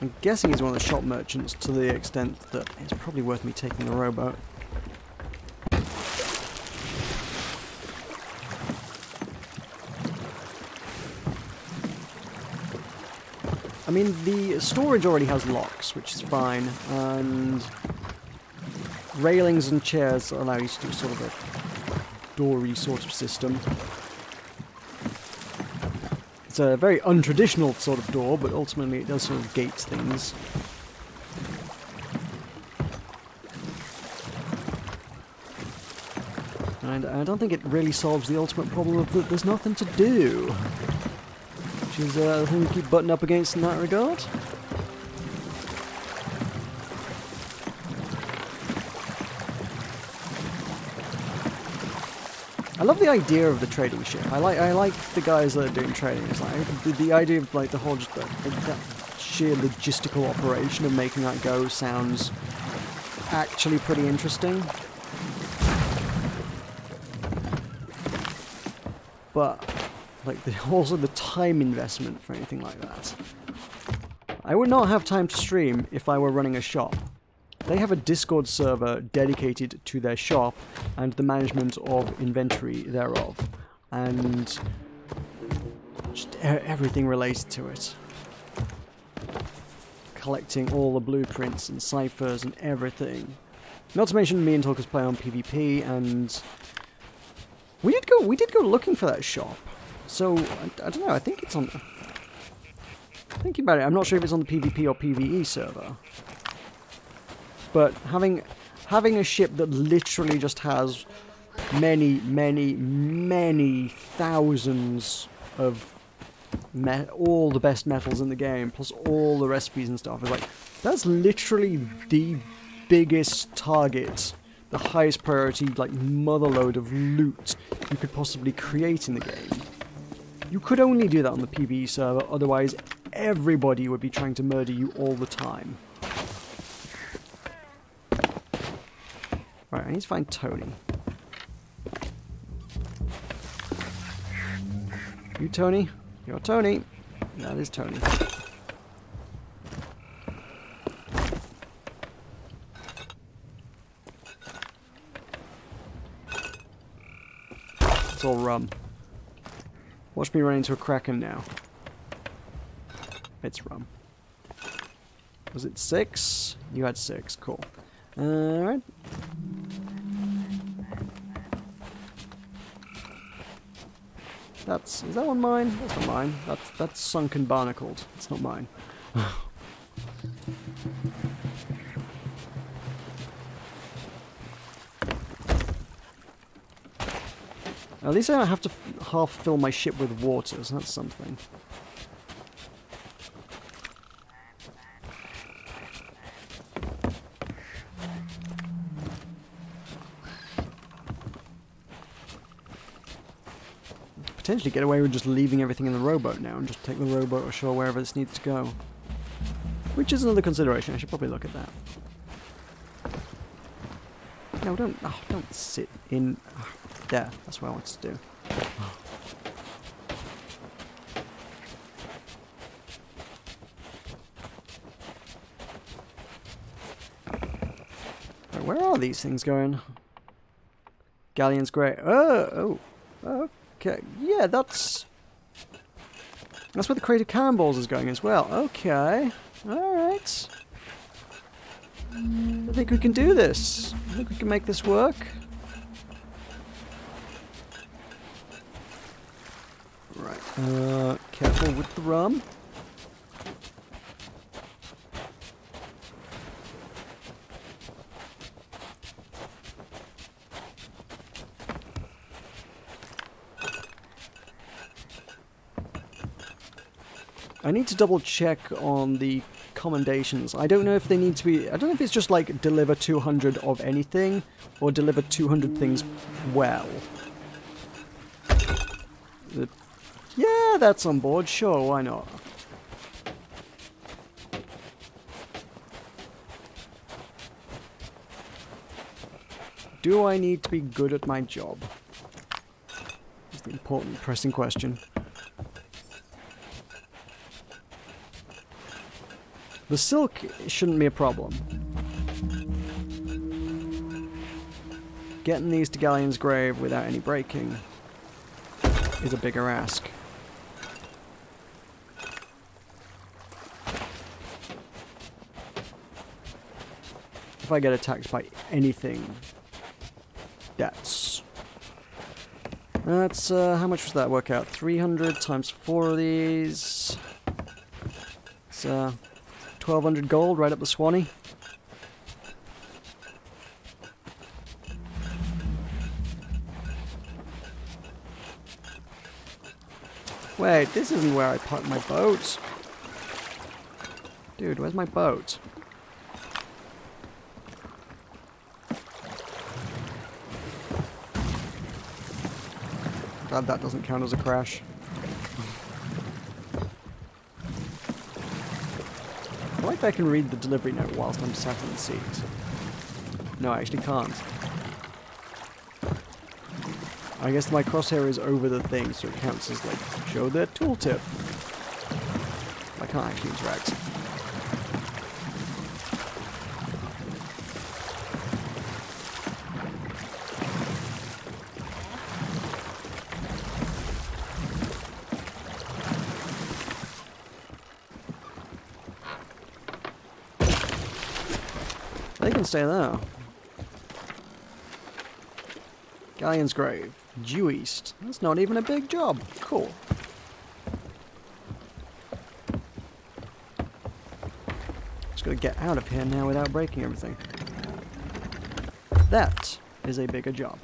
I'm guessing he's one of the shop merchants to the extent that it's probably worth me taking the rowboat. I mean, the storage already has locks, which is fine, and railings and chairs allow you to do sort of a door-y sort of system. It's a very untraditional sort of door, but ultimately it does sort of gate things. And I don't think it really solves the ultimate problem of that there's nothing to do. Which is the thing we keep butting up against in that regard. I love the idea of the trading ship. I like the guys that are doing trading. It's like the idea of like the whole just that sheer logistical operation of making that go sounds actually pretty interesting. But like also the time investment for anything like that. I would not have time to stream if I were running a shop. They have a Discord server dedicated to their shop and the management of inventory thereof, and just everything related to it. Collecting all the blueprints and ciphers and everything. Not to mention me and Talkers play on PvP, and we did go looking for that shop. So I don't know. I think it's on. Thinking about it, I'm not sure if it's on the PvP or PvE server. But having a ship that literally just has many thousands of all the best metals in the game, plus all the recipes and stuff, is like, that's literally the biggest target, the highest priority, like, motherload of loot you could possibly create in the game. You could only do that on the PvE server, otherwise everybody would be trying to murder you all the time. Right, I need to find Tony. You Tony? You're Tony. That is Tony. It's all rum. Watch me run into a kraken now. It's rum. Was it 6? You had 6. Cool. Alright. Is that one mine? That's not mine. That's sunken barnacled. It's not mine. At least I don't have to half fill my ship with water, so that's something. Potentially get away with just leaving everything in the rowboat now and just take the rowboat ashore wherever this needs to go. Which is another consideration. I should probably look at that. No, don't sit in... there, that's what I wanted to do. Right, where are these things going? Galleon's great. Oh, okay. Yeah, that's where the Crate of Cannonballs is going as well. Okay. Alright. I think we can do this. I think we can make this work. Right. Careful with the rum. I need to double check on the commendations. I don't know if they need to be... I don't know if it's just like deliver 200 of anything or deliver 200 things well. Yeah, that's on board. Sure, why not? Do I need to be good at my job? That's the important, pressing question. The silk shouldn't be a problem. Getting these to Galleon's grave without any breaking is a bigger ask. If I get attacked by anything, that's how much was that work out? 300 times 4 of these. It's 1,200 gold right up the Swanee. Wait, this isn't where I parked my boat. Dude, where's my boat? Glad that doesn't count as a crash. I like that I can read the delivery note whilst I'm sat in the seat. No, I actually can't. I guess my crosshair is over the thing, so it counts as, like, show their tooltip. I can't actually interact. They can stay there. Galleon's grave. Due east. That's not even a big job. Cool. Just gotta get out of here now without breaking everything. That is a bigger job.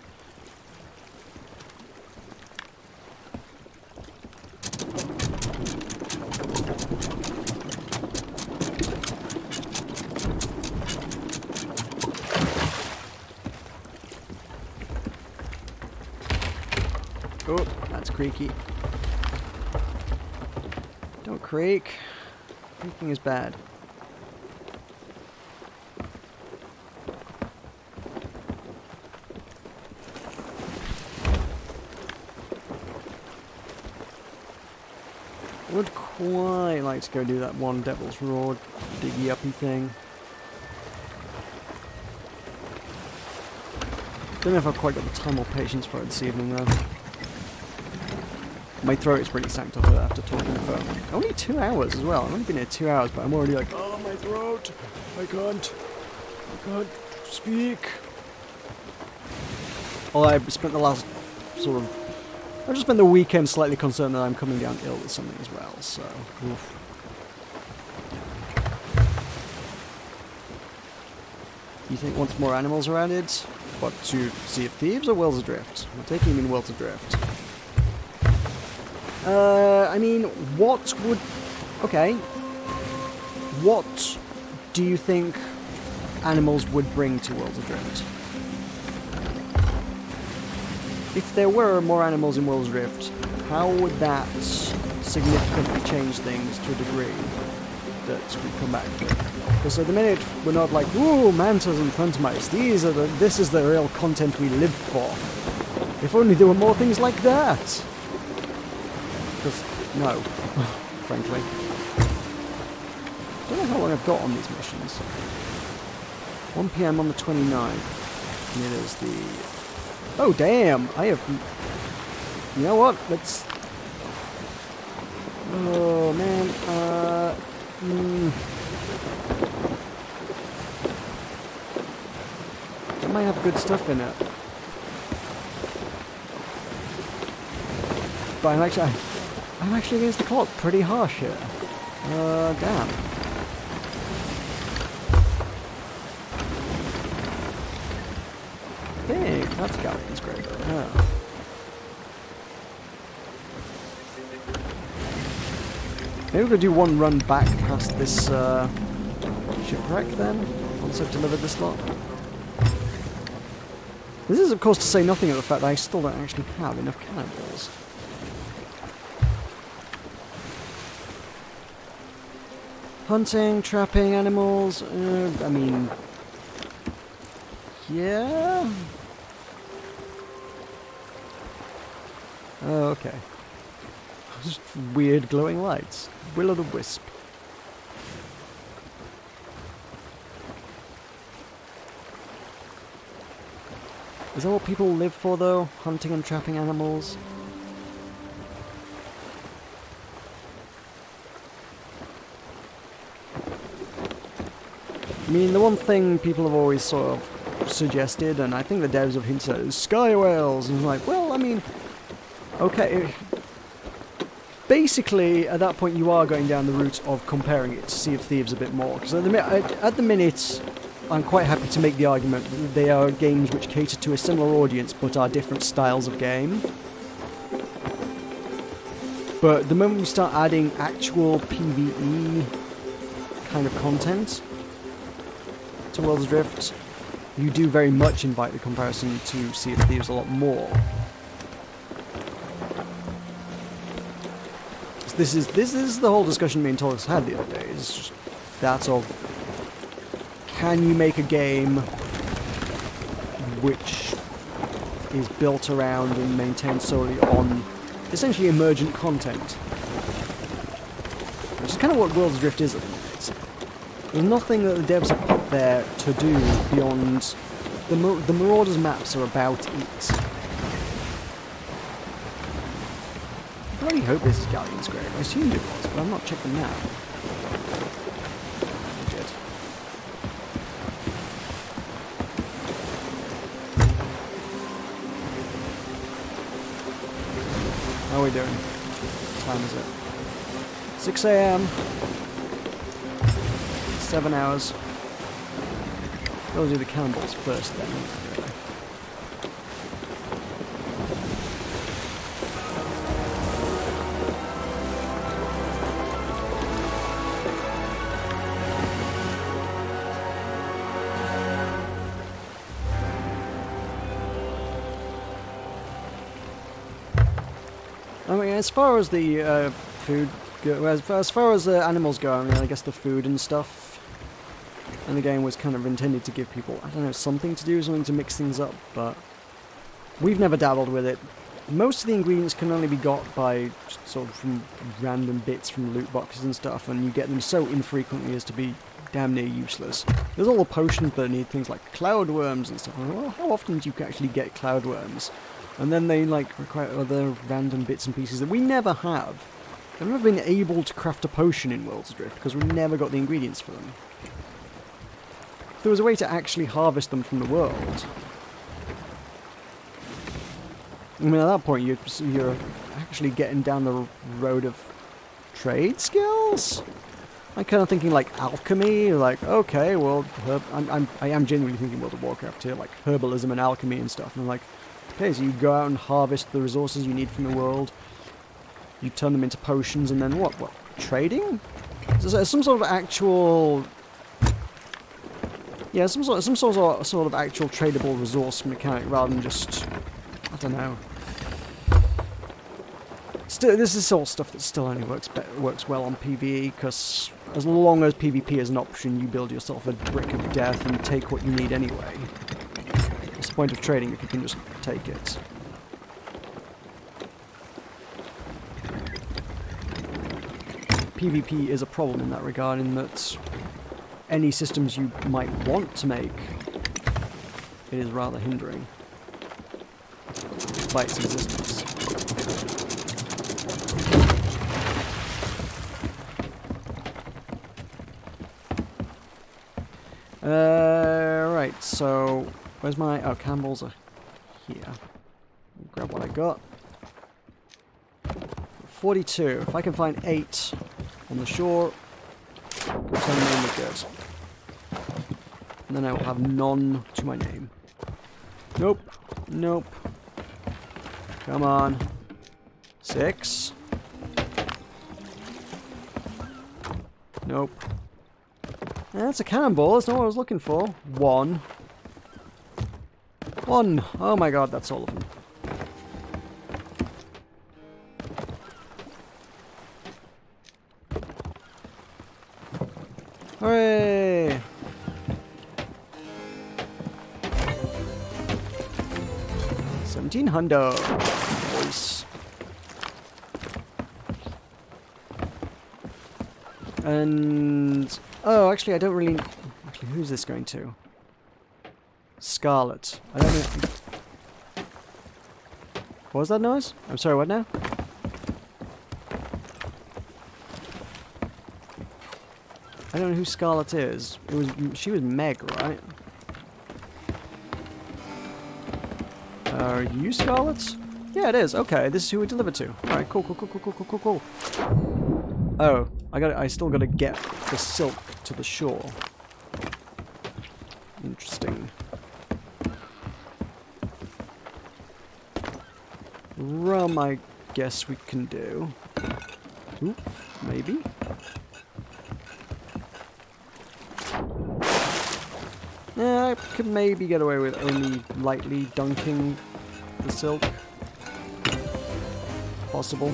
Oh, that's creaky. Don't creak. Creaking is bad. Would quite like to go do that one Devil's Roar diggy uppy thing. Don't know if I've quite got the time or patience for it this evening though. My throat is pretty sacked up after talking on the phone. Only 2 hours as well. I've only been here 2 hours, but I'm already like, oh, my throat. I can't speak. Well, I've spent the last I've just spent the weekend slightly concerned that I'm coming down ill with something as well, so. Oof. You think once more animals are added? What, to Sea of Thieves or Worlds Adrift? I'm taking you mean Worlds Adrift. I mean, what would... Okay. What do you think animals would bring to Worlds Adrift? If there were more animals in Worlds Adrift, how would that significantly change things to a degree that we come back to? Because at the minute, we're not like, ooh, mantas and front mice. This is the real content we live for. If only there were more things like that. Because, no, frankly. I don't know how long I've got on these missions. 1 PM on the 29th. And it is the... Oh, damn! I have... You know what? Let's... Oh, man. It might have good stuff in it. But I'm actually against the clock pretty harsh here. Damn. I think that's Galleon's grave. Oh. Maybe we could do one run back past this shipwreck then, once I've delivered this lot. This is, of course, to say nothing of the fact that I still don't actually have enough cannonballs. Hunting, trapping animals, I mean... yeah? Oh, okay. Just weird glowing lights. Will-o'-the-wisp. Is that what people live for, though? Hunting and trapping animals? I mean, the one thing people have always sort of suggested, and I think the devs have hinted at, is sky whales. And I'm like, well, I mean, okay. Basically, at that point, you are going down the route of comparing it to Sea of Thieves a bit more. Because at the minute, I'm quite happy to make the argument that they are games which cater to a similar audience, but are different styles of game. But the moment you start adding actual PvE kind of content to World's Adrift, you do very much invite the comparison to Sea of Thieves a lot more. So this is the whole discussion me and Torres had the other day. It's just that of, can you make a game which is built around and maintained solely on essentially emergent content? Which is kind of what World's Adrift is at the minute. There's nothing that the devs have put there to do beyond... The Marauders maps are about it. I really hope this is Galleon's Grave. I assumed it was, but I'm not checking now. Legit. How are we doing? What time is it? 6 AM. 7 hours. We'll do the cannonballs first then. Really. I mean, as far as the food go, as far as the animals go, I mean, I guess the food and stuff. And the game was kind of intended to give people, I don't know, something to do, something to mix things up, but we've never dabbled with it. Most of the ingredients can only be got by sort of from random bits from loot boxes and stuff, and you get them so infrequently as to be damn near useless. There's all the potions that need things like cloud worms and stuff. Well, how often do you actually get cloud worms? And then they like require other random bits and pieces that we never have. I've never been able to craft a potion in World's Adrift because we never got the ingredients for them. If there was a way to actually harvest them from the world, I mean, at that point you're actually getting down the road of trade skills. I'm kind of thinking like alchemy, like okay, well, I am genuinely thinking World of Warcraft here, like herbalism and alchemy and stuff. And I'm like, okay, so you go out and harvest the resources you need from the world, you turn them into potions, and then what? Trading? So some sort of actual. Yeah, some sort of actual tradable resource mechanic rather than just, I don't know. Still, this is all stuff that still only works well on PvE, because as long as PvP is an option, you build yourself a brick of death and take what you need anyway. What's the point of trading if you can just take it? PvP is a problem in that regard, in that any systems you might want to make, it is rather hindering by its existence. Right, so where's my... oh, cannonballs are here. Grab what I got. 42. If I can find 8 on the shore, good time name is good. And then I will have none to my name. Nope. Nope. Come on. 6. Nope. That's a cannonball. That's not what I was looking for. One. One. Oh my god, that's all of them. Hooray! $1,700. Nice. And oh, actually, I don't really. Actually, who's this going to? Scarlet. I don't know. What was that noise? I'm sorry. What now? I don't know who Scarlet is. She was Meg, right? Are you Scarlet? Yeah, it is. Okay, this is who we delivered to. All right, cool. Oh, I still gotta get the silk to the shore. Interesting. Rum, I guess we can do. Ooh, maybe. Yeah, I could maybe get away with only lightly dunking the silk. Possible.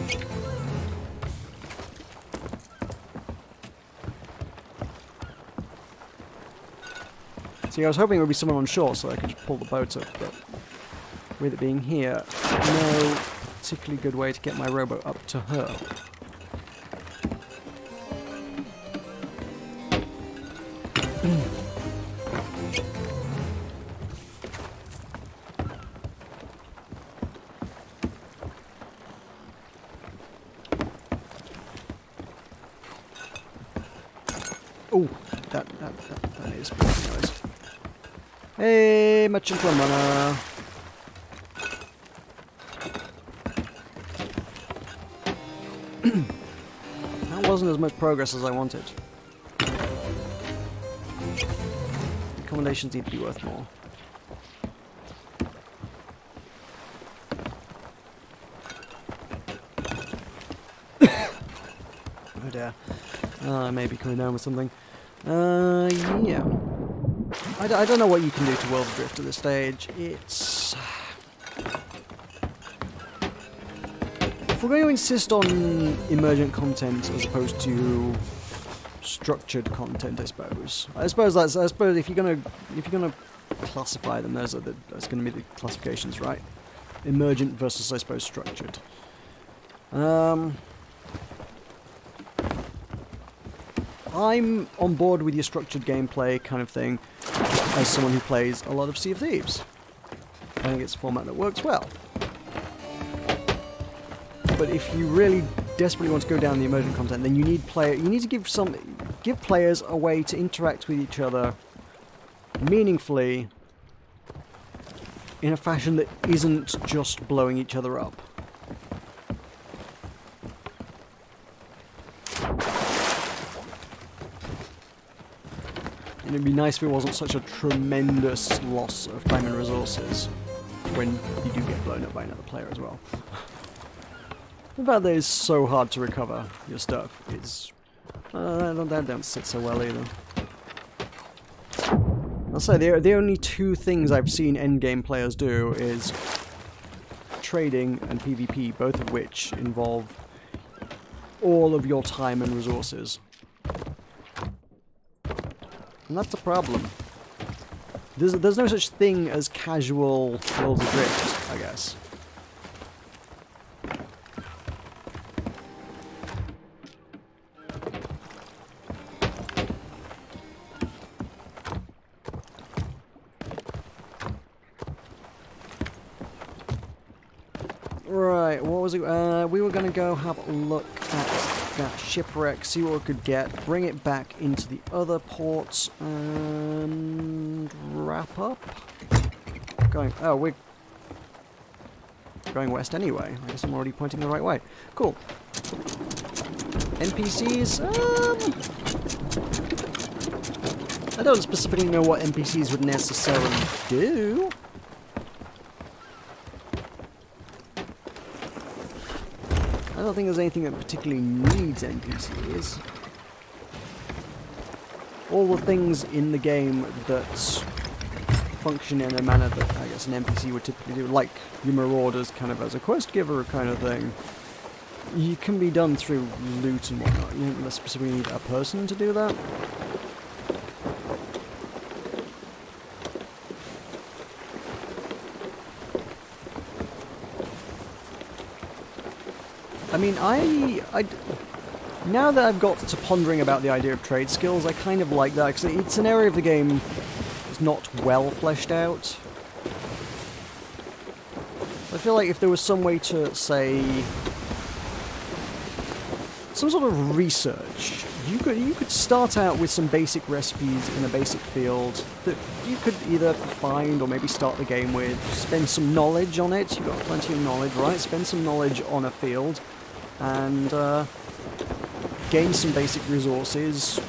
See, I was hoping it would be someone on shore so I could just pull the boat up, but with it being here, no particularly good way to get my rowboat up to her. Oh, that is a noise. Hey, merchant runner. That wasn't as much progress as I wanted. Accommodations need to be worth more. Oh dear. I may be coming down with something. Yeah. I don't know what you can do to World Adrift at this stage. It's... If we're going to insist on emergent content as opposed to structured content, I suppose. I suppose if you're gonna classify them, that's going to be the classifications, right? Emergent versus, I suppose, structured. I'm on board with your structured gameplay kind of thing as someone who plays a lot of Sea of Thieves. I think it's a format that works well. But if you really desperately want to go down the emergent content, then you need to give players a way to interact with each other meaningfully in a fashion that isn't just blowing each other up. And it'd be nice if it wasn't such a tremendous loss of time and resources when you do get blown up by another player as well. The fact that it's so hard to recover your stuff is... that don't sit so well either. I'll say the only two things I've seen endgame players do is trading and PvP, both of which involve all of your time and resources. And that's a problem. There's no such thing as casual Worlds Adrift, I guess. Right, what was it? We were going to go have a look at that shipwreck, see what we could get, bring it back into the other ports, and wrap up. We're going west anyway. I guess I'm already pointing the right way. Cool. NPCs? I don't specifically know what NPCs would necessarily do. I don't think there's anything that particularly needs NPCs. all the things in the game that function in a manner that I guess an NPC would typically do, like your marauders kind of as a quest giver kind of thing, you can be done through loot and whatnot. You don't specifically need a person to do that. I mean, now that I've got to pondering about the idea of trade skills, I kind of like that, because it's an area of the game that's not well fleshed out. I feel like if there was some way to, say, some sort of research, you could start out with some basic recipes in a basic field that you could either find or maybe start the game with, spend some knowledge on it. You've got plenty of knowledge, right? Spend some knowledge on a field and gain some basic resources,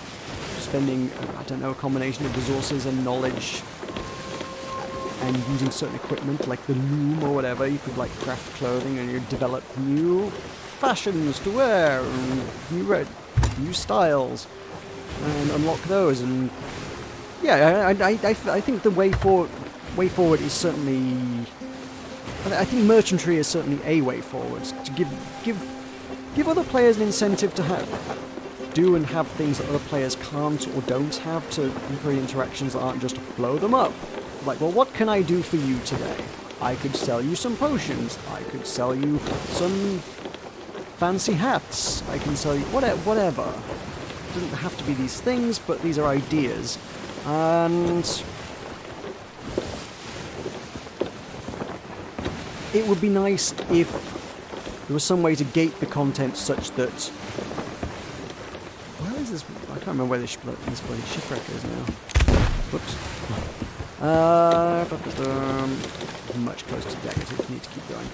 spending, I don't know, a combination of resources and knowledge, and using certain equipment like the loom or whatever. You could like craft clothing and you develop new fashions to wear and new styles and unlock those. And yeah, I think the way forward is certainly, I think merchantry is certainly a way forward, to give other players an incentive to do and have things that other players can't or don't have, to create interactions that aren't just blow them up. Like, well, what can I do for you today? I could sell you some potions. I could sell you some fancy hats. I can sell you whatever. It doesn't have to be these things, but these are ideas. And it would be nice if there was some way to gate the content such that... Where is this? I can't remember where this bloody shipwreck is now. Whoops. Much closer to the deck, so we need to keep going.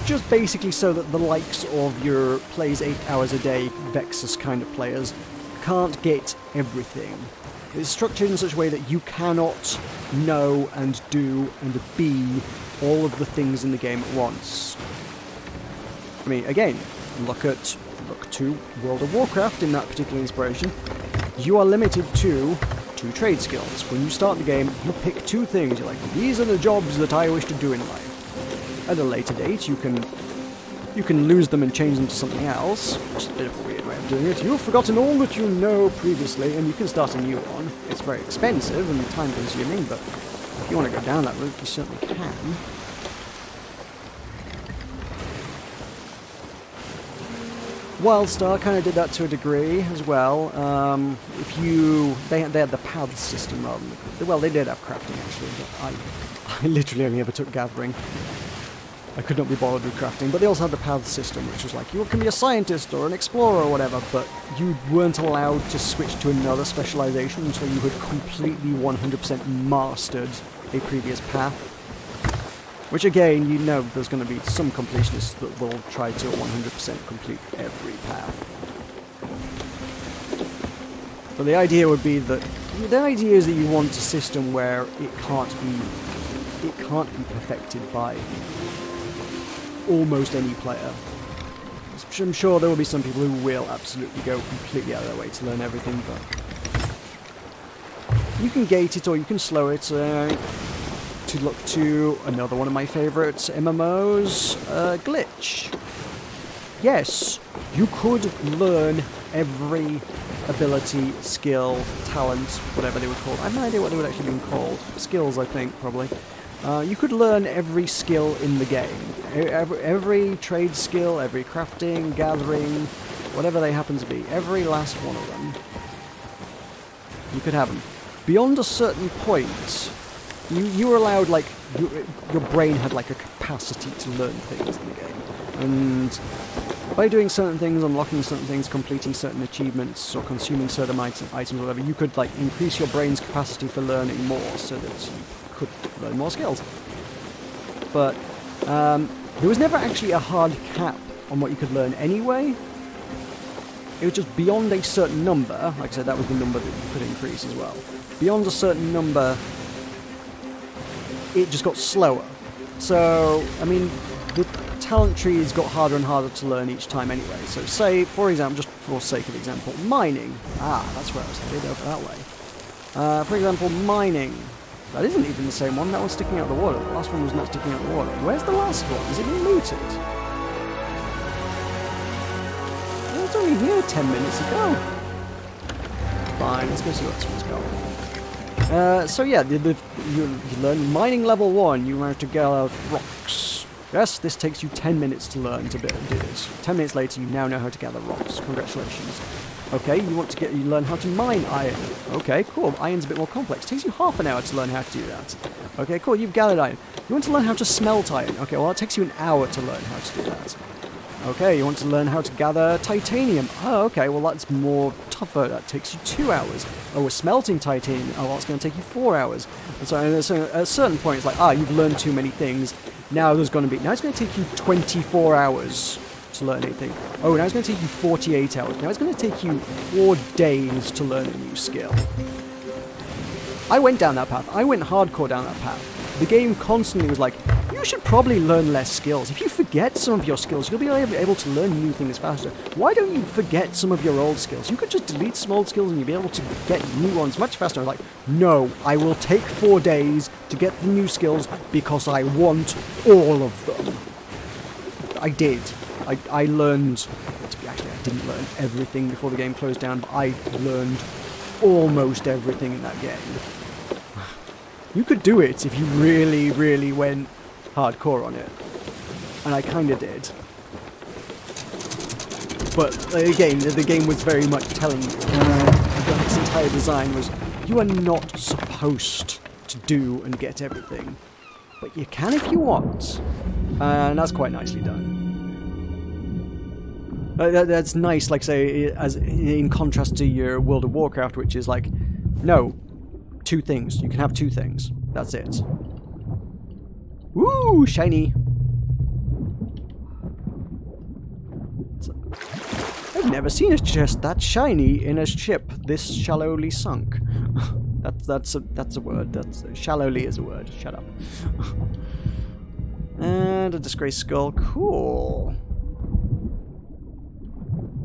Just basically so that the likes of your plays 8 hours a day Vexus kind of players can't get everything. It's structured in such a way that you cannot know and do and be all of the things in the game at once. I mean, again, look to World of Warcraft in that particular inspiration. You are limited to 2 trade skills. When you start the game, you pick 2 things. You're like, these are the jobs that I wish to do in life. At a later date, you can lose them and change them to something else, which is a bit of a weird way of doing it. You've forgotten all that you know previously, and you can start a new one. It's very expensive and time-consuming, but if you want to go down that route, you certainly can. WildStar kind of did that to a degree as well. They had the paths system rather than... Well, they did have crafting actually, but I literally only ever took gathering. I could not be bothered with crafting, but they also had the paths system, which was like, you can be a scientist or an explorer or whatever, but you weren't allowed to switch to another specialization until you had completely 100% mastered a previous path. Which again, you know there's going to be some completionists that will try to 100% complete every path. But the idea would be that... The idea is that you want a system where it can't be perfected by almost any player. I'm sure there will be some people who will absolutely go completely out of their way to learn everything, but you can gate it or you can slow it. To look to another one of my favourites, MMOs, Glitch. Yes, you could learn every ability, skill, talent, whatever they would call it. I have no idea what they would actually be called. Skills, I think, probably. You could learn every skill in the game. Every trade skill, every crafting, gathering, whatever they happen to be. Every last one of them. You could have them. Beyond a certain point, you were allowed, like, your brain had, like, a capacity to learn things in the game. And by doing certain things, unlocking certain things, completing certain achievements, or consuming certain items or whatever, you could, like, increase your brain's capacity for learning more so that you could learn more skills. But there was never actually a hard cap on what you could learn anyway. It was just beyond a certain number. Like I said, that was the number that you could increase as well. Beyond a certain number, it just got slower. So, I mean, the talent trees got harder and harder to learn each time anyway. So say, for example, just for sake of example, mining. Ah, that's where I was headed, over that way. For example, mining. That isn't even the same one. That one's sticking out the water. The last one was not sticking out the water. Where's the last one? Is it been looted? It was only here 10 minutes ago. Fine, let's go see what this one's going. So yeah, you learn mining level 1. You managed to get out rocks. Yes, this takes you 10 minutes to learn to do this. 10 minutes later, you now know how to gather rocks. Congratulations. Okay, you learn how to mine iron. Okay, cool. Iron's a bit more complex. Takes you half an hour to learn how to do that. Okay, cool. You've gathered iron. You want to learn how to smelt iron. Okay, well, it takes you an hour to learn how to do that. Okay, you want to learn how to gather titanium. Oh, okay, well, that's more tougher. That takes you 2 hours. Oh, we're smelting titanium. Oh, well, it's going to take you 4 hours. And so at a certain point, it's like, you've learned too many things. Now it's going to take you 24 hours to learn anything. Oh, now it's going to take you 48 hours. Now it's going to take you 4 days to learn a new skill. I went down that path. I went hardcore down that path. The game constantly was like, you should probably learn less skills. If you forget some of your skills, you'll be able to learn new things faster. Why don't you forget some of your old skills? You could just delete some old skills and you'll be able to get new ones much faster. I was like, no, I will take 4 days to get the new skills because I want all of them. I did. I learned... Actually, I didn't learn everything before the game closed down, but I learned almost everything in that game. You could do it if you really, really went hardcore on it. And I kind of did. But again, the game was very much telling you. Its entire design was, you are not supposed to do and get everything. But you can if you want. And that's quite nicely done. That's nice, like say, as in contrast to your World of Warcraft, which is like, no, 2 things. You can have 2 things. That's it. Woo! Shiny! I've never seen a chest that shiny in a ship this shallowly sunk. that's a word. Shallowly is a word. Shut up. And a disgraced skull. Cool.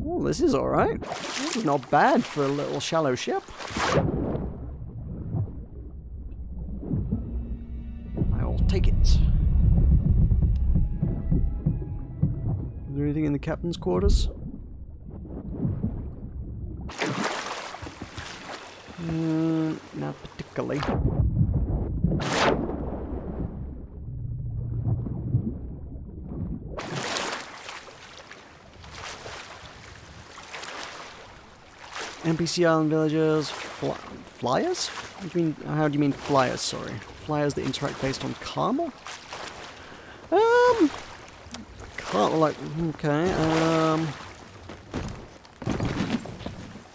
Oh, this is alright. This is not bad for a little shallow ship. Take it. Is there anything in the captain's quarters? Not particularly. NPC island villagers, flyers? How do you mean flyers? Sorry, flyers that interact based on karma. Okay.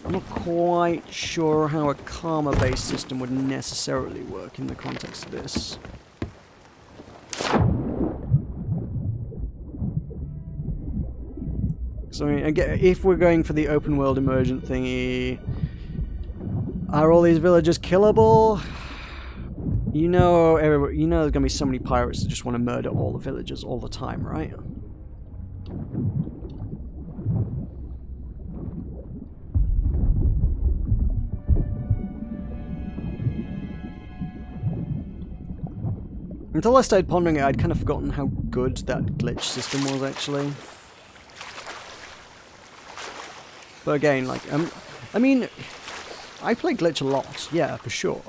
I'm not quite sure how a karma-based system would necessarily work in the context of this. So, I mean, again, if we're going for the open world emergent thingy, are all these villagers killable? You know, there's gonna be so many pirates that just want to murder all the villagers all the time, right? Until I started pondering it, I'd kind of forgotten how good that glitch system was, actually. But again, like, I mean, I play glitch a lot, yeah, for sure.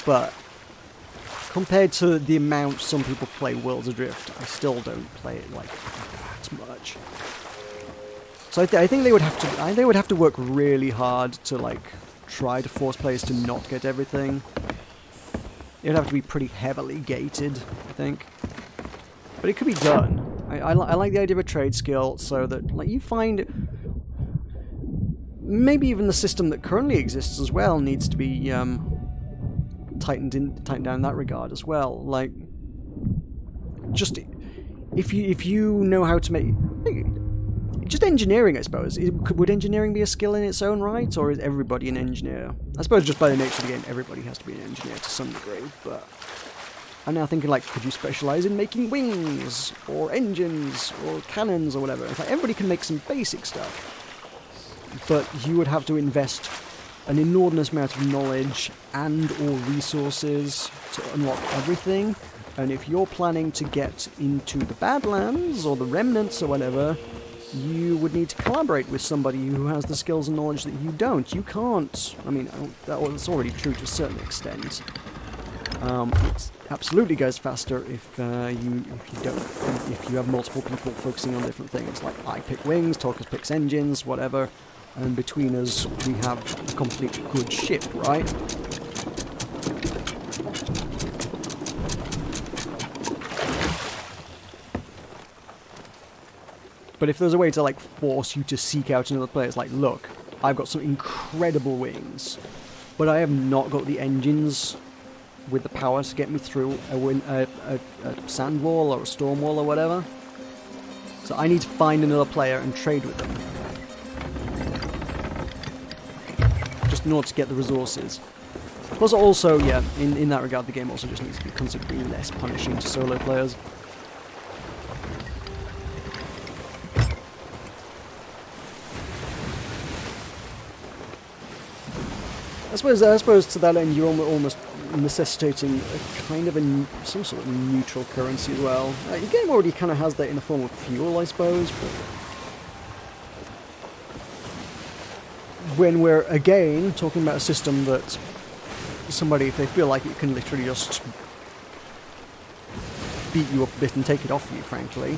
But compared to the amount some people play Worlds Adrift, I still don't play it like that much. So I think they would have to work really hard to like try to force players to not get everything. It would have to be pretty heavily gated, I think. But it could be done. I like the idea of a trade skill so that like you find. Maybe even the system that currently exists as well needs to be tightened down in that regard as well. Like, just if you know how to make just engineering, I suppose. Would engineering be a skill in its own right, or is everybody an engineer? I suppose just by the nature of the game, everybody has to be an engineer to some degree. But I'm now thinking, like, could you specialize in making wings, or engines, or cannons, or whatever? It's like, everybody can make some basic stuff. But you would have to invest an inordinate amount of knowledge and or resources to unlock everything. And if you're planning to get into the Badlands, or the Remnants, or whatever, you would need to collaborate with somebody who has the skills and knowledge that you don't. You can't. I mean, that's already true to a certain extent. It absolutely goes faster if you have multiple people focusing on different things. Like, I pick wings, Torcus picks engines, whatever, and between us we have a complete good ship, right? But if there's a way to, like, force you to seek out another player, it's like, look, I've got some incredible wings, but I have not got the engines with the power to get me through a sand wall or a storm wall or whatever. So I need to find another player and trade with them. Just in order to get the resources. Plus also, yeah, in that regard, the game also just needs to be considerably less punishing to solo players. I suppose to that end you're almost necessitating a kind of some sort of neutral currency as well. The game already kind of has that in the form of fuel, I suppose, but when we're again talking about a system that somebody, if they feel like it, can literally just beat you up a bit and take it off you, frankly,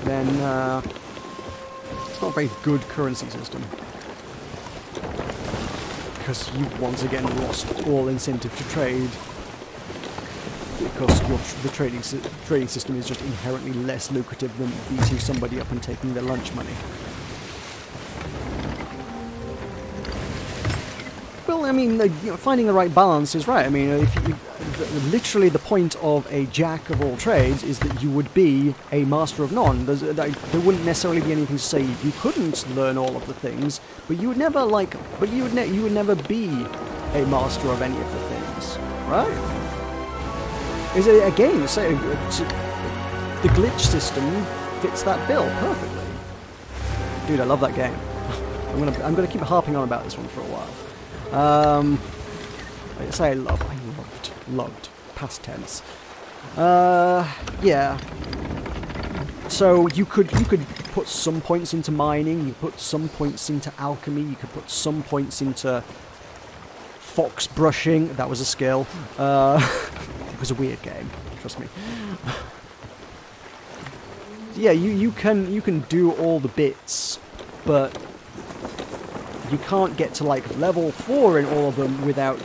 then it's not a very good currency system. Because you've once again lost all incentive to trade, because the trading system is just inherently less lucrative than beating somebody up and taking their lunch money. Well, I mean, finding the right balance is right. I mean, literally the point of a jack of all trades is that you would be a master of none. There wouldn't necessarily be anything to say you couldn't learn all of the things, but you would never you would never be a master of any of the things, right? Is it again? Say the glitch system fits that bill perfectly. Dude, I love that game. I'm gonna keep harping on about this one for a while. I say loved, past tense. Yeah. So you could put some points into mining, you put some points into alchemy, you could put some points into fox brushing. That was a skill. It was a weird game, trust me. Yeah, you can do all the bits, but you can't get to, like, level 4 in all of them without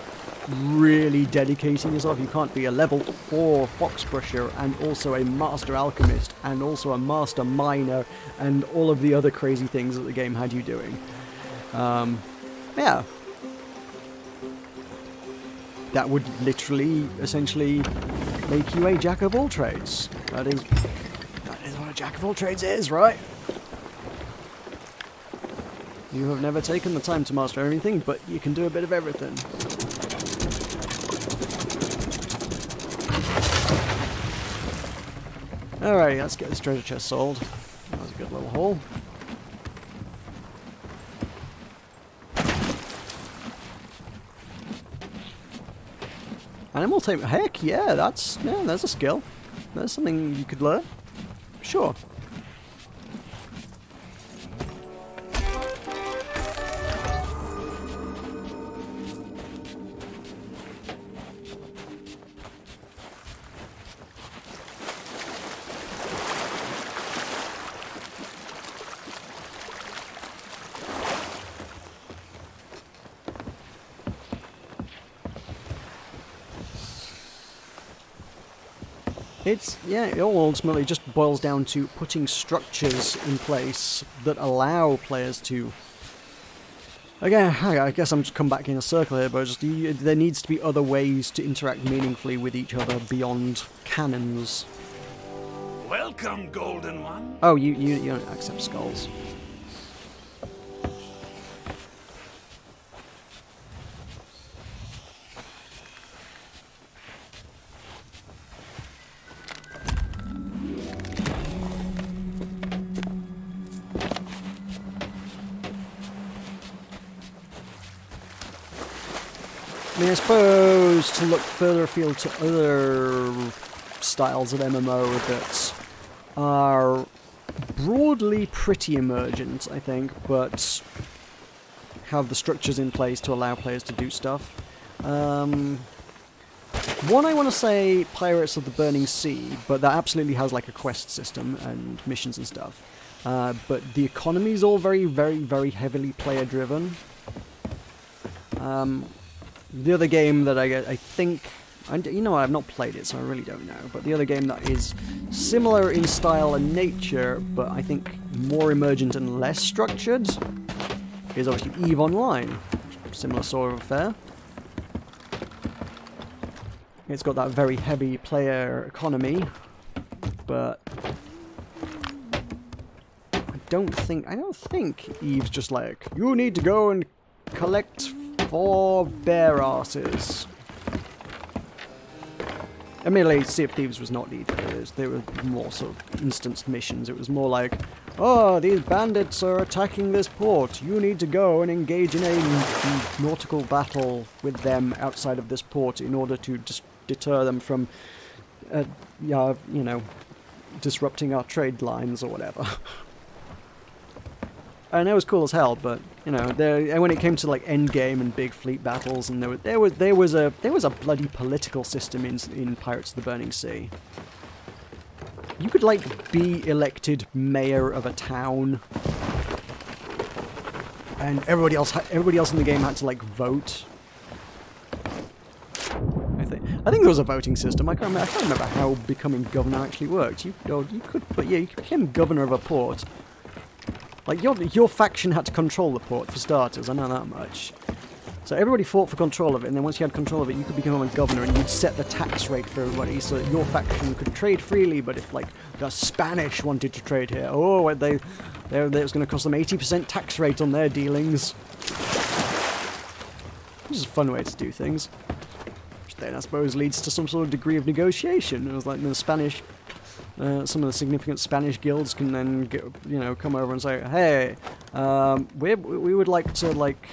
really dedicating yourself. You can't be a level 4 fox brusher and also a master alchemist and also a master miner and all of the other crazy things that the game had you doing. Yeah. That would literally, essentially, make you a jack of all trades. That is what a jack of all trades is, right? You have never taken the time to master anything, but you can do a bit of everything. Alright, let's get this treasure chest sold. That was a good little haul. Animal tape, heck yeah, that's a skill. That's something you could learn. Sure. It all ultimately just boils down to putting structures in place that allow players to... Again, I guess I'm just come back in a circle here, but just there needs to be other ways to interact meaningfully with each other beyond cannons. Welcome, Golden One. Oh, you don't accept skulls. I mean, I suppose to look further afield to other styles of MMO that are broadly pretty emergent, I think, but have the structures in place to allow players to do stuff. One, I want to say Pirates of the Burning Sea, but that absolutely has like a quest system and missions and stuff. But the economy is all very, very, very heavily player-driven. The other game that I think... you know what, I've not played it, so I really don't know. But the other game that is similar in style and nature, but I think more emergent and less structured, is obviously EVE Online. Similar sort of affair. It's got that very heavy player economy, but I don't think EVE's just like, you need to go and collect 4 bear asses. Admittedly, Sea of Thieves was not needed. They were more sort of instanced missions. It was more like, oh, these bandits are attacking this port. You need to go and engage in a nautical battle with them outside of this port in order to deter them from, you know, disrupting our trade lines or whatever. And it was cool as hell, but you know, when it came to like end game and big fleet battles, and there was a bloody political system in Pirates of the Burning Sea. You could like be elected mayor of a town, and everybody else in the game had to like vote. I think there was a voting system. I can't remember how becoming governor actually worked. You became governor of a port. Like, your faction had to control the port, for starters, I know that much. So everybody fought for control of it, and then once you had control of it, you could become a governor, and you'd set the tax rate for everybody, so that your faction could trade freely, but if, like, the Spanish wanted to trade here, oh, it was going to cost them 80% tax rate on their dealings. Which is a fun way to do things. Which then, I suppose, leads to some sort of degree of negotiation. It was like the Spanish... some of the significant Spanish guilds can then come over and say, hey, we would like to like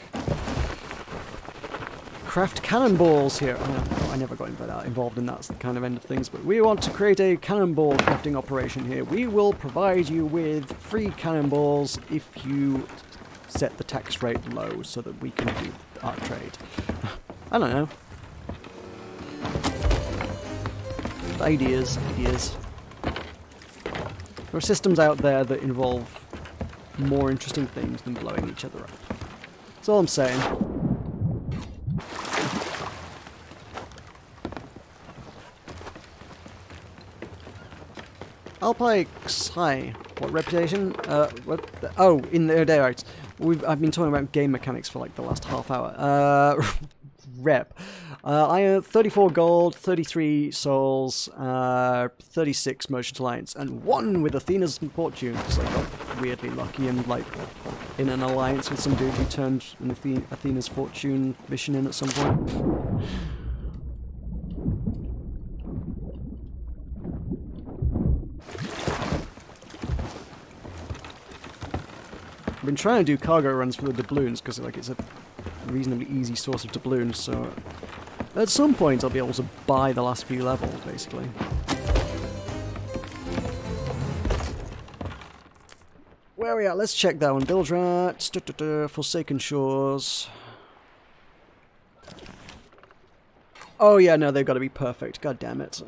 craft cannonballs here. I never got involved in that kind of end of things, but we want to create a cannonball crafting operation here. We will provide you with free cannonballs if you set the tax rate low so that we can do our trade. I don't know. Ideas. There are systems out there that involve more interesting things than blowing each other up. That's all I'm saying. Alpikes, hi. What reputation? Oh, in the day, right. I've been talking about game mechanics for like the last half hour. Rep. I earned 34 gold, 33 souls, 36 Merchant Alliance, and 1 with Athena's Fortune, because I got weirdly lucky and like in an alliance with some dude who turned an Athena's Fortune mission in at some point. I've been trying to do cargo runs for the doubloons because like it's a reasonably easy source of doubloons, so at some point I'll be able to buy the last few levels, basically. Where are we at? Let's check that one. Build rats, Forsaken Shores. Oh yeah, no, they've got to be perfect. God damn it.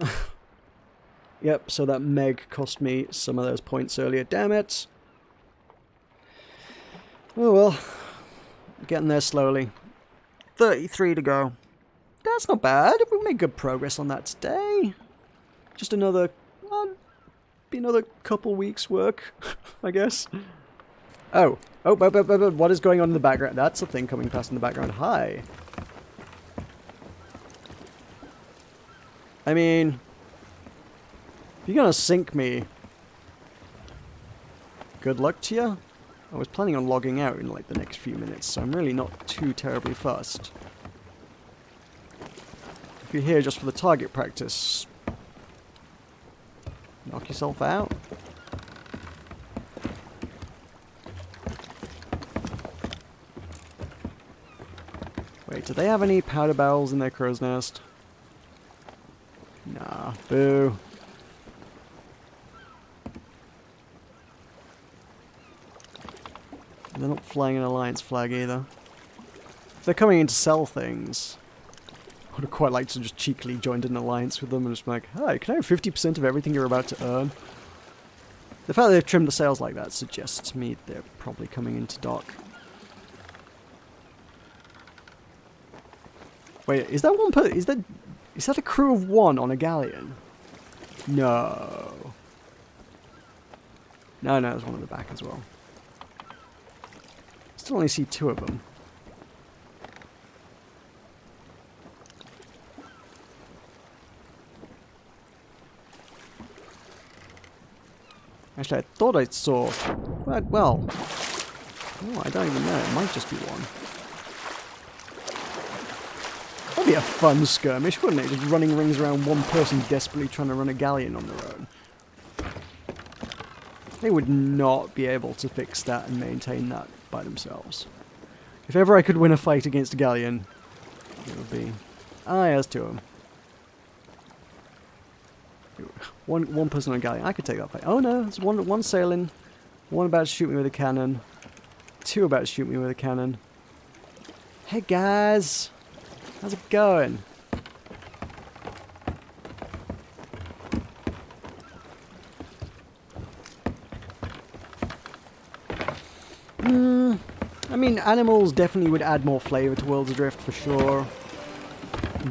Yep, so that Meg cost me some of those points earlier. Damn it. Oh well. Getting there slowly. 33 to go. That's not bad. We made good progress on that today. Just another couple weeks work, I guess. Oh, but what is going on in the background? That's a thing coming past in the background. Hi. I mean, if you're gonna sink me, good luck to you. I was planning on logging out in like the next few minutes, so I'm really not too terribly fussed. If you're here just for the target practice, knock yourself out. Wait, do they have any powder barrels in their crow's nest? Nah, boo. They're not flying an alliance flag either. If they're coming in to sell things, I would have quite liked to just cheekily joined an alliance with them and just be like, hi, can I have 50% of everything you're about to earn? The fact that they've trimmed the sails like that suggests to me they're probably coming into dock. Wait, is that one is that a crew of one on a galleon? No. No, there's one at the back as well. Still only see 2 of them. Actually, I thought I saw... Well... Oh, I don't even know. It might just be one. That'd be a fun skirmish, wouldn't it? Just running rings around one person desperately trying to run a galleon on their own. They would not be able to fix that and maintain that by themselves. If ever I could win a fight against a galleon, it would be... Ah, yeah, there's 2 of them. One person on a galleon. I could take that fight. Oh no, there's one sailing. One about to shoot me with a cannon. 2 about to shoot me with a cannon. Hey guys! How's it going? I mean, animals definitely would add more flavour to Worlds Adrift for sure.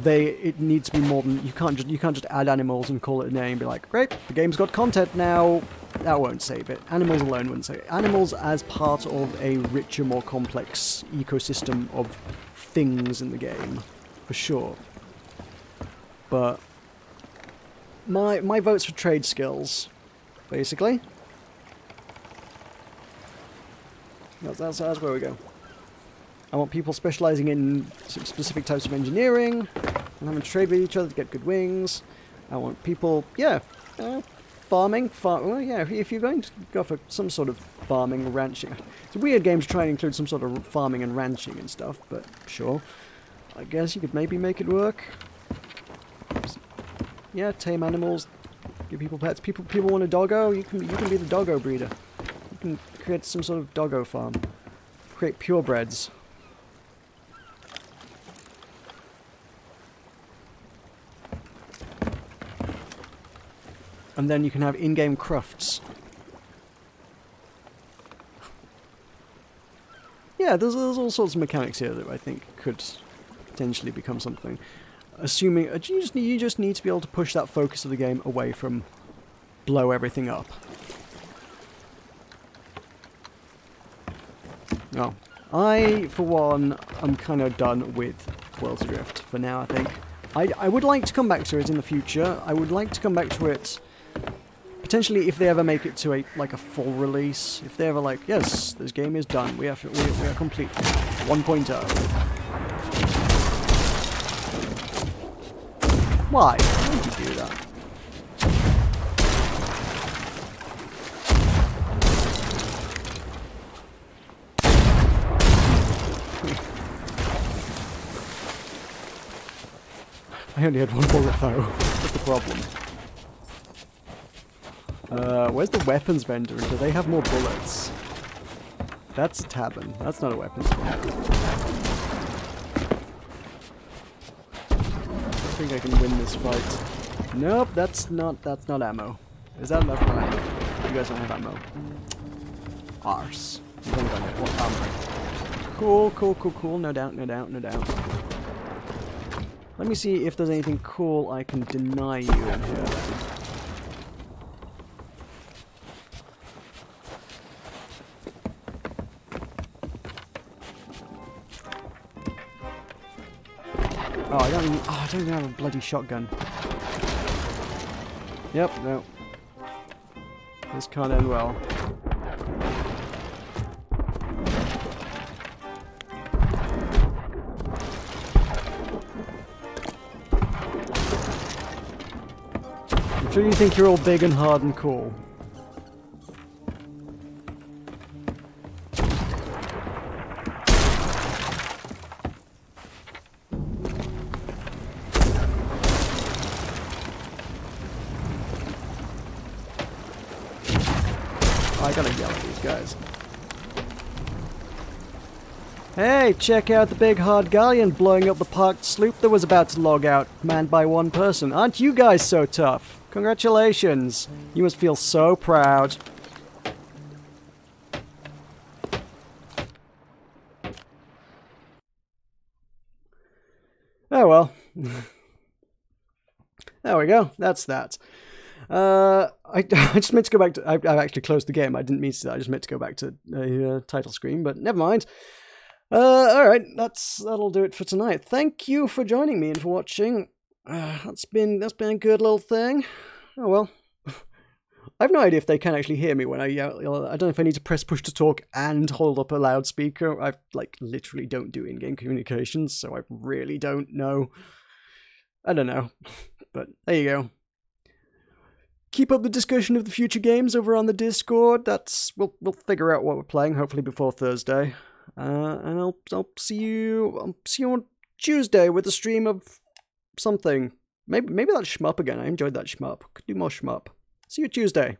It needs to be more than you can't just add animals and call it a name and be like, great, the game's got content now. That won't save it. Animals alone wouldn't save it. Animals as part of a richer, more complex ecosystem of things in the game, for sure. But my vote's for trade skills, basically. That's where we go. I want people specialising in specific types of engineering and having to trade with each other to get good wings. I want people, farming. Well, yeah, if you're going to go for some sort of farming, ranching. It's a weird game to try and include some sort of farming and ranching and stuff, but sure. I guess you could maybe make it work. Yeah, tame animals, give people pets. People want a doggo, you can be the doggo breeder. You can create some sort of doggo farm. Create purebreds. And then you can have in-game crufts. Yeah, there's all sorts of mechanics here that I think could potentially become something. Assuming you just need to be able to push that focus of the game away from blow everything up. Oh, I for one am kind of done with Worlds Adrift for now. I think I would like to come back to it in the future. I would like to come back to it. Potentially, if they ever make it to a full release, if they ever like, yes, this game is done, we are complete, 1.0. Why? Why would you do that? I only had 1 bullet though. That's the problem. Where's the weapons vendor? Do they have more bullets? That's a tavern. That's not a weapons vendor. I think I can win this fight. Nope, that's not ammo. That's not ammo. You guys don't have ammo. Arse. You've only got one armor. Cool. No doubt. Let me see if there's anything cool I can deny you in here. Oh, I don't even have a bloody shotgun. Yep, no. This can't end well. I'm sure you think you're all big and hard and cool. I gotta yell at these guys. Hey, check out the big hard galleon blowing up the parked sloop that was about to log out, manned by one person. Aren't you guys so tough? Congratulations. You must feel so proud. Oh well. There we go. That's that. I just meant to go back to... I've actually closed the game. I didn't mean to. I just meant to go back to a title screen, but never mind. Alright, that'll do it for tonight. Thank you for joining me and for watching. That's been a good little thing. Oh well. I have no idea if they can actually hear me when I yell. I don't know if I need to press push to talk and hold up a loudspeaker. I literally don't do in-game communications, so I really don't know. I don't know. But there you go. Keep up the discussion of the future games over on the Discord. We'll figure out what we're playing, hopefully before Thursday. And I'll see you on Tuesday with a stream of something. Maybe that shmup again. I enjoyed that shmup. Could do more shmup. See you Tuesday.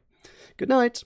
Good night.